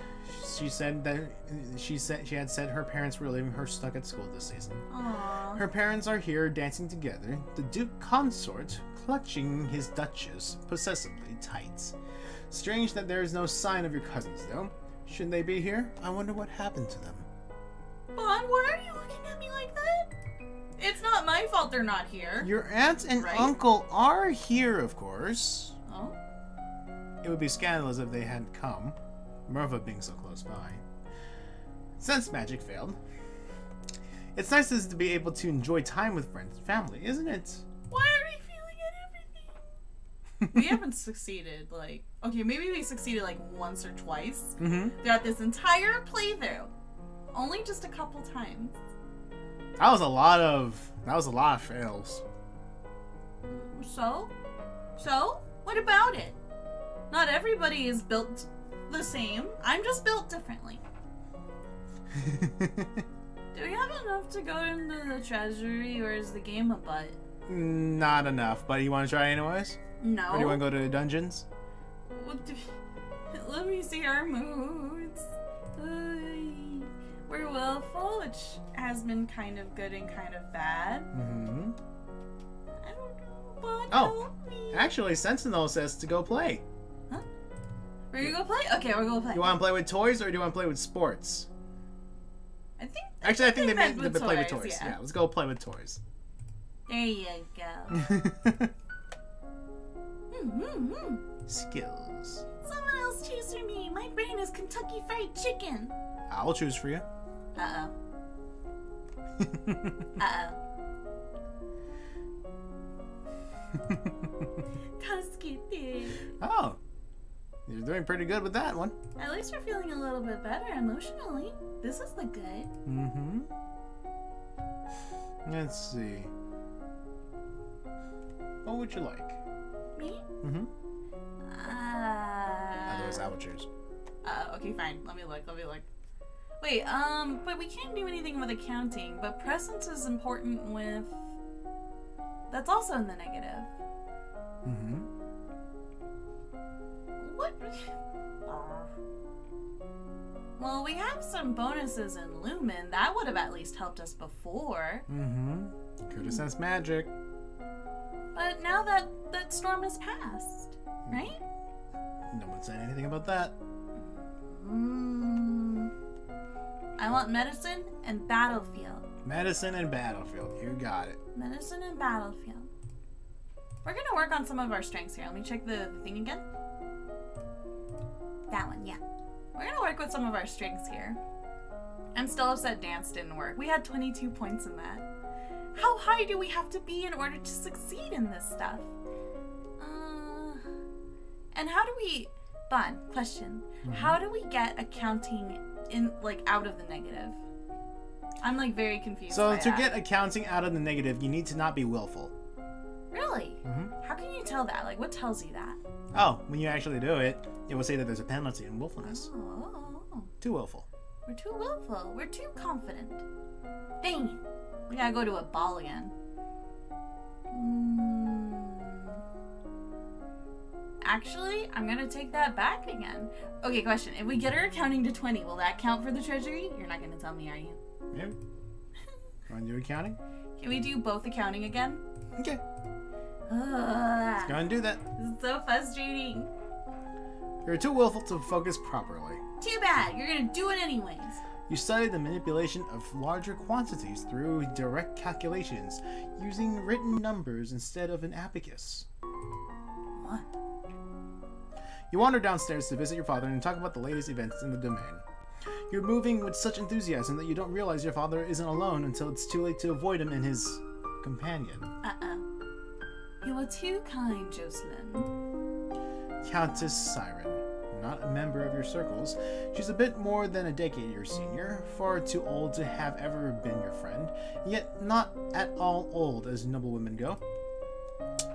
She had said her parents were leaving her stuck at school this season. Aww. Her parents are here dancing together, the Duke Consort clutching his Duchess possessively tight. Strange that there is no sign of your cousins, though. Should they be here? I wonder what happened to them. Bahn, why are you looking at me like that? It's not my fault they're not here. Your aunt and Right? uncle are here, of course. Oh? It would be scandalous if they hadn't come, Merva being so close by. Since magic failed, it's nice to be able to enjoy time with friends and family, isn't it? Why are we feeling at everything? We haven't succeeded, okay, maybe we succeeded once or twice throughout this entire playthrough. Only just a couple times. That was a lot of fails. So? What about it? Not everybody is built the same. I'm just built differently. Do we have enough to go into the treasury, or is the game a butt? Not enough, but you want to try anyways? No. Or do you want to go to the dungeons? Let me see our moods. We're willful, which has been kind of good and kind of bad. Mm-hmm. I don't know, but Oh, help me. actually, Sentinel says to go play. Huh? We're gonna go play? Okay, we're gonna play. You want to play with toys or do you want to play with sports? I think Actually, they meant play with toys. Yeah. Yeah, let's go play with toys. There you go. Skills. Someone else choose for me. My brain is Kentucky Fried Chicken. I'll choose for you. Uh-oh. Uh-oh. Casquete. Oh, you're doing pretty good with that one. At least we're feeling a little bit better emotionally. This is the good. Mm-hmm. Let's see. What would you like? Me? Mm-hmm. Otherwise, I will choose. Okay, fine. Let me look. Wait, but we can't do anything with accounting, but presence is important with... That's also in the negative. Mm-hmm. What? Well, we have some bonuses in Lumen. That would have at least helped us before. Mm-hmm. Could have sensed magic. But now that storm has passed, right? No one said anything about that. I want medicine and battlefield. Medicine and battlefield. You got it. Medicine and battlefield. We're gonna work on some of our strengths here. Let me check the thing again. That one, yeah. We're gonna work with some of our strengths here. I'm still upset dance didn't work. We had 22 points in that. How high do we have to be in order to succeed in this stuff? And how do we... Bahn, question. Mm-hmm. How do we get accounting in out of the negative? I'm very confused. So by to that. get accounting out of the negative, you need to not be willful. Really? Mm-hmm. How can you tell that? What tells you that? Oh, when you actually do it, it will say that there's a penalty in willfulness. Oh. Too willful. We're too willful. We're too confident. Dang it. We gotta go to a ball again. Actually, I'm gonna take that back again. Okay, question. If we get our accounting to 20, will that count for the treasury? You're not gonna tell me, are you? Yeah. Want to do accounting? Can we do both accounting again? Okay. Ugh. Go and do that. This is so frustrating. You're too willful to focus properly. Too bad. You're gonna do it anyways. You study the manipulation of larger quantities through direct calculations, using written numbers instead of an abacus. What? You wander downstairs to visit your father and talk about the latest events in the domain. You're moving with such enthusiasm that you don't realize your father isn't alone until it's too late to avoid him and his companion. Uh-oh. You are too kind, Jocelyn. Countess Siren. Not a member of your circles. She's a bit more than a decade your senior, far too old to have ever been your friend, yet not at all old as noble women go.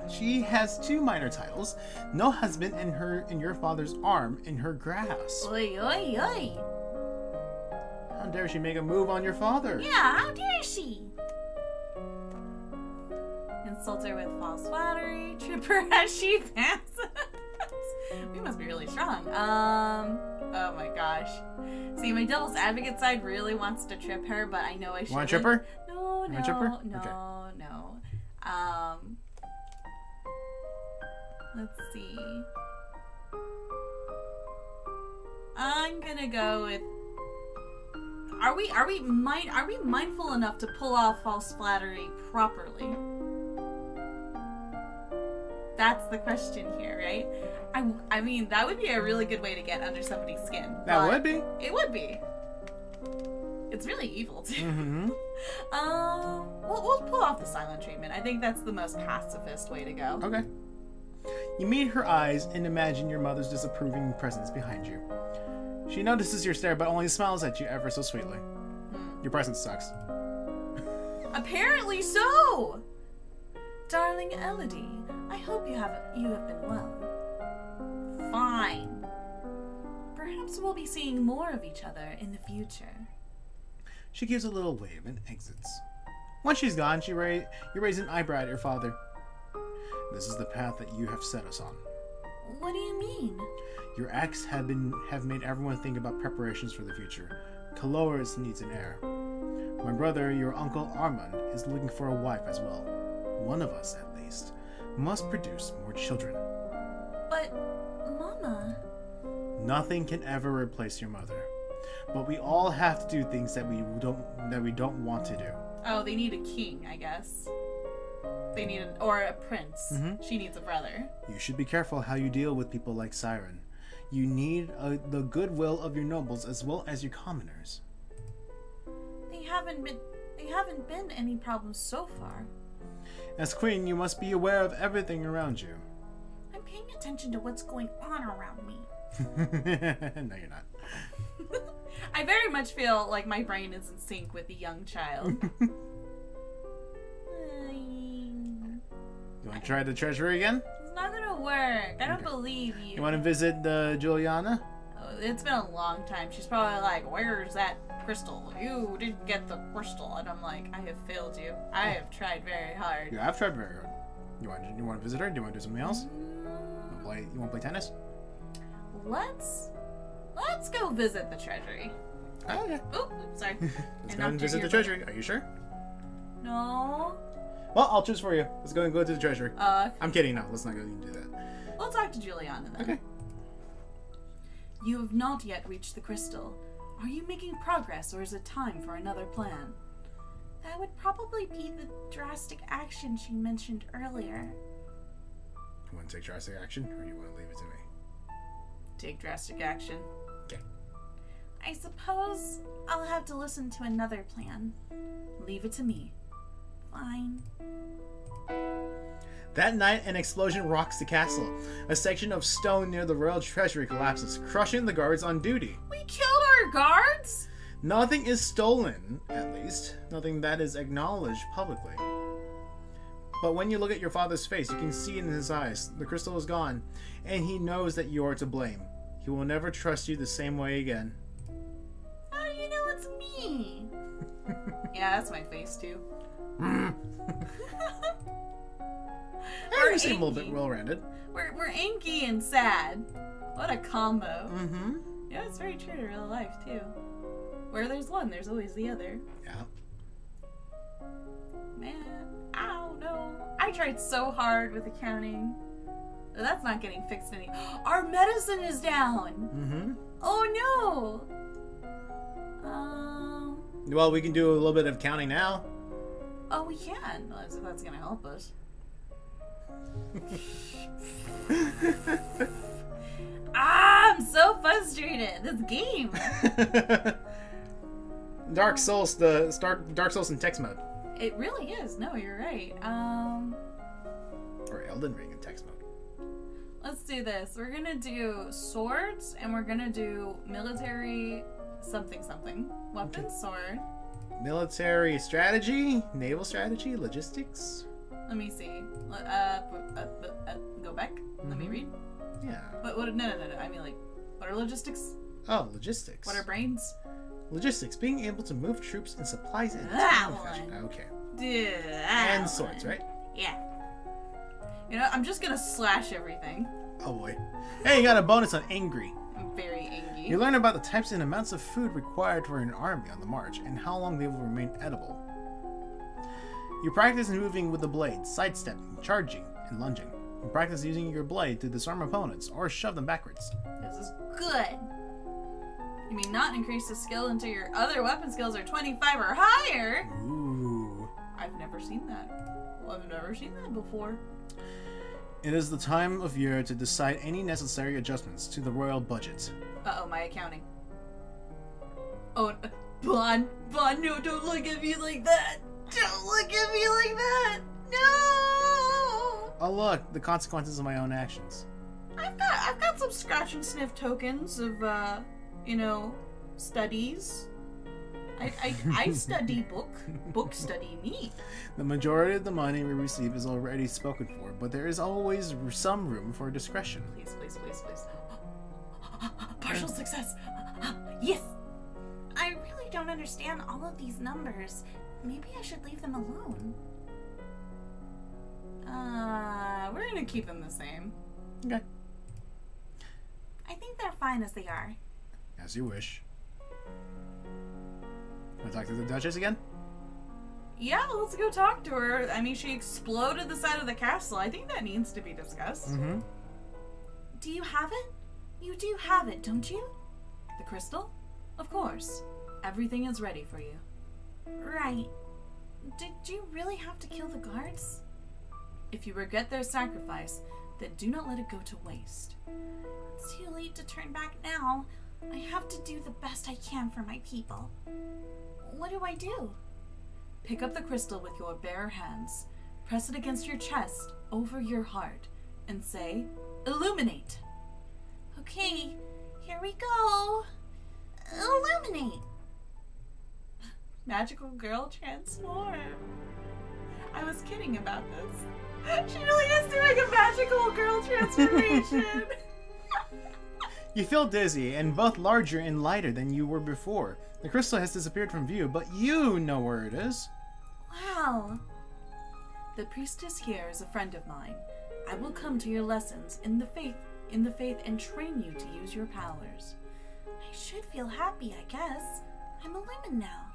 She has 2 minor titles, no husband, and your father's arm in her grasp. Oi, oi, oi. How dare she make a move on your father? Yeah, how dare she? Insult her with false flattery, trip her as she passes. We must be really strong. Oh my gosh. See, my devil's advocate side really wants to trip her, but I know I shouldn't. Want to trip her? No, You wanna trip her? no, Okay. no. Let's see. I'm gonna go with. Are we mindful enough to pull off false flattery properly? That's the question here, right? I mean, that would be a really good way to get under somebody's skin. That would be. It would be. It's really evil too. Mm-hmm. We'll pull off the silent treatment. I think that's the most pacifist way to go. Okay. You meet her eyes and imagine your mother's disapproving presence behind you. She notices your stare but only smiles at you ever so sweetly. Your presence sucks. Apparently so! Darling Elodie, I hope you have been well. Fine. Perhaps we'll be seeing more of each other in the future. She gives a little wave and exits. Once she's gone, you raise an eyebrow at your father. This is the path that you have set us on. What do you mean? Your acts have made everyone think about preparations for the future. Colores needs an heir. My brother, your uncle Armand, is looking for a wife as well. One of us, at least, must produce more children. But, Mama... Nothing can ever replace your mother. But we all have to do things that we don't want to do. Oh, they need a king, I guess. They need or a prince. Mm-hmm. She needs a brother. You should be careful how you deal with people like Siren. You need the goodwill of your nobles as well as your commoners. They haven't been any problems so far. As queen, you must be aware of everything around you. I'm paying attention to what's going on around me. No, you're not. I very much feel like my brain is in sync with the young child. You want to try the treasury again? It's not gonna work. I don't believe you. You want to visit Juliana? Oh, it's been a long time. She's probably like, "Where's that crystal? You didn't get the crystal." And I'm like, "I have failed you. I have tried very hard." Yeah, I've tried very hard. You want to visit her? Do you want to do something else? You want to play tennis? Let's go visit the treasury. Oh, yeah. Oh, sorry. Let's go and visit the treasury. Are you sure? No. Well, I'll choose for you. Let's go to the treasury. Okay. I'm kidding. No, let's not go and do that. We'll talk to Juliana then. Okay. You have not yet reached the crystal. Are you making progress, or is it time for another plan? That would probably be the drastic action she mentioned earlier. You want to take drastic action, or you want to leave it to me? Take drastic action. Okay. I suppose I'll have to listen to another plan. Leave it to me. Fine. That night, an explosion rocks the castle. A section of stone near the royal treasury collapses, crushing the guards on duty. We killed our guards? Nothing is stolen, at least. Nothing that is acknowledged publicly. But when you look at your father's face, you can see in his eyes. The crystal is gone, and he knows that you are to blame. He will never trust you the same way again. How do you know it's me? Yeah, that's my face too. You seem a little bit well-rounded. We're inky and sad. What a combo. Mm-hmm. Yeah, it's very true to real life too. Where there's one, there's always the other. Yeah. Man, I don't know. I tried so hard with accounting. That's not getting fixed any. Our medicine is down. Mm-hmm. Oh no. Well, we can do a little bit of counting now. Oh, we can. Well, so that's gonna help us. I'm so frustrated. This game. Dark Souls in text mode. It really is. No, you're right. Or Elden Ring in text mode. Let's do this. We're gonna do swords, and we're gonna do military something. Weapon, Okay. sword. Military strategy, naval strategy, logistics. Let me see. Go back. Let me read. Yeah. What? No. I mean, like, what are logistics? Oh, logistics. What are brains? Logistics, being able to move troops and supplies in a That timely fashion. one. Okay. And swords, right? Yeah. You know, I'm just gonna slash everything. Oh boy. Hey, you got a bonus on angry. I'm very angry. You learn about the types and amounts of food required for an army on the march and how long they will remain edible. You practice moving with the blade, sidestepping, charging, and lunging. You practice using your blade to disarm opponents or shove them backwards. This is good. You mean not increase the skill until your other weapon skills are 25 or higher? Ooh. I've never seen that. Well, I've never seen that before. It is the time of year to decide any necessary adjustments to the royal budget. Uh-oh, my accounting. Oh, Bahn, no, don't look at me like that. Don't look at me like that. No! Oh look, the consequences of my own actions. I've got some scratch and sniff tokens of, studies. I study book study me. The majority of the money we receive is already spoken for, but there is always some room for discretion. Please. Partial success. Yes. I really don't understand all of these numbers. Maybe I should leave them alone. We're gonna keep them the same. Okay. they're fine as they are. As you wish. Want to talk to the Duchess again? Yeah, let's go talk to her. I mean, she exploded the side of the castle. I think that needs to be discussed. Mm-hmm. Do you have it? You do have it, don't you? The crystal? Of course. Everything is ready for you. Right. Did you really have to kill the guards? If you regret their sacrifice, then do not let it go to waste. It's too late to turn back now. I have to do the best I can for my people. What do I do? Pick up the crystal with your bare hands, press it against your chest, over your heart, and say, "Illuminate." Okay, here we go. Illuminate. Magical girl transform. I was kidding about this. She really is doing a magical girl transformation. You feel dizzy and both larger and lighter than you were before. The crystal has disappeared from view, but you know where it is. Wow. The priestess here is a friend of mine. I will come to your lessons in the faith and train you to use your powers. I should feel happy, I guess. I'm a lumen now.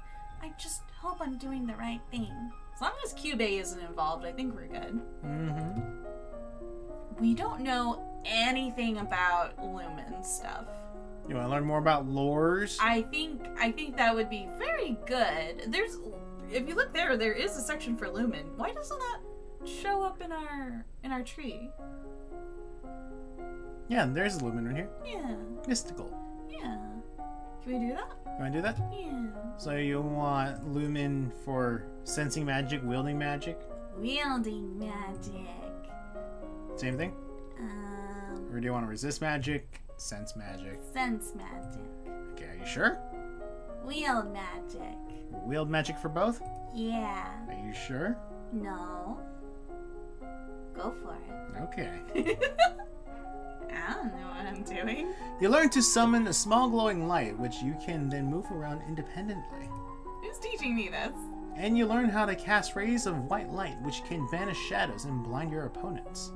I just hope I'm doing the right thing. As long as Cube isn't involved, I think we're good. Mm-hmm. We don't know anything about lumen stuff. You want to learn more about lores? I think that would be very good. If you look there is a section for lumen. Why doesn't that show up in our tree? Yeah, there's a lumen right here. Yeah. Mystical. Yeah. Can we do that? You want to do that? Yeah. So you want lumen for sensing magic, wielding magic? Wielding magic. Same thing? Or do you want to resist magic, sense magic? Sense magic. Okay, are you sure? Wield magic. Wield magic for both? Yeah. Are you sure? No. Go for it. Okay. I don't know what I'm doing. You learn to summon a small glowing light, which you can then move around independently. Who's teaching me this? And you learn how to cast rays of white light, which can banish shadows and blind your opponents.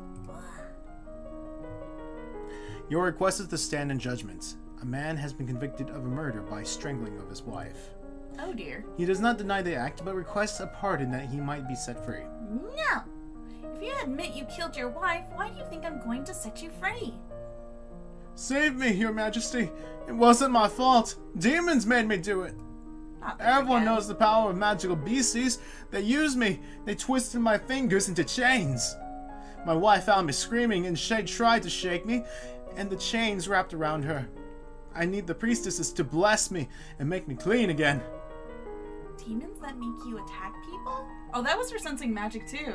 Your request is to stand in judgment. A man has been convicted of a murder by strangling of his wife. Oh dear. He does not deny the act, but requests a pardon that he might be set free. No! If you admit you killed your wife, why do you think I'm going to set you free? Save me, Your Majesty! It wasn't my fault! Demons made me do it! Not this Everyone again. knows the power of magical beasties. They used me. They twisted my fingers into chains. My wife found me screaming, and she tried to shake me, and the chains wrapped around her. I need the priestesses to bless me and make me clean again. Demons that make you attack people? Oh, that was for sensing magic too.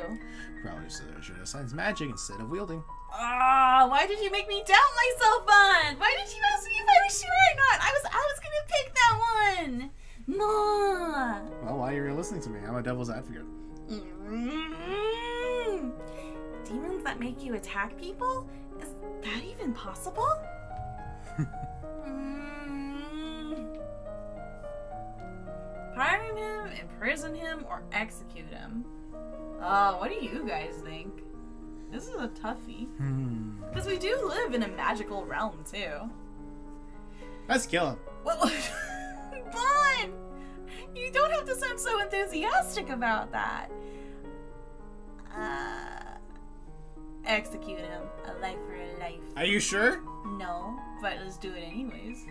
Probably should have sense magic instead of wielding. Ah, why did you make me doubt myself, Bahn? Why did you ask me if I was sure or not? I was gonna pick that one. No. Well, while you're listening to me, I'm a devil's advocate. Demons that make you attack people? Is that even possible? Pardon him, imprison him, or execute him? Oh, what do you guys think? This is a toughie. Because we do live in a magical realm, too. Let's kill him. Well, Bahn! You don't have to sound so enthusiastic about that. Execute him. A life for a life. Are you sure? No, but let's do it anyways.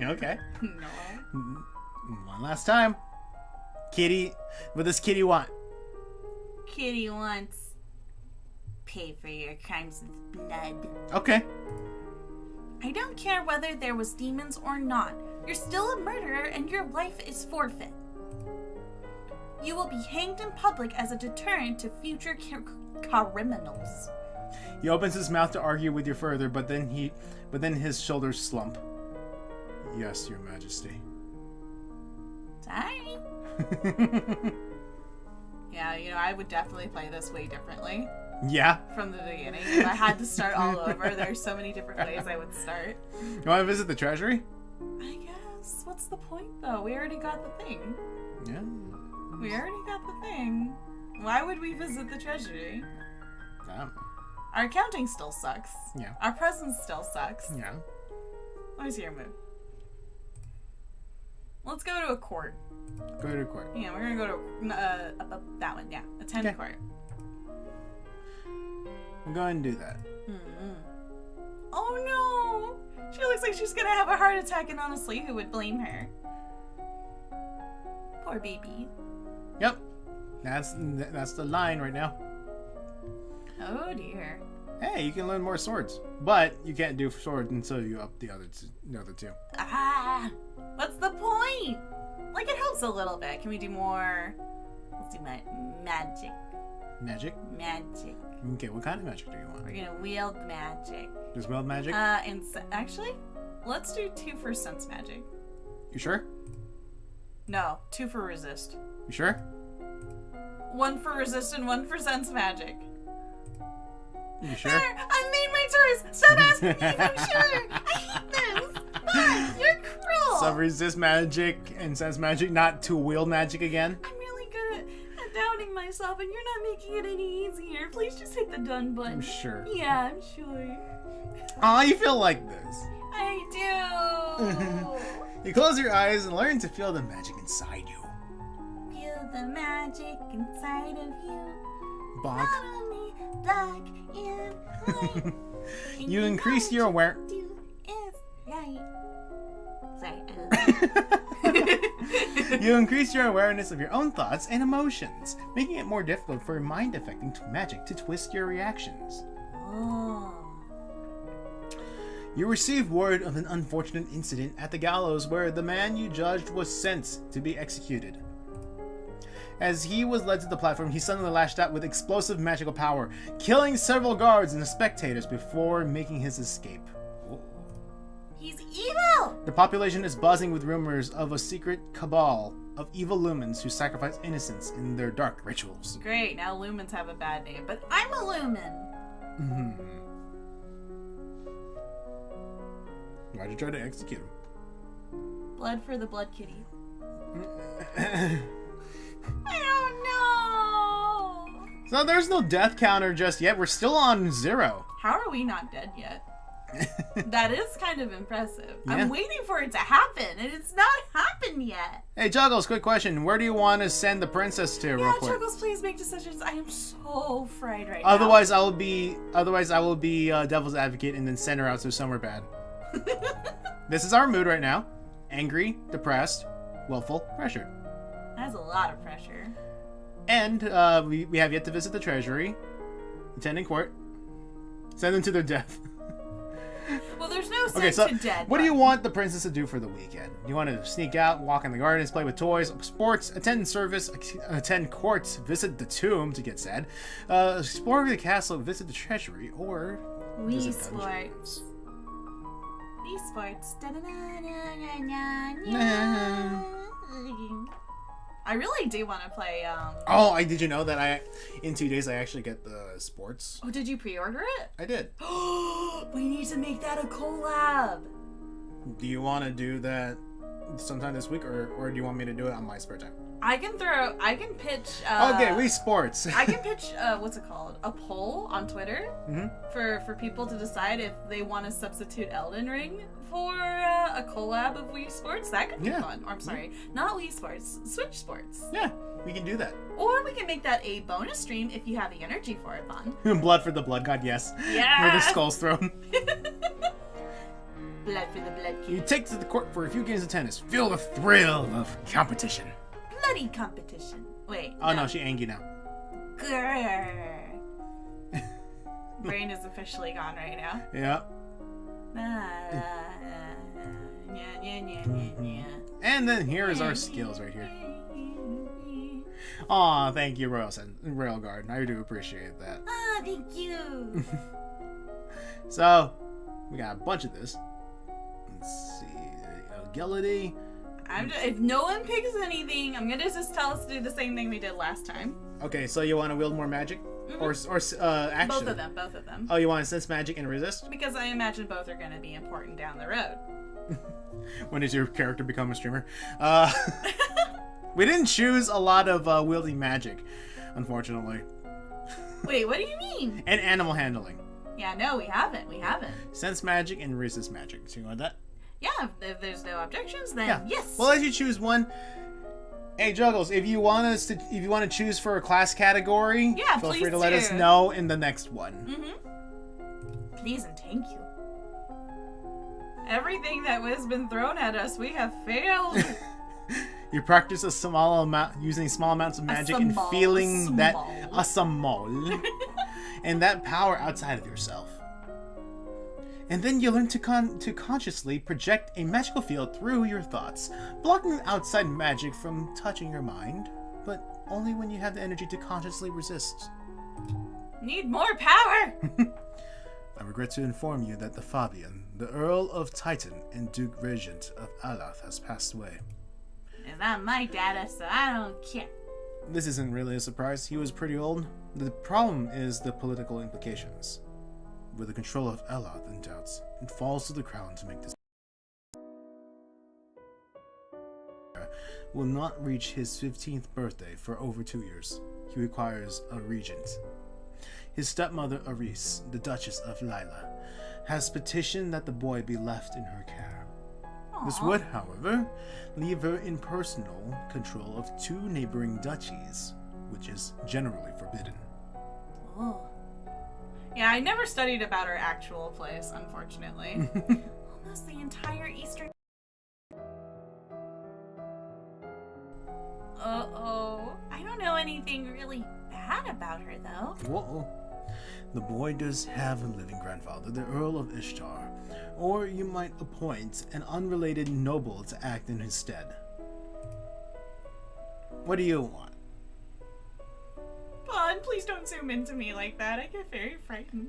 Okay. No. One last time. Kitty, what does Kitty want? Kitty wants pay for your crimes with blood. Okay. I don't care whether there was demons or not. You're still a murderer and your life is forfeit. You will be hanged in public as a deterrent to future criminals. He opens his mouth to argue with you further, but then his shoulders slump. Yes, Your Majesty. Sorry. Yeah, I would definitely play this way differently. Yeah. From the beginning. If I had to start all over, there's so many different ways I would start. You want to visit the treasury? I guess. What's the point, though? We already got the thing. Yeah. We already got the thing. Why would we visit the treasury? Yeah. Our accounting still sucks. Yeah. Our presence still sucks. Yeah. Let me see your move. Let's go to a court. Go to court. Yeah, we're gonna go to that one. Yeah, attend Okay. court. I'm going to do that. Mm-hmm. Oh no! She looks like she's gonna have a heart attack, and honestly, who would blame her? Poor baby. Yep. That's the line right now. Oh dear. Hey, you can learn more swords, but you can't do sword until you up the other two. Ah! What's the point? Like, it helps a little bit. Can we do more? Let's do magic. Magic? Magic. Okay, what kind of magic do you want? We're gonna wield magic. Just wield magic? And actually, let's do 2 for sense magic. You sure? No, 2 for resist. You sure? 1 for resist and 1 for sense magic. You sure? There! I made my choice! Stop asking me if I'm sure! I hate this! Bahn, you're cruel! So resist magic and sense magic, not to wield magic again? I'm really good at doubting myself, and you're not making it any easier. Please just hit the done button. I'm sure. Yeah, I'm sure. Aw, you feel like this. I do! You close your eyes and learn to feel the magic inside you. Feel the magic inside of you. Bonk. Not only black and white. You increase your awareness. Do is right. Sorry. You increase your awareness of your own thoughts and emotions, making it more difficult for mind-affecting magic to twist your reactions. Oh. You receive word of an unfortunate incident at the gallows where the man you judged was sent to be executed. As he was led to the platform, he suddenly lashed out with explosive magical power, killing several guards and spectators before making his escape. He's evil! The population is buzzing with rumors of a secret cabal of evil lumens who sacrifice innocents in their dark rituals. Great, now lumens have a bad name, but I'm a lumen. Mm-hmm. Why'd you try to execute him? Blood for the blood kitty. I don't know! So there's no death counter just yet. We're still on 0. How are we not dead yet? That is kind of impressive. Yeah. I'm waiting for it to happen, and it's not happened yet. Hey, Juggles, quick question. Where do you want to send the princess to real Yeah, quick? Chuckles, please make decisions. I am so fried right Otherwise, I will be devil's advocate and then send her out to somewhere bad. now. This is our mood right now. Angry, depressed, willful, pressured. That's a lot of pressure. And we have yet to visit the treasury, attending court, send them to their death. Well, there's no sense Okay, so to dead. what do you want the princess to do for the weekend? You want to sneak out, walk in the gardens, play with toys, sports, attend service, attend courts, visit the tomb to get sad, explore the castle, visit the treasury, or Wii visit Sports. Wii Sports. I really do want to play. Oh, did you know that in 2 days I actually get the sports? Oh, did you pre-order it? I did. We need to make that a collab. Do you want to do that sometime this week, or do you want me to do it on my spare time? I can pitch. Okay, Wii Sports. I can pitch. What's it called? A poll on Twitter for people to decide if they want to substitute Elden Ring for a collab of Wii Sports. That could be fun. Or I'm sorry, not Wii Sports, Switch Sports. Yeah, we can do that. Or we can make that a bonus stream if you have the energy for it, Bahn. Blood for the blood god, yes. Yeah. Where the skull's thrown. Blood for the blood You kid. take to the court for a few games of tennis. Feel the thrill of competition. Bloody competition. Wait. Oh no, she angry now. Grrr. Brain is officially gone right now. Yeah. And then here is our skills right here. Aw, thank you, Royal Guard. I do appreciate that. Ah, thank you. So, we got a bunch of this. Let's see. Agility. If no one picks anything, I'm gonna just tell us to do the same thing we did last time. Okay, so you want to wield more magic? Or action? Both of them. Oh, you want to sense magic and resist? Because I imagine both are gonna be important down the road. When does your character become a streamer? We didn't choose a lot of wielding magic, unfortunately. Wait, what do you mean? And animal handling. Yeah, no, we haven't. Sense magic and resist magic. So you want that? Yeah, if there's no objections, then Yeah. yes. We'll let you choose one. Hey, Juggles, if you want to choose for a class category, Yeah, feel please free to let us do. know in the next one. Mm-hmm. Please and thank you. Everything that has been thrown at us, we have failed. You practice a small amount, using small amounts of magic and feeling that a small and that power outside of yourself. And then you learn to consciously project a magical field through your thoughts, blocking outside magic from touching your mind, but only when you have the energy to consciously resist. Need more power! I regret to inform you that the Fabian, the Earl of Titan and Duke Regent of Alath, has passed away. It's not my data, so I don't care. This isn't really a surprise. He was pretty old. The problem is the political implications. With the control of Alath in doubts, it falls to the crown to make this. Will not reach his 15th birthday for over 2 years. He requires a regent. His stepmother, Aris, the Duchess of Lila, has petitioned that the boy be left in her care. Aww. This would, however, leave her in personal control of 2 neighboring duchies, which is generally forbidden. Oh. Yeah, I never studied about her actual place, unfortunately. Almost the entire eastern... Uh-oh. I don't know anything really bad about her, though. Whoa. The boy does have a living grandfather, the Earl of Ishtar, or you might appoint an unrelated noble to act in his stead. What do you want? Bahn, please don't zoom into me like that. I get very frightened.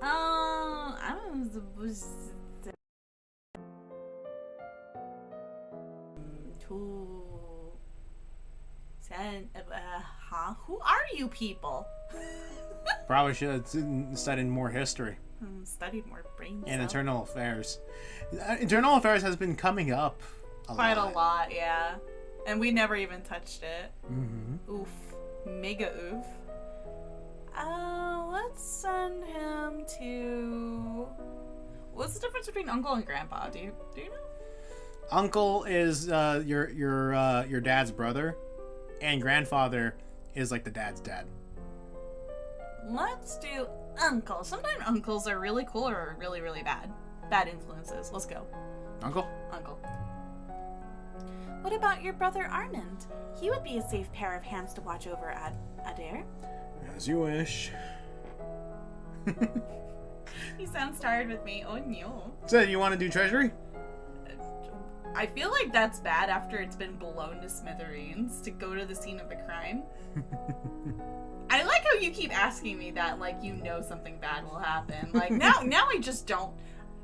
I'm supposed to send. Who are you people? Probably should have studied more history Studied more brain and cells. internal affairs. Internal affairs has been coming up Quite a lot, yeah. And we never even touched it. Mm-hmm. Oof. Mega oof. Let's send him to... What's the difference between uncle and grandpa? Do you know? Uncle is your dad's brother, and grandfather is like the dad's dad. Let's do uncle. Sometimes uncles are really cool or really, really bad. Bad influences. Let's go. Uncle? Uncle. What about your brother Armand? He would be a safe pair of hands to watch over Adair. As you wish. He sounds tired with me. Oh no. So you want to do treasury? I feel like that's bad after it's been blown to smithereens to go to the scene of the crime. I like how you keep asking me that like you know something bad will happen. Like now I just don't.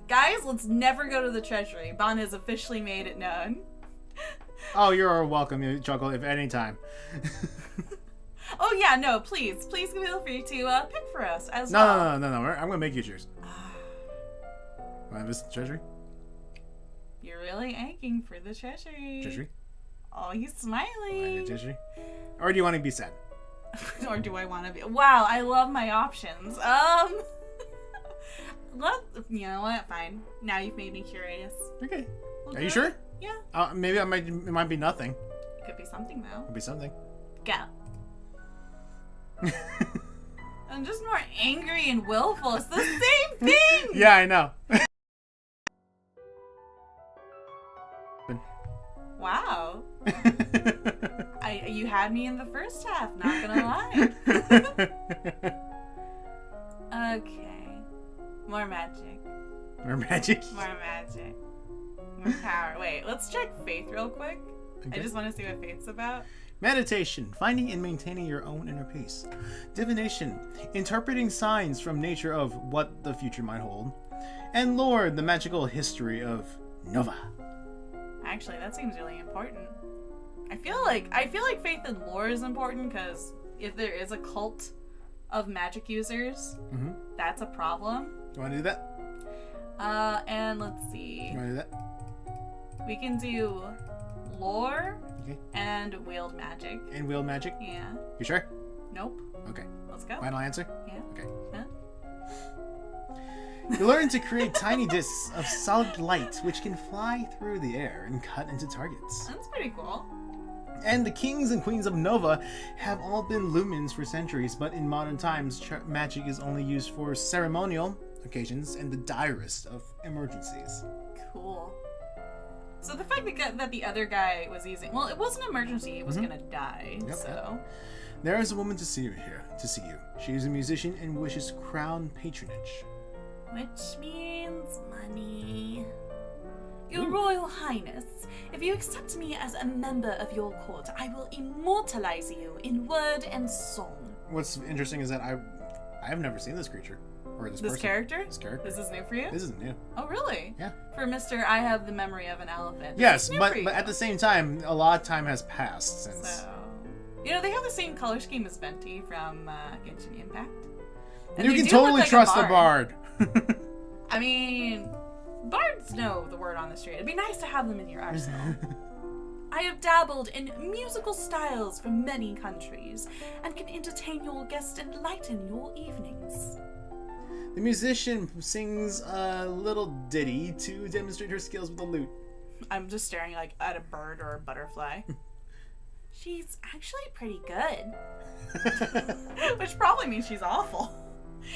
Guys, let's never go to the treasury. Bahn has officially made it known. Oh, you're welcome, Chuckle, if any time. Oh yeah, no, please feel free to pick for us as No, well. no. I'm gonna make you choose. Want to visit the treasury? You're really aching for the treasury. Treasury? Oh, he's Want to smiling. do treasury? Or do you want to be sad? Or do I want to be? Wow, I love my options. You know what? Fine. Now you've made me curious. Okay. We'll Are do you it. sure? Yeah. Maybe it might be nothing. It could be something though. Could be something. Go. I'm just more angry and willful. It's the same thing. Yeah, I know. Wow. You had me in the first half, not gonna lie. Okay. More magic. More magic. More magic. More power. Wait, let's check faith real quick. Okay. I just want to see what faith's about. Meditation, finding and maintaining your own inner peace. Divination, interpreting signs from nature of what the future might hold. And lore, the magical history of Nova. Actually, that seems really important. I feel like faith and lore is important because if there is a cult of magic users, that's a problem. You want to do that? And let's see. You want to do that? We can do lore Okay. and wield magic. And wield magic? Yeah. You sure? Nope. Okay. Let's go. Final answer? Yeah. Okay. Huh? You learn to create tiny discs of solid light which can fly through the air and cut into targets. That's pretty cool. And the kings and queens of Nova have all been lumens for centuries, but in modern times, magic is only used for ceremonial occasions and the direst of emergencies. Cool. So the fact that the other guy was using, well, it wasn't an emergency, he was gonna die, Yep. so. There is a woman to see you here, She is a musician and wishes crown patronage. Which means money. Your Royal Highness, if you accept me as a member of your court, I will immortalize you in word and song. What's interesting is that I have never seen this creature. Or this person. Character? This character. This is new for you? This isn't new. Oh, really? Yeah. For Mr. I have the memory of an elephant. This Yes, is new but for you. at the same time, a lot of time has passed since. So, you know, they have the same color scheme as Venti from Genshin Impact. And You they can do look totally like a trust the bard. I mean, bards know the word on the street. It'd be nice to have them in your arsenal. I have dabbled in musical styles from many countries and can entertain your guests and lighten your evenings. The musician sings a little ditty to demonstrate her skills with the lute. I'm just staring like at a bird or a butterfly. She's actually pretty good. Which probably means she's awful.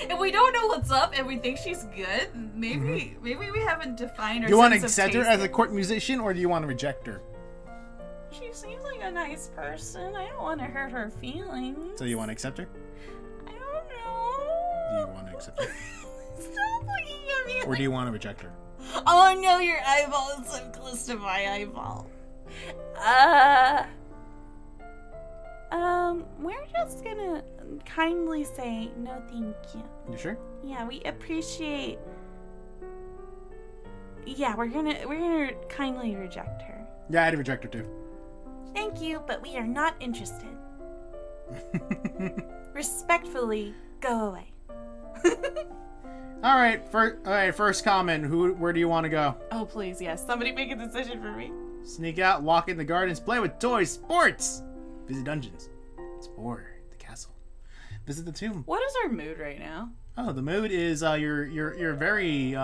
If we don't know what's up and we think she's good, maybe we haven't defined her. Do you want to sense of accept her taste as a court musician, or do you want to reject her? She seems like a nice person. I don't want to hurt her feelings. So you want to accept her? I don't know. Do you want to accept her? Stop looking at me. Or do you want to reject her? Oh no, your eyeball is so close to my eyeball. We're just gonna kindly say no thank you. You sure? Yeah, we appreciate. Yeah, we're gonna kindly reject her. Yeah, I'd reject her too. Thank you, but we are not interested. Respectfully, go away. All right, first comment. Where do you want to go? Oh, please, yes. Somebody make a decision for me. Sneak out, walk in the gardens, play with toys, sports, visit dungeons, explore the castle, visit the tomb. What is our mood right now? Oh, the mood is you're very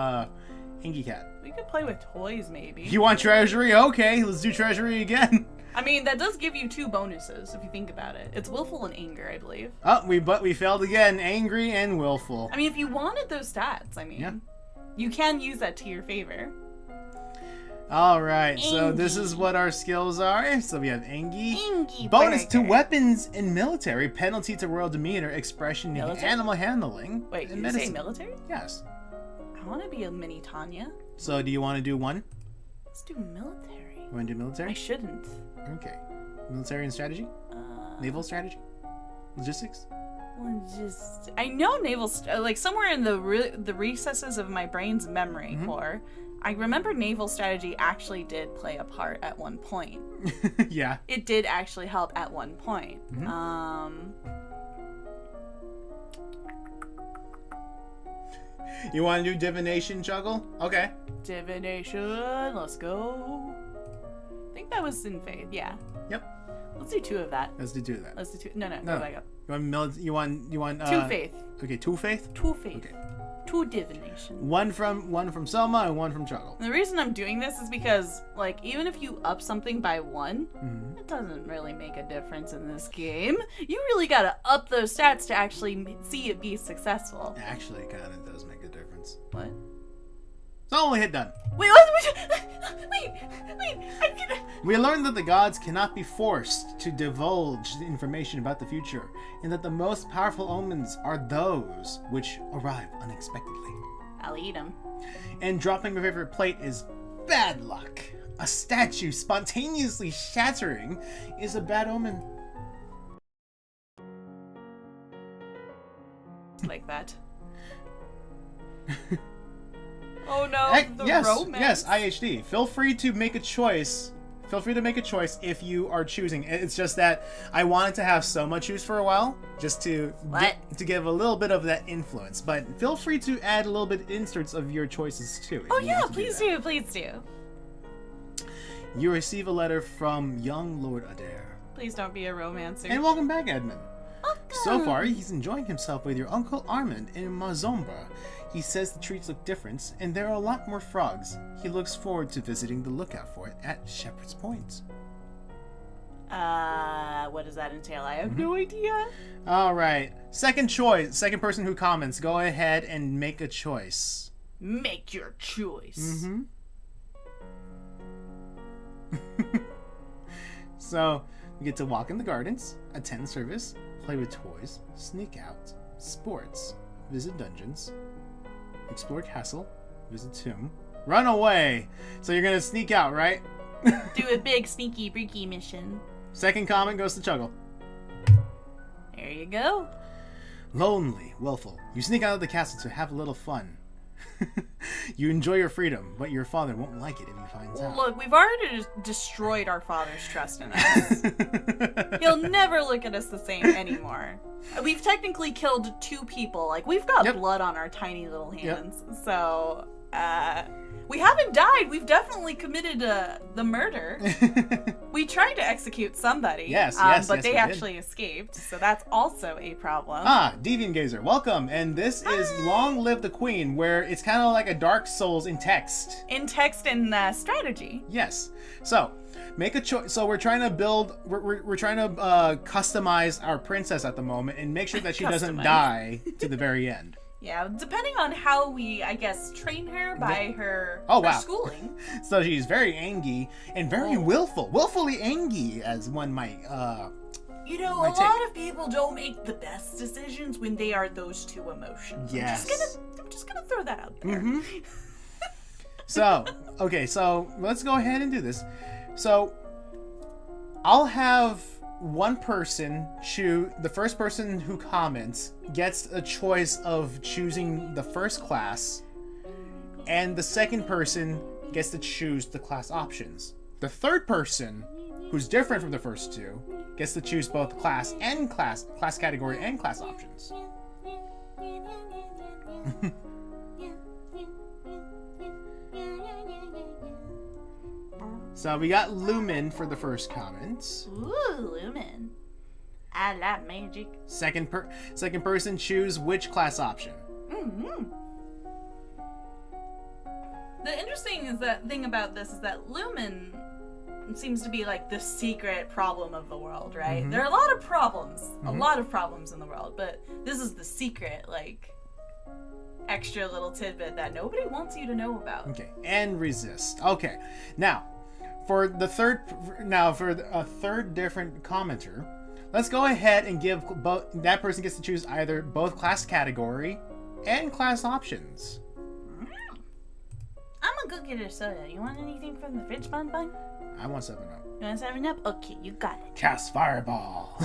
inky cat. We could play with toys, maybe. You want treasury? Okay, let's do treasury again. I mean, that does give you 2 bonuses if you think about it. It's willful and anger, I believe. Oh, we failed again. Angry and willful. I mean, if you wanted those stats, Yeah. you can use that to your favor. All right, so this Angie. is what our skills are. So we have Angie. Angie Bonus to burger. weapons and military. Penalty to royal demeanor, expression, and Military? animal handling. Wait, and did you say medicine. military? Yes. I want to be a mini Tanya. So do you want to do one? Let's do military. You want to do I military? shouldn't. Okay. Military and strategy? Naval strategy? Logistics? I know naval, like somewhere in the recesses of my brain's memory core, I remember naval strategy actually did play a part at one point. Yeah. It did actually help at one point. You want to do divination, Juggle? Okay. Divination, let's go. I think that was in Faith, yeah. Yep. Let's do 2 of that. Let's do that. Let's do 2. No, No. go back up. You want 2 Faith. Okay, 2 faith? 2 Faith. Okay. 2 divination. One from Sohma and one from Juggle. The reason I'm doing this is because, like, even if you up something by 1, it doesn't really make a difference in this game. You really gotta up those stats to actually see it be successful. Actually, it kind of does make a difference. What? So only hit done. Wait, I'm gonna... We learned that the gods cannot be forced to divulge information about the future, and that the most powerful omens are those which arrive unexpectedly. I'll eat them. And dropping your favorite plate is bad luck. A statue spontaneously shattering is a bad omen. Like that. Oh no, the romance. Yes, IHD. Feel free to make a choice. Feel free to make a choice if you are choosing. It's just that I wanted to have Sohma choose for a while, just to give a little bit of that influence. But feel free to add a little bit inserts of your choices too. Oh yeah, please do, please do. You receive a letter from young Lord Adair. Please don't be a romancer. And welcome back, Edmund. Welcome. So far, he's enjoying himself with your Uncle Armand in Mazomba. He says the trees look different, and there are a lot more frogs. He looks forward to visiting the lookout for it at Shepherd's Point. What does that entail? I have no idea. All right. Second choice. Second person who comments. Go ahead and make a choice. Make your choice. Mm-hmm. So, you get to walk in the gardens, attend service, play with toys, sneak out, sports, visit dungeons, explore castle, visit tomb, run away. So you're gonna sneak out, right? Do a big sneaky breaky mission. Second comment goes to Chuggle. There you go. Lonely, willful. You sneak out of the castle to have a little fun. You enjoy your freedom, but your father won't like it if he finds out. Look, we've already destroyed our father's trust in us. He'll never look at us the same anymore. We've technically killed 2 people. Like, we've got blood on our tiny little hands. So, we haven't died. We've definitely committed the murder. We tried to execute somebody. Yes, but they actually escaped. So that's also a problem. Deviant Gazer, welcome. And this is Long Live the Queen, where it's kind of like a Dark Souls in text. In text and strategy. Yes. So, make a choice. So we're trying to build, we're trying to customize our princess at the moment and make sure that she doesn't die to the very end. Yeah, depending on how we, I guess, train her by her, schooling. So she's very angry and very willfully angry, as one might. You know, a lot of people don't make the best decisions when they are those 2 emotions. Yes. I'm just gonna throw that out there. Mm-hmm. So, okay, so let's go ahead and do this. So, I'll have one person choose. The first person who comments gets a choice of choosing the first class, and the second person gets to choose the class options. The third person, who's different from the first 2, gets to choose both class and class category and class options. So we got Lumen for the first comment. Ooh, Lumen. I like magic. Second person, choose which class option. Mm-hmm. The interesting thing about this is that Lumen seems to be like the secret problem of the world, right? Mm-hmm. There are a lot of problems, a lot of problems in the world, but this is the secret, like, extra little tidbit that nobody wants you to know about. Okay, and resist. Okay, now for a third different commenter, let's go ahead and give both. That person gets to choose either both class category and class options. I'm gonna go get a soda. You want anything from the fridge, Bun? I want 7-Up. You want 7-Up? Okay, you got it. Cast Fireball.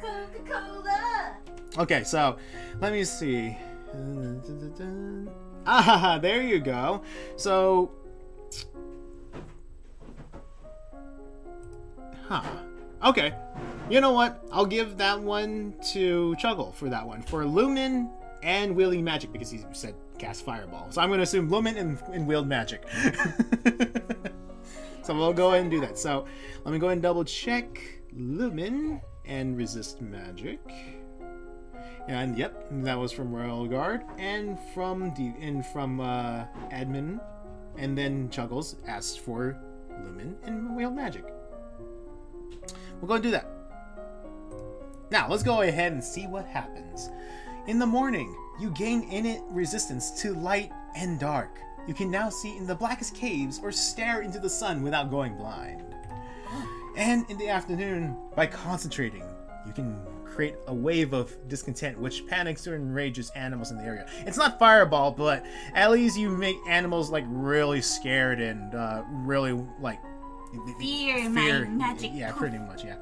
Coca-Cola. Okay, so let me see. Ah, there you go. So, okay. You know what? I'll give that one to Chuggle for that one. For Lumen and Wielding Magic, because he said cast Fireball. So I'm going to assume Lumen and Wield Magic. So we'll go ahead and do that. So let me go ahead and double check Lumen and Resist Magic. And yep, that was from Royal Guard and from Admin. And then Chuggles asked for Lumen and Wield Magic. We'll go and do that. Now, let's go ahead and see what happens. In the morning, you gain innate resistance to light and dark. You can now see in the blackest caves or stare into the sun without going blind. And in the afternoon, by concentrating, you can create a wave of discontent which panics or enrages animals in the area. It's not Fireball, but at least you make animals like really scared and really like fear my magic. Yeah, pretty much, yeah.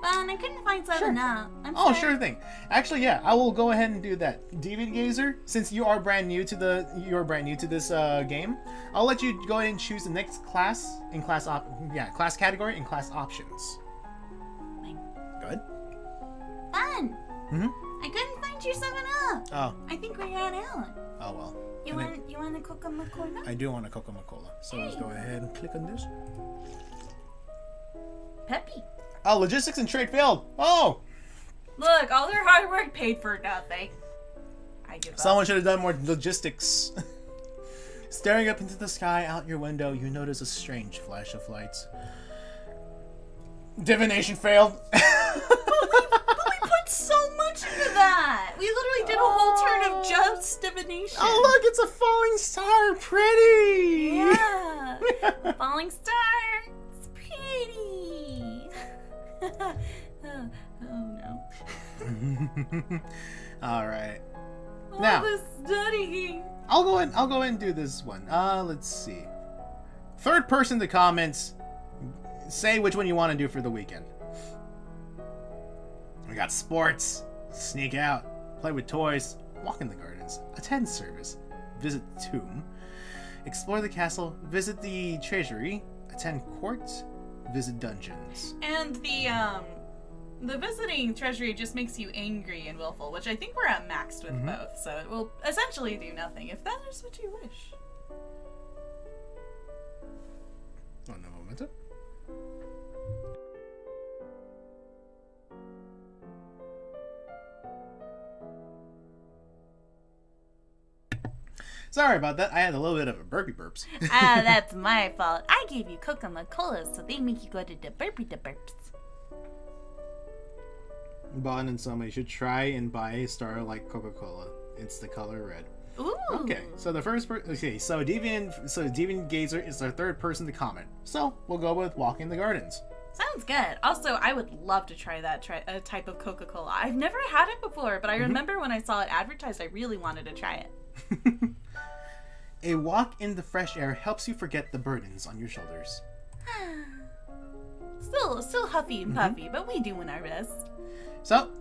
I couldn't find 7-Up. I'm sorry. Oh, sure thing. Actually, yeah, I will go ahead and do that. Deviant Gazer, since you are brand new to this game, I'll let you go ahead and choose the next class in class category and class options. Good. Fun. Mm-hmm. I couldn't find your 7-Up. Oh. I think we ran out. Oh well. You want a Coca-Cola? I do want a Coca-Cola. So let's go ahead and click on this. Peppy. Oh, logistics and trade failed. Oh. Look, all their hard work paid for nothing. I give up. Someone should have done more logistics. Staring up into the sky out your window, you notice a strange flash of lights. Divination failed. But we put so much into that. We literally did a whole turn of just divination. Oh, look, it's a falling star. Pretty. Yeah. Falling star. It's pretty. Oh no. All right. All Now, the studying. I'll go in and do this one. Let's see. Third person to comments. Say which one you want to do for the weekend. We got sports, sneak out, play with toys, walk in the gardens, attend service, visit the tomb, explore the castle, visit the treasury, attend court, visit dungeons. And the visiting treasury just makes you angry and willful, which I think we're at maxed with both, so it will essentially do nothing if that is what you wish. Un momento. Sorry about that. I had a little bit of a burpee burps. That's my fault. I gave you Coca-Cola, so they make you go to the burpee the burps. Bahn and Sohma, you should try and buy a star like Coca-Cola. It's the color red. Ooh. Okay, so the first person. Okay, so Deviant Gazer is our third person to comment. So we'll go with walking the gardens. Sounds good. Also, I would love to try that type of Coca-Cola. I've never had it before, but I remember when I saw it advertised, I really wanted to try it. A walk in the fresh air helps you forget the burdens on your shoulders. Still huffy and puffy, but we doing our best. So,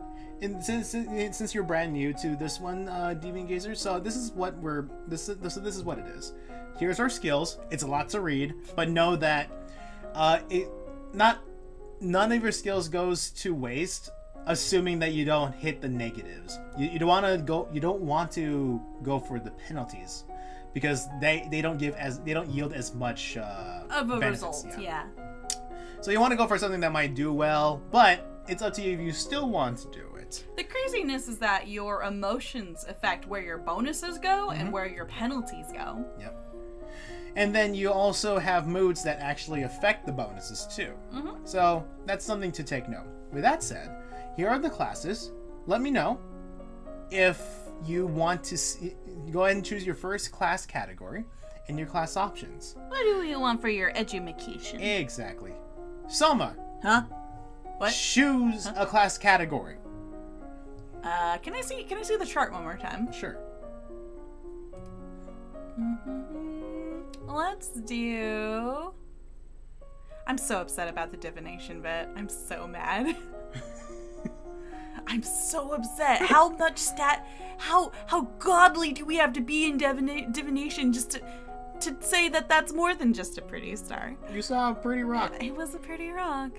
since you're brand new to this one, Deviant Gazer, so this is what this is what it is. Here's our skills. It's a lot to read, but know that none of your skills goes to waste, assuming that you don't hit the negatives. You don't want to go for the penalties, because they don't yield as much of a benefits. result. Yeah. So you want to go for something that might do well, but it's up to you if you still want to do it. The craziness is that your emotions affect where your bonuses go and where your penalties go. Yep. And then you also have moods that actually affect the bonuses too. So that's something to take note. With that said, here are the classes. Let me know if you want to go ahead and choose your first class category and your class options. What do you want for your edumacation? Exactly. Sohma. Huh? What? Choose a class category. Can I see the chart one more time? Sure. Let's do... I'm so upset about the divination bit. I'm so mad. I'm so upset. How much how godly do we have to be in divination just to say that that's more than just a pretty star? You saw a pretty rock. It was a pretty rock.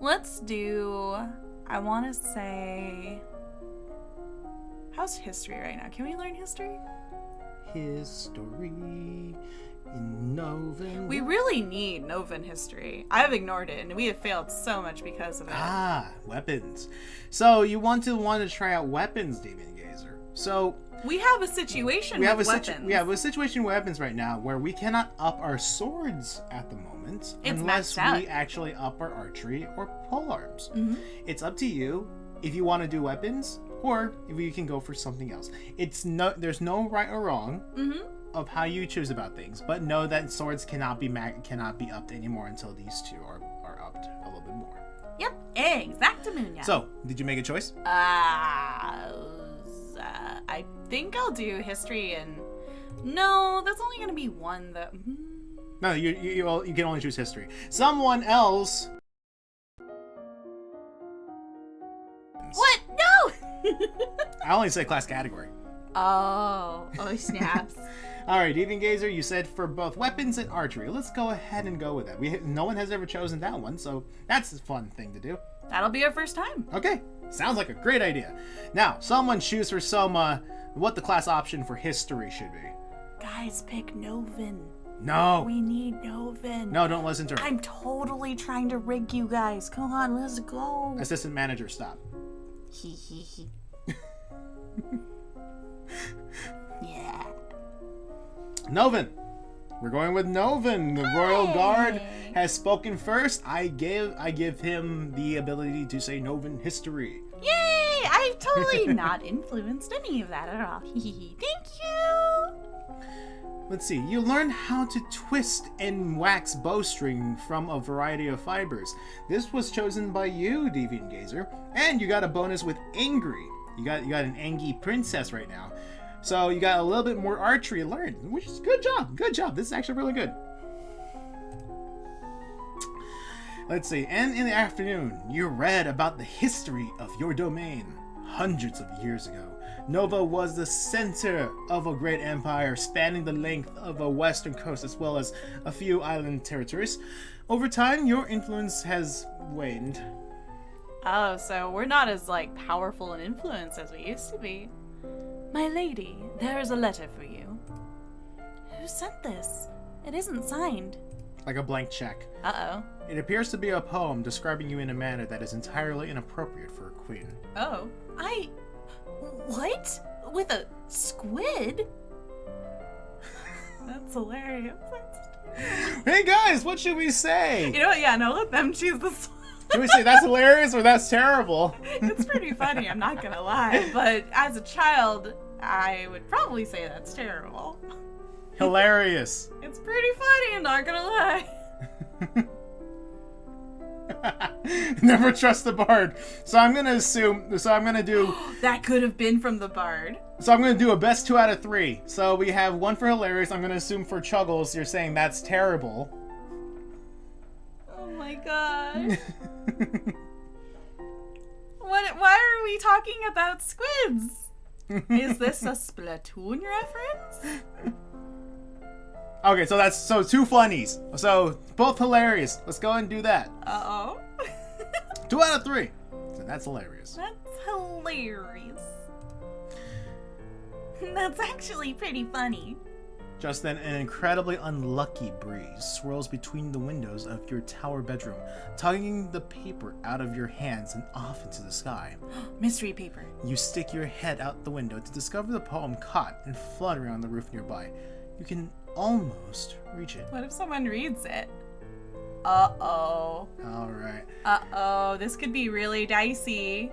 Let's do... I want to say... How's history right now? Can we learn history? History in Novan. We really need Novan history. I've ignored it, and we have failed so much because of it. Weapons. So you want to try out weapons, Deviant Gazer. So we have a situation with weapons. We have a situation with weapons right now where we cannot up our swords at the moment unless we actually up our archery or polearms. It's up to you if you want to do weapons or if you can go for something else. There's no right or wrong of how you choose about things, but know that swords cannot be upped anymore until these two are upped a little bit more. Yep, exactamunya. So, did you make a choice? I think I'll do history and... No, that's only gonna be one that... No, you can only choose history. Someone else... What? No! I only said class category. Oh snaps. Alright, Deviant Gazer, you said for both weapons and archery. Let's go ahead and go with that. No one has ever chosen that one, so that's a fun thing to do. That'll be our first time. Okay, sounds like a great idea. Now, someone choose for Sohma what the class option for history should be. Guys, pick Novan. No. We need Novan. No, don't listen to her. I'm totally trying to rig you guys. Come on, let's go. Assistant manager, stop. Yeah. Novin. We're going with Novin. The Royal Guard has spoken first. I give him the ability to say Novin history. Yay! I've totally not influenced any of that at all. Thank you! Let's see. You learn how to twist and wax bowstring from a variety of fibers. This was chosen by you, Deviant Gazer, and you got a bonus with Angry. You got an Angie princess right now, so you got a little bit more archery learned, which is good job. Good job. This is actually really good. Let's see. And in the afternoon, you read about the history of your domain. Hundreds of years ago, Nova was the center of a great empire spanning the length of a western coast as well as a few island territories. Over time, your influence has waned. Oh, so we're not as, powerful and influence as we used to be. My lady, there is a letter for you. Who sent this? It isn't signed. Like a blank check. Uh-oh. It appears to be a poem describing you in a manner that is entirely inappropriate for a queen. Oh. What? With a squid? That's hilarious. Hey guys, what should we say? You know what? Yeah, no, let them choose this one. Should we say that's hilarious or that's terrible? It's pretty funny, I'm not gonna lie. But as a child, I would probably say that's terrible. Hilarious. It's pretty funny, I'm not gonna lie. Never trust the bard. So I'm gonna do That could have been from the bard. So I'm gonna do a best 2 out of 3. So we have 1 for hilarious. I'm gonna assume for Chuggles you're saying that's terrible. Oh my god. Why are we talking about squids? Is this a Splatoon reference? Okay, so 2 funnies. So both hilarious. Let's go ahead and do that. Uh-oh. 2 out of 3. So that's hilarious. That's hilarious. That's actually pretty funny. Just then, an incredibly unlucky breeze swirls between the windows of your tower bedroom, tugging the paper out of your hands and off into the sky. Mystery paper. You stick your head out the window to discover the poem caught and fluttering on the roof nearby. You can almost reach it. What if someone reads it? Uh-oh. Alright. Uh-oh. This could be really dicey.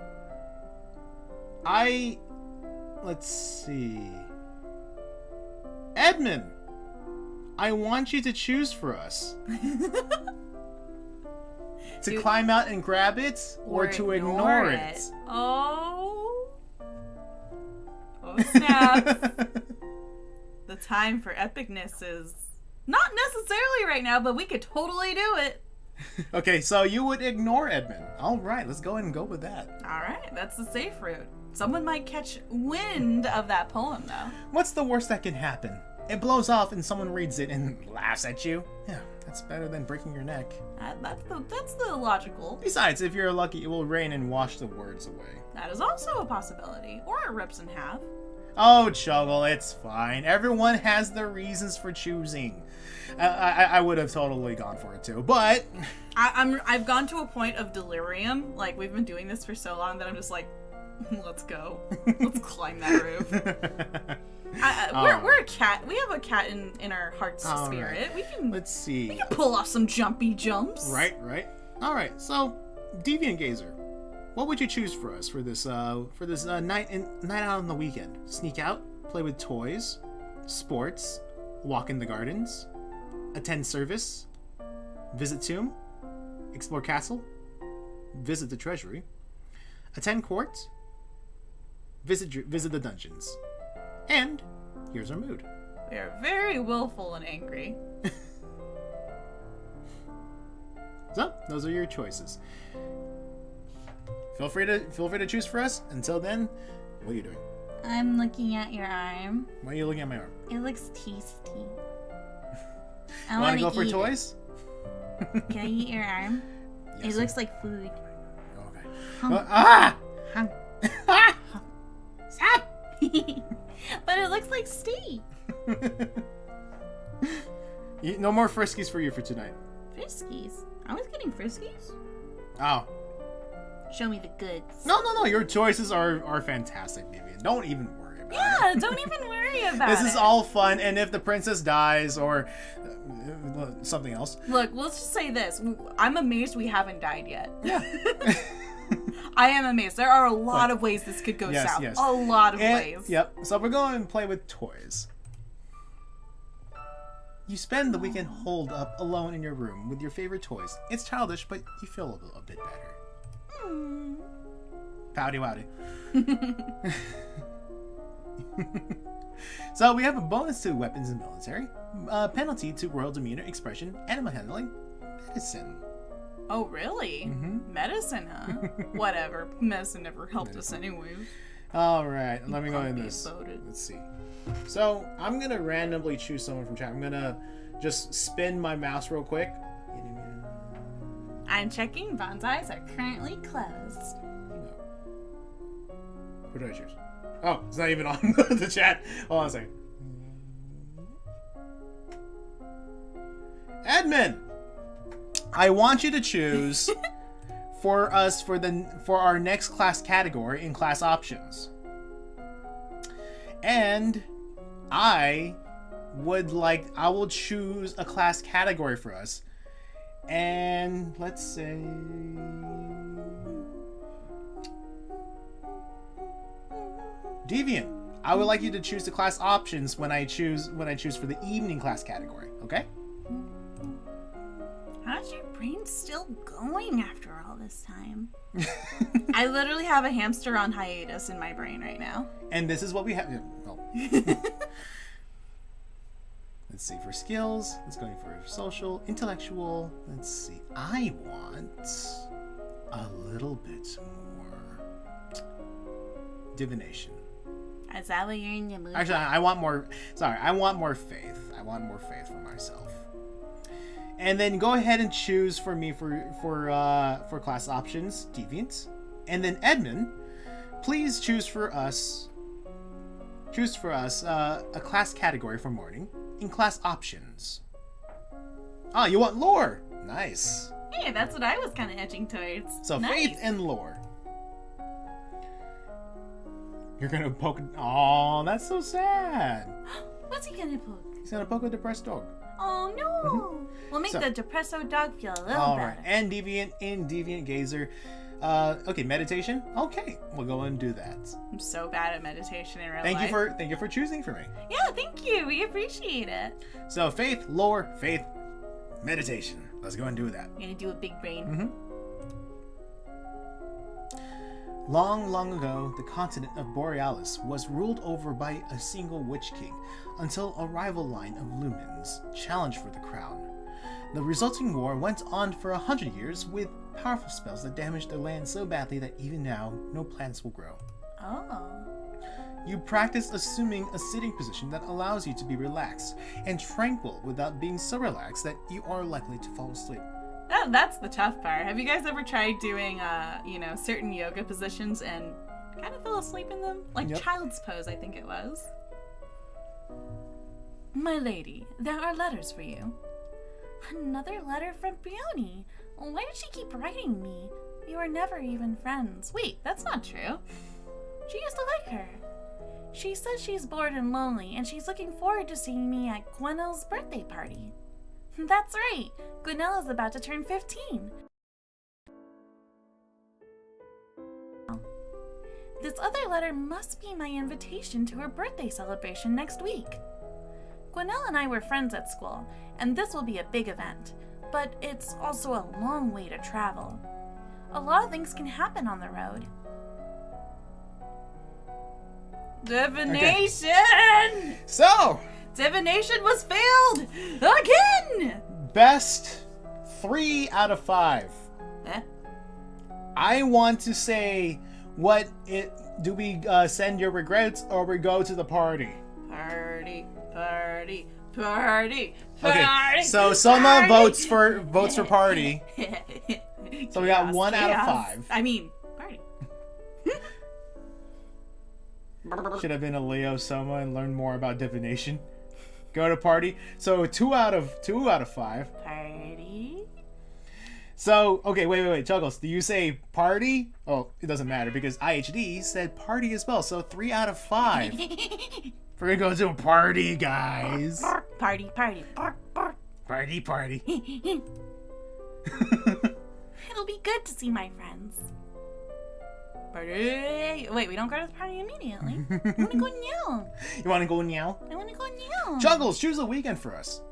Let's see. Edmund! I want you to choose for us. To climb out and grab it, or to ignore it. Oh. Oh, snap. The time for epicness is not necessarily right now, but we could totally do it. Okay, so you would ignore Edmund. Alright, let's go ahead and go with that. Alright, that's the safe route. Someone might catch wind of that poem, though. What's the worst that can happen? It blows off and someone reads it and laughs at you. Yeah, that's better than breaking your neck. That's the logical. Besides, if you're lucky, it will rain and wash the words away. That is also a possibility. Or it rips in half. Oh, Chuggle, it's fine. Everyone has their reasons for choosing. I would have totally gone for it too, but I've gone to a point of delirium. Like, we've been doing this for so long that I'm just like, let's go. Let's climb that roof. We're a cat. We have a cat in our heart's spirit. Right. Let's see. We can pull off some jumpy jumps. Right. All right. So, Deviant Gazer, what would you choose for us for this night out on the weekend? Sneak out, play with toys, sports, walk in the gardens, attend service, visit tomb, explore castle, visit the treasury, attend court, visit the dungeons. And here's our mood. We are very willful and angry. So, those are your choices. Feel free to choose for us. Until then, what are you doing? I'm looking at your arm. Why are you looking at my arm? It looks tasty. I want to go for toys? Can I eat your arm? Yes, it looks like food. Okay. Hum. Stop! But it looks like steak. No more Friskies for you for tonight. Friskies? I was getting Friskies? Oh. Show me the goods. No. Your choices are fantastic, Vivian. Don't even worry about it. Yeah, don't even worry about This it. is all fun, and if the princess dies or something else. Look, let's just say this. I'm amazed we haven't died yet. Yeah. I am amazed. There are a lot of ways this could go south. Yes. A lot of ways. Yep. So we're going to play with toys. You spend the weekend holed up alone in your room with your favorite toys. It's childish, but you feel a bit better. Pouty wowdy. So we have a bonus to weapons and military, penalty to royal demeanor, expression, animal handling, medicine. Oh, really? Mm-hmm. Medicine, huh? Whatever. Medicine never helped us anyways. All right, let me go in Can't be this. about it. Let's see. So I'm gonna randomly choose someone from chat. I'm gonna just spin my mouse real quick. I'm checking. Vaughn's eyes are currently closed. No. Who did I choose? Oh, it's not even on the chat. Hold on a second. Edmund, I want you to choose for us for our next class category in class options. And I will choose a class category for us. And let's say Deviant. I would like you to choose the class options when I choose for the evening class category, okay? How's your brain still going after all this time? I literally have a hamster on hiatus in my brain right now. And this is what we have. Oh. Let's see, for skills, let's go for social, intellectual. Let's see, I want a little bit more divination. Is that what you're in the mood? Actually, I want more. Sorry, I want more faith. I want more faith for myself. And then go ahead and choose for me for class options, deviants. And then Edmund, please choose for us a class category for morning in class options. Ah, you want lore? Nice. Hey, that's what I was kind of edging towards. So nice. faith and lore. You're gonna poke. Oh, that's so sad. What's he gonna poke? He's gonna poke a depressed dog. Oh no! We'll make So- the depresso dog feel a little All better. right, and deviant gazer. Okay, meditation. Okay, we'll go and do that. I'm so bad at meditation in real Thank life. you for choosing for me. Yeah, thank you. We appreciate it. So faith, lore, faith, meditation. Let's go and do that. I'm gonna do a big brain. Mm-hmm. Long, long ago, the continent of Borealis was ruled over by a single witch king until a rival line of lumens challenged for the crown. The resulting war went on for 100 years with powerful spells that damaged the land so badly that even now, no plants will grow. Oh. You practice assuming a sitting position that allows you to be relaxed and tranquil without being so relaxed that you are likely to fall asleep. That's the tough part. Have you guys ever tried doing, certain yoga positions and kind of fell asleep in them? Like Yep. child's pose, I think it was. My lady, there are letters for you. Another letter from Brioni. Why did she keep writing me? We were never even friends. Wait, that's not true. She used to like her. She says she's bored and lonely, and she's looking forward to seeing me at Gwenelle's birthday party. That's right. Gwenelle is about to turn 15. This other letter must be my invitation to her birthday celebration next week. Gwenelle and I were friends at school, and this will be a big event, but it's also a long way to travel. A lot of things can happen on the road. Divination! So, Divination was failed! Again! best 3 out of 5. Eh? I want to say, do we send your regrets or we go to the party? Party, party, party, Okay, party. so Sohma party. votes for party. So we got Chaos, 1 out of chaos. 5. I mean, party. Should have been a Leo Sohma and learned more about divination. Go to party. So 2 out of 5. Party. So, okay, wait. Chuggles, do you say party? Oh, it doesn't matter because IHD said party as well. So 3 out of 5. We're gonna go to a party, guys. Party. Party. It'll be good to see my friends. Party. Wait, we don't go to the party immediately. I want to go now. You want to go now? I want to go now. Chuggles, choose a weekend for us.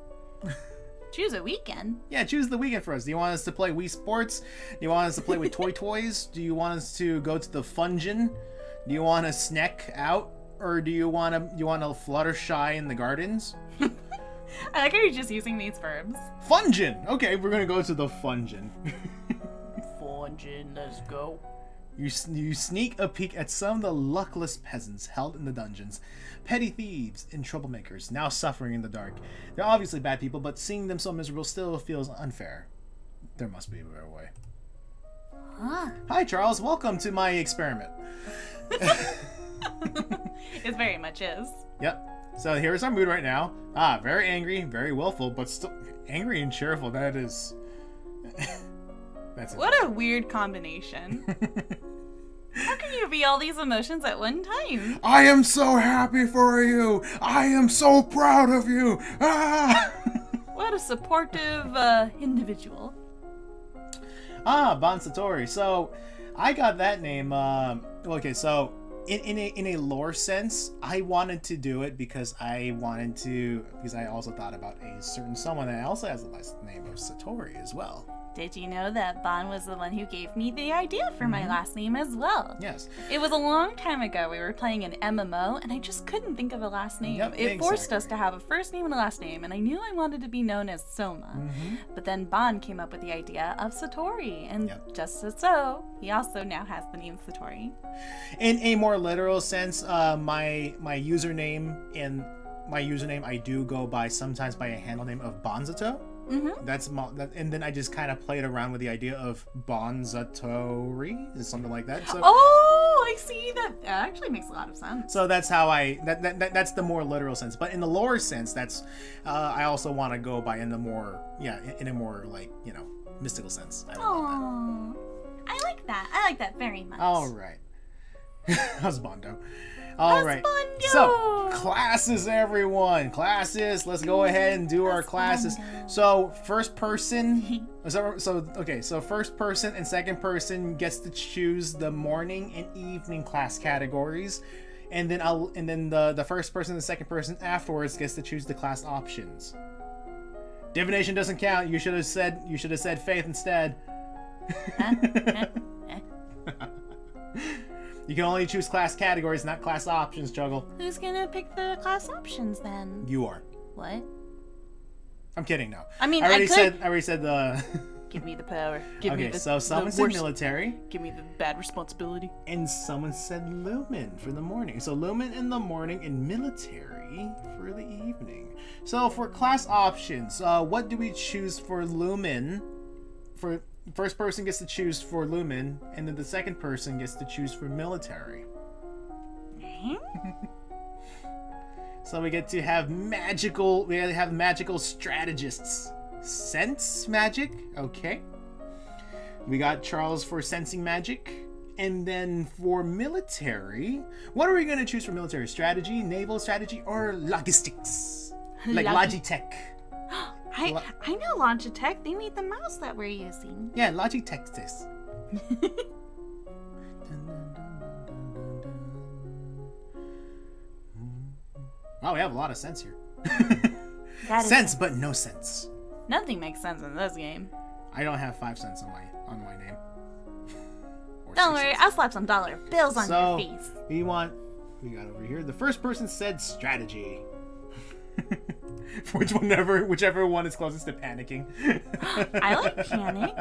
Choose a weekend? Yeah, choose the weekend for us. Do you want us to play Wii Sports? Do you want us to play with toys? Do you want us to go to the Fungin? Do you want to snack out? Or do you want to Fluttershy in the gardens? I like how you're just using these verbs. Fungin! Okay, we're gonna go to the Fungin. Fungin, let's go. You sneak a peek at some of the luckless peasants held in the dungeons. Petty thieves and troublemakers, now suffering in the dark. They're obviously bad people, but seeing them so miserable still feels unfair. There must be a better way. Huh. Hi, Charles. Welcome to my experiment. It very much is. Yep. So here's our mood right now. Very angry, very willful, but still angry and cheerful. That is... That's it. What a weird combination. How can you be all these emotions at one time? I am so happy for you. I am so proud of you. What a supportive individual. Bahn Satori. So I got that name. Okay, so in a lore sense, I wanted to do it because I also thought about a certain someone that also has the last name of Satori as well. Did you know that Bahn was the one who gave me the idea for my last name as well? Yes. It was a long time ago. We were playing an MMO, and I just couldn't think of a last name. Yep, it forced us to have a first name and a last name, and I knew I wanted to be known as Sohma. But then Bahn came up with the idea of Satori, and just as so, he also now has the name Satori. In a more literal sense, my username I do go by sometimes by a handle name of Bonzato. And then I just kind of played around with the idea of Bonzatori, something like that. So, I see that. That actually makes a lot of sense. So that's how that's the more literal sense. But in the lore sense, that's I also want to go by in a more like, mystical sense. Oh, I like that. I like that very much. All right. How's Bondo? All right. Husbando! So, classes, everyone. Classes. Let's go ahead and do our classes. So, first person. So first person and second person gets to choose the morning and evening class categories, and then the first person and the second person afterwards gets to choose the class options. Divination doesn't count. You should have said faith instead. You can only choose class categories, not class options, Juggle. Who's gonna pick the class options then? You are. What? I'm kidding, no. I mean, I already said the... Give me the power. So someone said military. Give me the bad responsibility. And someone said lumen for the morning. So lumen in the morning and military for the evening. So for class options, what do we choose for lumen? For first person gets to choose for lumen, and then the second person gets to choose for military. So we get to have magical strategists. Sense magic, okay. We got Charles for sensing magic. And then for military, what are we going to choose for military? Strategy, naval strategy, or logistics? Like Logitech. I know Logitech. They made the mouse that we're using. Yeah, Logitech this. Wow, we have a lot of sense here. Sense, but no sense. Nothing makes sense in this game. I don't have 5 cents on my name. Don't worry, I'll slap some dollar bills on your face. We got over here. The first person said strategy. Whichever one is closest to panicking. I like panic.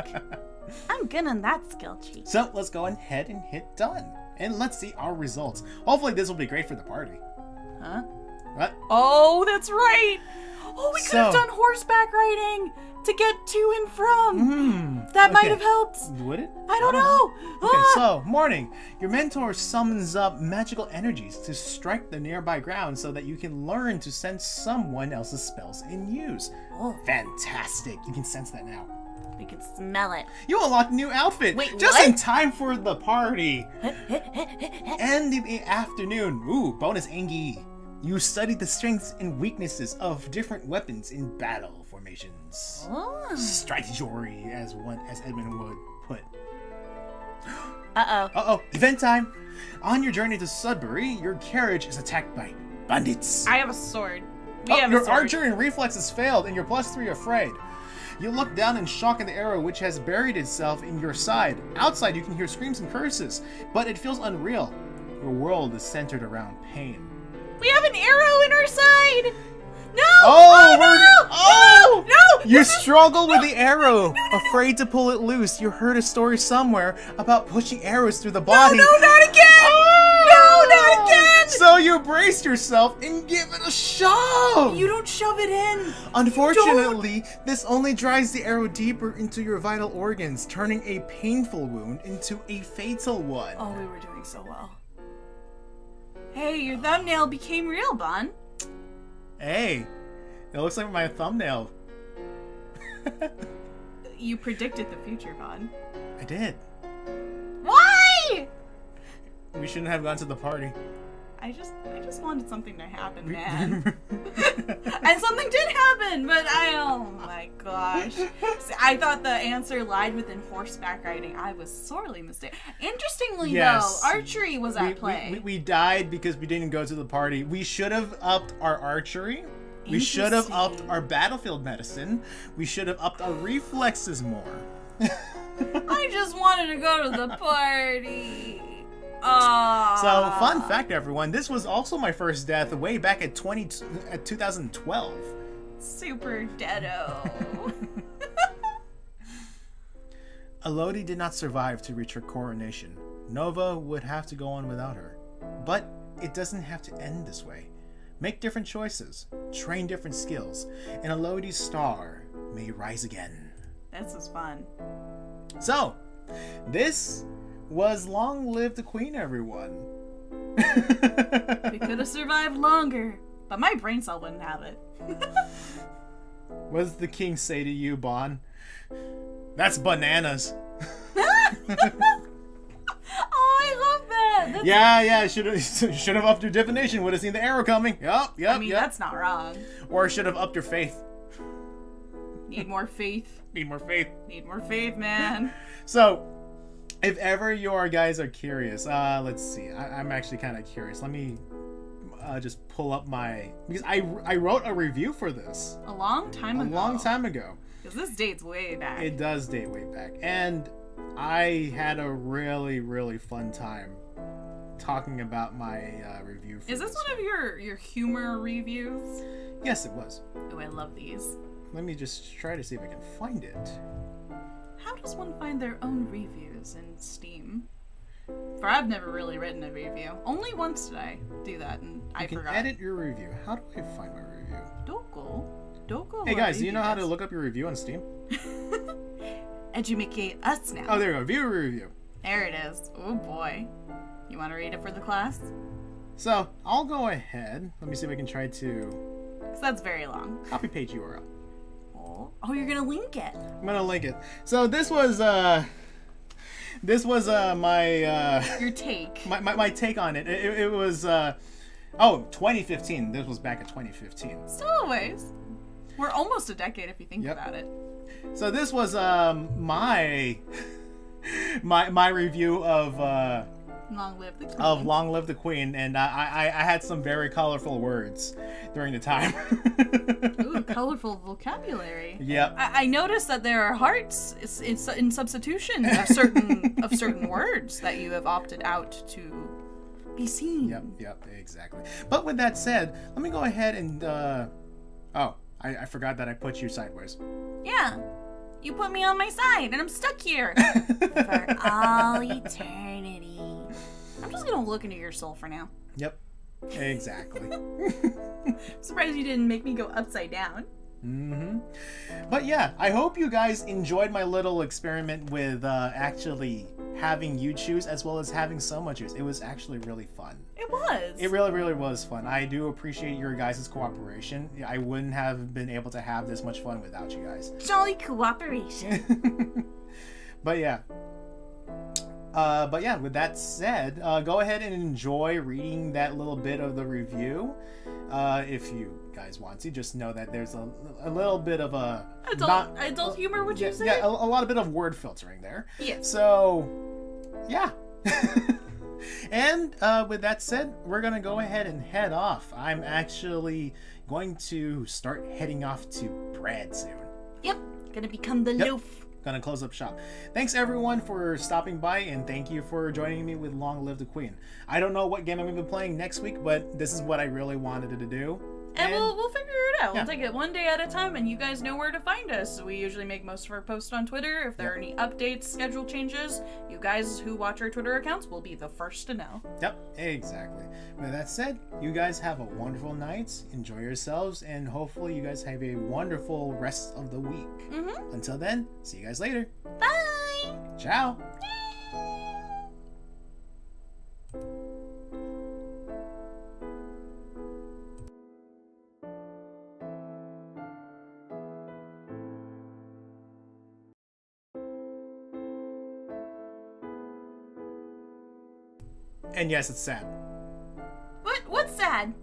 I'm good on that skill cheat. So let's go ahead and hit done. And let's see our results. Hopefully this will be great for the party. Huh? What? Oh, that's right. Oh, we could have done horseback riding to get to and from. That might have helped. Would it? I don't know. Okay, so, morning. Your mentor summons up magical energies to strike the nearby ground so that you can learn to sense someone else's spells in use. Oh, fantastic. You can sense that now. I can smell it. You unlocked a new outfit. Wait, just what? in time for the party. And in the afternoon. Ooh, bonus Angie. You studied the strengths and weaknesses of different weapons in battle formations. Oh. Strategy, as Edmund would put. Uh-oh. Event time. On your journey to Sudbury, your carriage is attacked by bandits. I have a sword. We have a Your sword. archery and reflexes failed, and you're +3 afraid. You look down in shock at the arrow, which has buried itself in your side. Outside, you can hear screams and curses, but it feels unreal. Your world is centered around pain. We have an arrow in our side! No! Oh! No! You struggle with the arrow, afraid to pull it loose. You heard a story somewhere about pushing arrows through the body. No, not again! No, not again! So you brace yourself and give it a shove! You don't shove it in! Unfortunately, this only drives the arrow deeper into your vital organs, turning a painful wound into a fatal one. Oh, we were doing so well. Hey, your thumbnail became real, Bahn. Hey, it looks like my thumbnail. You predicted the future, Bahn. I did. Why? We shouldn't have gone to the party. I just wanted something to happen, man. And something did happen, but oh my gosh. See, I thought the answer lied within horseback riding. I was sorely mistaken. Interestingly, Yes. though, archery was at play. We died because we didn't go to the party. We should have upped our archery. We should have upped our battlefield medicine. We should have upped our reflexes more. I just wanted to go to the party. So, fun fact, everyone, this was also my first death way back at 2012. Super deado. Elodie did not survive to reach her coronation. Nova would have to go on without her. But it doesn't have to end this way. Make different choices, train different skills, and Elodie's star may rise again. This is fun. So, this was Long Live the Queen, everyone. We could have survived longer, but my brain cell wouldn't have it. What does the king say to you, Bahn? That's bananas. Oh, I love that. That's, Yeah, should have upped your divination. Would have seen the arrow coming. Yep. I mean, that's not wrong. Or should have upped your faith. Need more faith. Need more faith. Need more faith, man. So, if ever your guys are curious, let's see. I'm actually kind of curious. Let me just pull up because I wrote a review for this A long time ago. Because this dates way back. It does date way back, and I had a really, really fun time talking about my review. Is this one of your humor reviews? Yes, it was. Oh, I love these. Let me just try to see if I can find it. How does one find their own reviews in Steam? For I've never really written a review. Only once did I do that, and I forgot. You can edit your review. How do I find my review? Doko. Hey guys, do you know how to look up your review on Steam? Educate us now. Oh, there you go. View review. There it is. Oh boy. You want to read it for the class? So, I'll go ahead. Let me see if I can try to... Because that's very long. Copy page URL. Oh, you're going to link it. I'm going to link it. So, this was my... Your take. My take on it. It was... 2015. This was back in 2015. Still a ways. We're almost a decade if you think about it. So this was my review of Long Live the Queen. Long Live the Queen, and I had some very colorful words during the time. Ooh, colorful vocabulary. Yep. I noticed that there are hearts in substitution of certain words that you have opted out to be seen. Yep, exactly. But with that said, let me go ahead and I forgot that I put you sideways. Yeah. You put me on my side and I'm stuck here for all eternity. I'm just gonna look into your soul for now. Yep. Exactly. Surprised you didn't make me go upside down. Mm-hmm. But yeah, I hope you guys enjoyed my little experiment with actually having you choose as well as having Sohma choose. It was actually really fun. It was. It really, really was fun. I do appreciate your guys' cooperation. I wouldn't have been able to have this much fun without you guys. Jolly cooperation. But yeah. With that said, go ahead and enjoy reading that little bit of the review. If you guys want to, just know that there's a little bit of a... Adult humor, would you say? Yeah, a lot of word filtering there. Yes. So, yeah. And with that said, we're going to go ahead and head off. I'm actually going to start heading off to Brad soon. Yep, gonna become the loaf. Gonna close up shop. Thanks everyone for stopping by, and thank you for joining me with Long Live the Queen. I don't know what game I'm going to be playing next week, but this is what I really wanted to do. And we'll figure it out. Yeah. We'll take it one day at a time, and you guys know where to find us. We usually make most of our posts on Twitter. If there are any updates, schedule changes, you guys who watch our Twitter accounts will be the first to know. Yep, exactly. With that said, you guys have a wonderful night. Enjoy yourselves, and hopefully you guys have a wonderful rest of the week. Until then, see you guys later. Bye! Ciao! And yes, it's sad. What's sad?